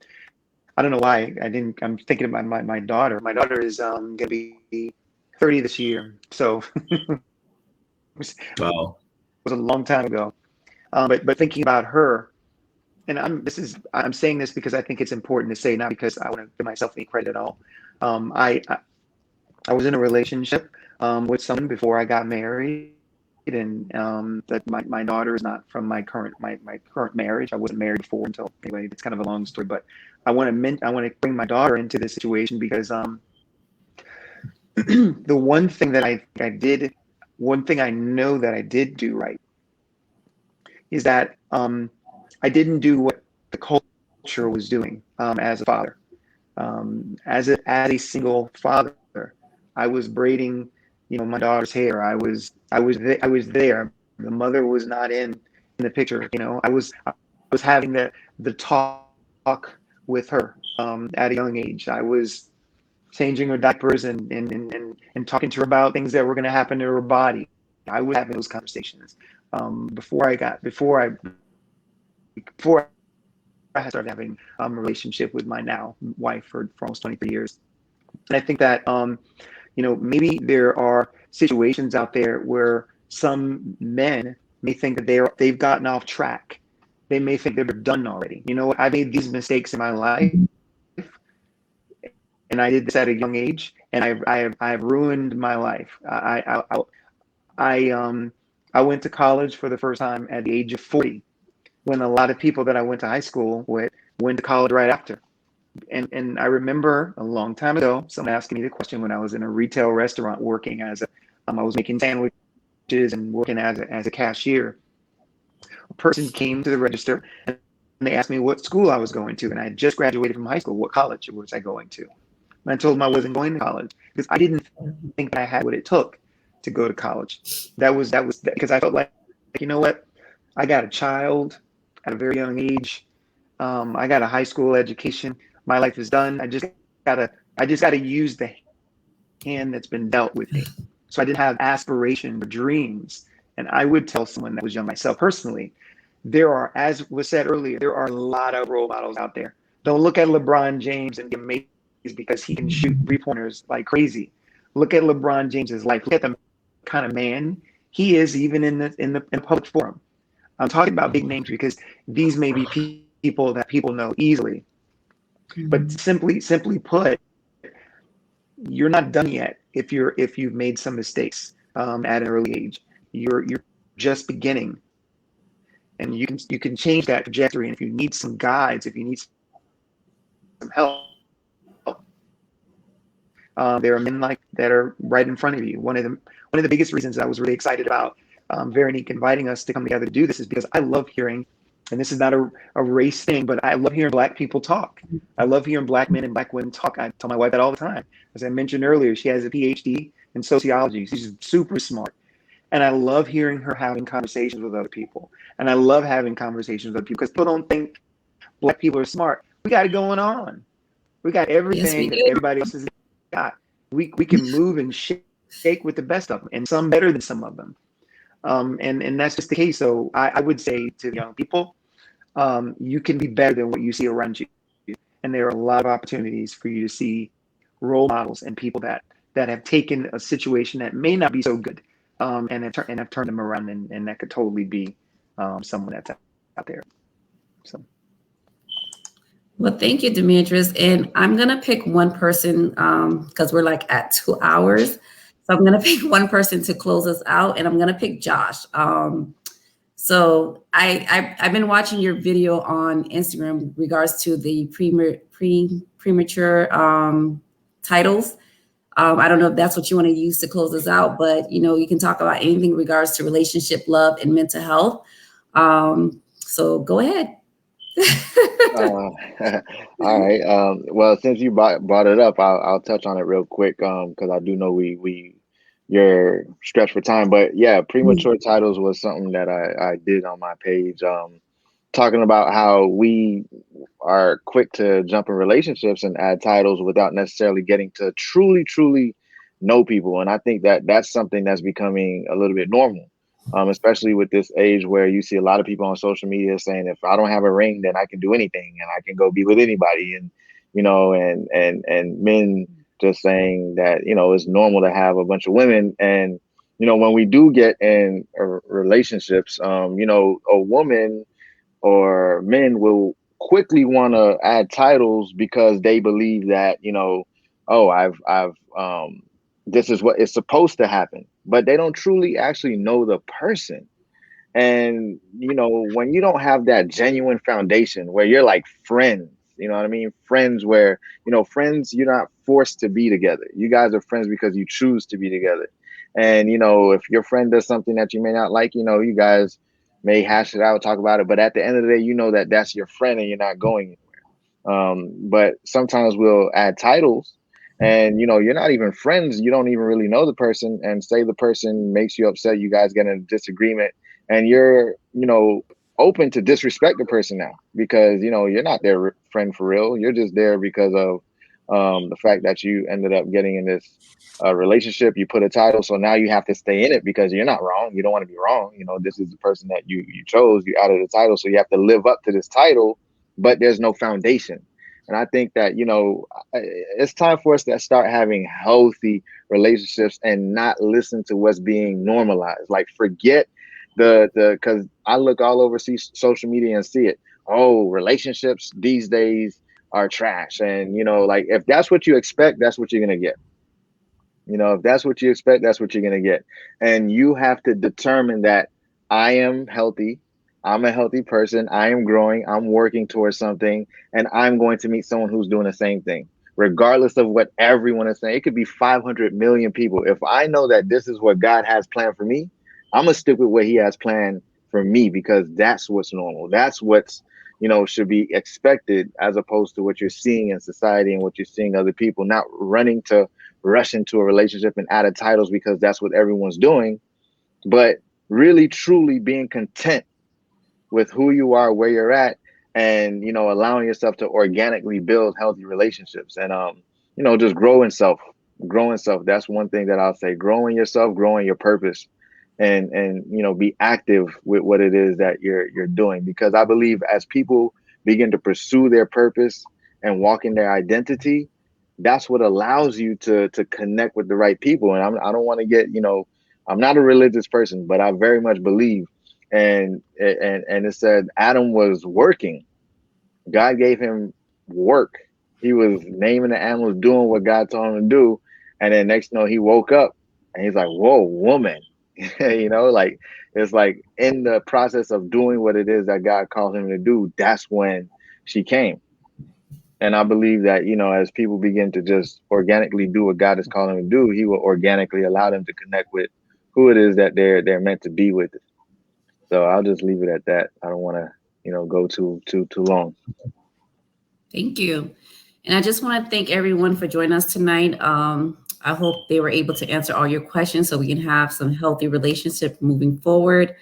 I don't know why I'm thinking about my daughter. My daughter is gonna be 30 this year. So Wow. it was a long time ago. But thinking about her, and I'm saying this because I think it's important to say, not because I want to give myself any credit at all. I was in a relationship with someone before I got married, and that my daughter is not from my current marriage. I wasn't married before until, anyway, it's kind of a long story, but I want to bring my daughter into this situation because the one thing that I know that I did do right is that I didn't do what the culture was doing as a father. As a single father, I was braiding, my daughter's hair. I was there. The mother was not in the picture. I was having the talk with her at a young age. I was changing her diapers and talking to her about things that were going to happen to her body. I was having those conversations before I had started having a relationship with my now wife for almost 23 years. And I think that, maybe there are situations out there where some men may think that they've gotten off track. They may think they're done already. You know what? I made these mistakes in my life, and I did this at a young age, and I've ruined my life. I went to college for the first time at the age of 40, when a lot of people that I went to high school with went to college right after. And I remember a long time ago, someone asking me the question when I was in a retail restaurant working I was making sandwiches and working as a cashier. A person came to the register and they asked me what school I was going to, and I had just graduated from high school. What college was I going to? And I told them I wasn't going to college because I didn't think that I had what it took to go to college. That was because I felt like, you know what? I got a child at a very young age. I got a high school education. My life is done. I just gotta use the hand that's been dealt with me. So I didn't have aspirations or dreams. And I would tell someone that was young, myself personally, there are, as was said earlier, there are a lot of role models out there. Don't look at LeBron James and get amazed because he can shoot 3-pointers like crazy. Look at LeBron James's life. Look at the kind of man he is, even in the public forum. I'm talking about big names because these may be people that people know easily. But simply put, you're not done yet if you've made some mistakes at an early age. You're just beginning, and you can change that trajectory. And if you need some guides, if you need some help, There are men like that are right in front of you. One of the biggest reasons I was really excited about Veronique inviting us to come together to do this is because I love hearing, and this is not a race thing, but I love hearing Black people talk. I love hearing Black men and Black women talk. I tell my wife that all the time. As I mentioned earlier, she has a PhD in sociology. She's super smart. And I love hearing her having conversations with other people. And I love having conversations with other people because people don't think Black people are smart. We got it going on. We got everything that everybody else has got. We can move and shake with the best of them, and some better than some of them. And that's just the case. So I would say to young people, you can be better than what you see around you. And there are a lot of opportunities for you to see role models and people that have taken a situation that may not be so good and have turned them around, and that could totally be someone that's out there. So. Well, thank you, Demetrius. And I'm going to pick one person because we're like at 2 hours. So I'm going to pick one person to close us out, and I'm going to pick Josh. So I've been watching your video on Instagram regards to the premature titles. I don't know if that's what you want to use to close us out, but you can talk about anything in regards to relationship, love, and mental health. So go ahead. All right. Well, since you brought it up, I'll touch on it real quick because I do know you're stretched for time. But yeah, premature titles was something that I did on my page, talking about how we are quick to jump in relationships and add titles without necessarily getting to truly know people. And I think that that's something that's becoming a little bit normal. Especially with this age where you see a lot of people on social media saying, if I don't have a ring, then I can do anything and I can go be with anybody. And, and men just saying that, it's normal to have a bunch of women. And, when we do get in relationships, a woman or men will quickly want to add titles because they believe that, this is what is supposed to happen, but they don't truly actually know the person. And, when you don't have that genuine foundation where you're like friends, you know what I mean? Friends where, friends, you're not forced to be together. You guys are friends because you choose to be together. And, if your friend does something that you may not like, you guys may hash it out, talk about it. But at the end of the day, that that's your friend and you're not going anywhere. But sometimes we'll add titles. And, you're not even friends. You don't even really know the person, and say the person makes you upset. You guys get in a disagreement and you're, open to disrespect the person now because, you're not their friend for real. You're just there because of the fact that you ended up getting in this relationship. You put a title. So now you have to stay in it because you're not wrong. You don't want to be wrong. This is the person that you chose. You added a title. So you have to live up to this title, but there's no foundation. And I think that, it's time for us to start having healthy relationships and not listen to what's being normalized. Like, forget because I look all over social media and see it. Oh, relationships these days are trash. And, like, if that's what you expect, that's what you're going to get. If that's what you expect, that's what you're going to get. And you have to determine that I am healthy. I'm a healthy person. I am growing. I'm working towards something, and I'm going to meet someone who's doing the same thing, regardless of what everyone is saying. It could be 500 million people. If I know that this is what God has planned for me, I'm gonna stick with what He has planned for me because that's what's normal. That's what's, should be expected, as opposed to what you're seeing in society and what you're seeing other people, not running to rush into a relationship and add titles because that's what everyone's doing, but really truly being content with who you are, where you're at, and, allowing yourself to organically build healthy relationships and, just growing self. That's one thing that I'll say, growing yourself, growing your purpose, and, be active with what it is that you're doing. Because I believe as people begin to pursue their purpose and walk in their identity, that's what allows you to connect with the right people. And I don't want to get, I'm not a religious person, but I very much believe. And it said Adam was working. God gave him work. He was naming the animals, doing what God told him to do. And then next, he woke up and he's like, whoa, woman, like, it's like in the process of doing what it is that God called him to do, that's when she came. And I believe that, as people begin to just organically do what God is calling them to do, He will organically allow them to connect with who it is that they're meant to be with. So I'll just leave it at that. I don't want to, go too long. Thank you. And I just want to thank everyone for joining us tonight. I hope they were able to answer all your questions so we can have some healthy relationship moving forward.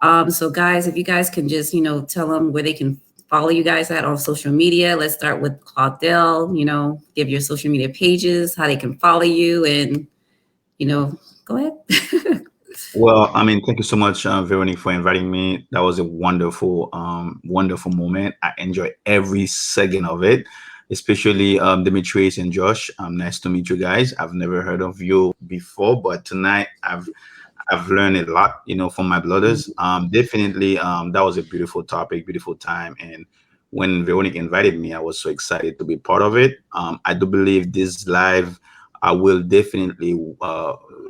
So guys, if you guys can just, tell them where they can follow you guys at on social media. Let's start with Claudel, give your social media pages, how they can follow you, and, go ahead. Well, I mean, thank you so much, Veronique, for inviting me. That was a wonderful, wonderful moment. I enjoy every second of it, especially Demetrius and Josh. Nice to meet you guys. I've never heard of you before, but tonight I've learned a lot, from my brothers. Definitely, that was a beautiful topic, beautiful time. And when Veronique invited me, I was so excited to be part of it. I do believe this live, I will definitely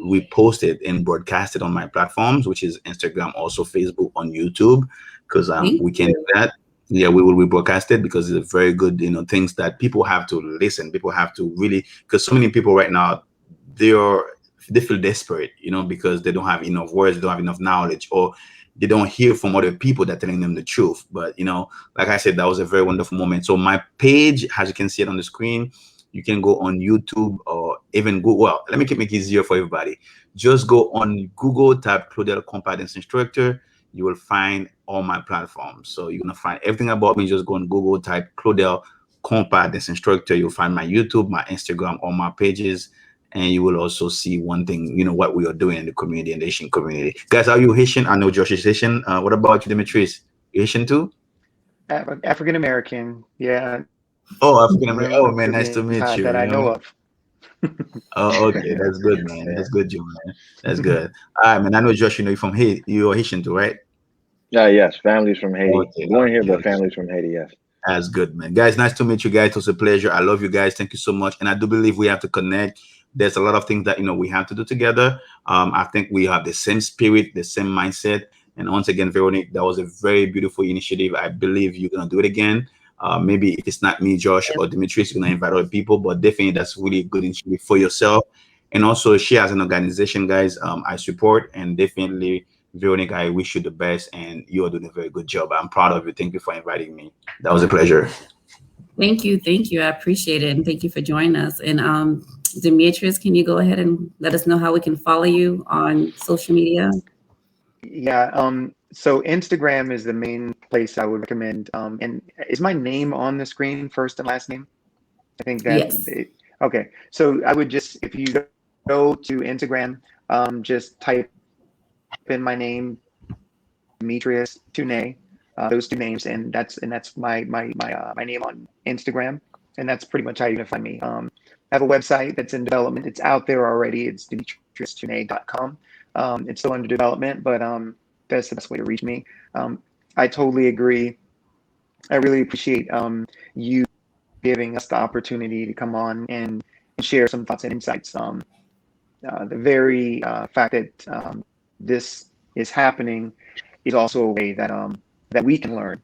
repost it and broadcast it on my platforms, which is Instagram, also Facebook, on YouTube, because we can do that. Yeah, we will rebroadcast it because it's a very good, things that people have to listen. People have to really, because so many people right now, they feel desperate, because they don't have enough words, they don't have enough knowledge, or they don't hear from other people that are telling them the truth. But, like I said, that was a very wonderful moment. So my page, as you can see it on the screen, you can go on YouTube or even Google. Well, let me make it easier for everybody. Just go on Google, type Claudel Compa Dance Instructor. You will find all my platforms. So you're going to find everything about me. Just go on Google, type Claudel Compa Dance Instructor. You'll find my YouTube, my Instagram, all my pages. And you will also see one thing, what we are doing in the community, in the Haitian community. Guys, are you Haitian? I know Josh is Haitian. What about you, Demetrius? You Haitian too? African American, yeah. Oh, African American. Oh, man, nice to meet you. That I know of. Oh, okay, that's good, man. That's good, Joe, man. That's good. All right, man. I know Josh. You're from Haiti. You're Haitian too, right? Yes, families from Haiti. Okay, Born here, but okay. families from Haiti. Yes. That's good, man. Guys, nice to meet you guys. It was a pleasure. I love you guys. Thank you so much. And I do believe we have to connect. There's a lot of things that we have to do together. I think we have the same spirit, the same mindset. And once again, Veronique, that was a very beautiful initiative. I believe you're gonna do it again. Maybe if it's not me, Josh, or Demetrius, you're gonna invite other people. But definitely, that's really a good initiative for yourself. And also, she has an organization, guys. I support, and definitely, Veronique, I wish you the best, and you are doing a very good job. I'm proud of you. Thank you for inviting me. That was a pleasure. Thank you. I appreciate it. And thank you for joining us. And Demetrius, can you go ahead and let us know how we can follow you on social media? Yeah. So Instagram is the main place I would recommend. And is my name on the screen, first and last name? I think that. Yes. Okay. So I would just, if you go to Instagram, just type in my name, Demetrius Tunay, those two names, and that's my name on Instagram, and that's pretty much how you're gonna find me. I have a website that's in development. It's out there already. It's demetriustunay.com. It's still under development, but that's the best way to reach me. I totally agree. I really appreciate you giving us the opportunity to come on and share some thoughts and insights. The very fact that this is happening is also a way that that we can learn,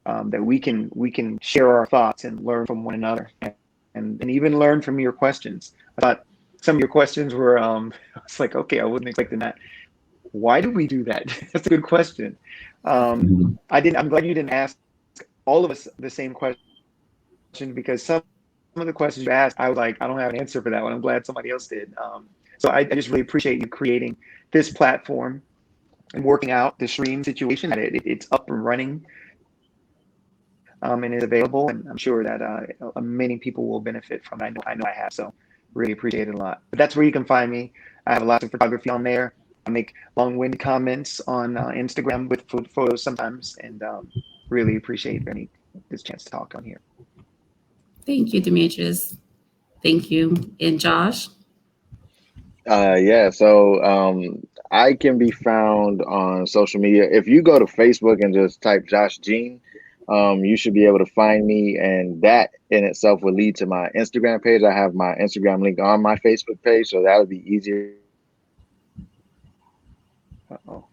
that we can share our thoughts and learn from one another, and even learn from your questions. I thought some of your questions were it's like, okay, I wasn't expecting that. Why do we do that? That's a good question. I'm glad you didn't ask all of us the same question, because some of the questions you asked, I was like, I don't have an answer for that one. I'm glad somebody else did. So I just really appreciate you creating this platform and working out the stream situation. That it's up and running and is available, and I'm sure that many people will benefit from it. I know I have, so really appreciate it a lot. But that's where you can find me. I have lots of photography on there. I make long-winded comments on Instagram with photos sometimes, and really appreciate this chance to talk on here. Thank you, Demetrius. Thank you. And Josh? Yeah, so I can be found on social media. If you go to Facebook and just type Josh Jean, you should be able to find me, and that in itself will lead to my Instagram page. I have my Instagram link on my Facebook page, so that'll be easier. Uh-oh.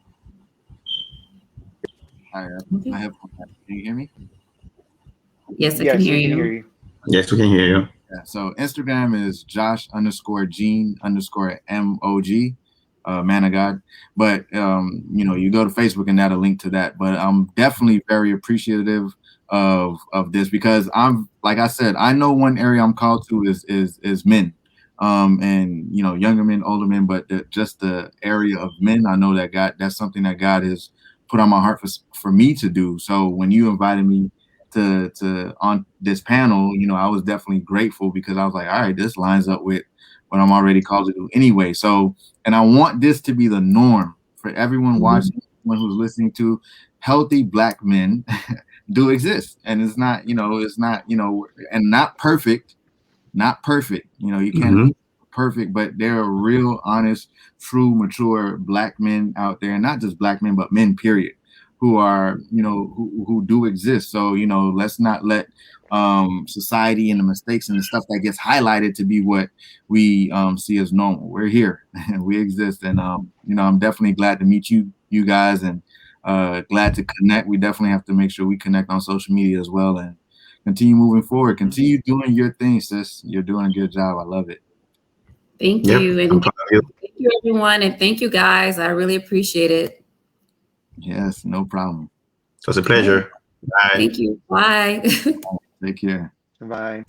I have. Can you hear me? Yes, I can hear we you. Yes, we can hear you. Yeah, so Instagram is Josh_Gene_MOG, man of God. But you know, you go to Facebook and that'll link to that. But I'm definitely very appreciative of this, because I'm, like I said, I know one area I'm called to is men, and you know, younger men, older men, but just the area of men. I know that that's something that God has put on my heart for me to do. So when you invited me to on this panel, you know, I was definitely grateful, because I was like, all right, this lines up with what I'm already called to do anyway. So, and I want this to be the norm for everyone watching, everyone who's listening to. Healthy Black men do exist, and it's not, you know, and not perfect, you know, you can't be perfect, but there are real, honest, true, mature Black men out there, and not just Black men, but men, period, who are, you know, who do exist. So, you know, let's not let society and the mistakes and the stuff that gets highlighted to be what we see as normal. We're here and we exist. And, you know, I'm definitely glad to meet you guys, and glad to connect. We definitely have to make sure we connect on social media as well, and continue moving forward. Continue doing your thing, sis. You're doing a good job. I love it. Thank you. And thank you, everyone. And thank you, guys. I really appreciate it. Yes, no problem. It was a pleasure. Bye. Thank you. Bye. Take care. Bye.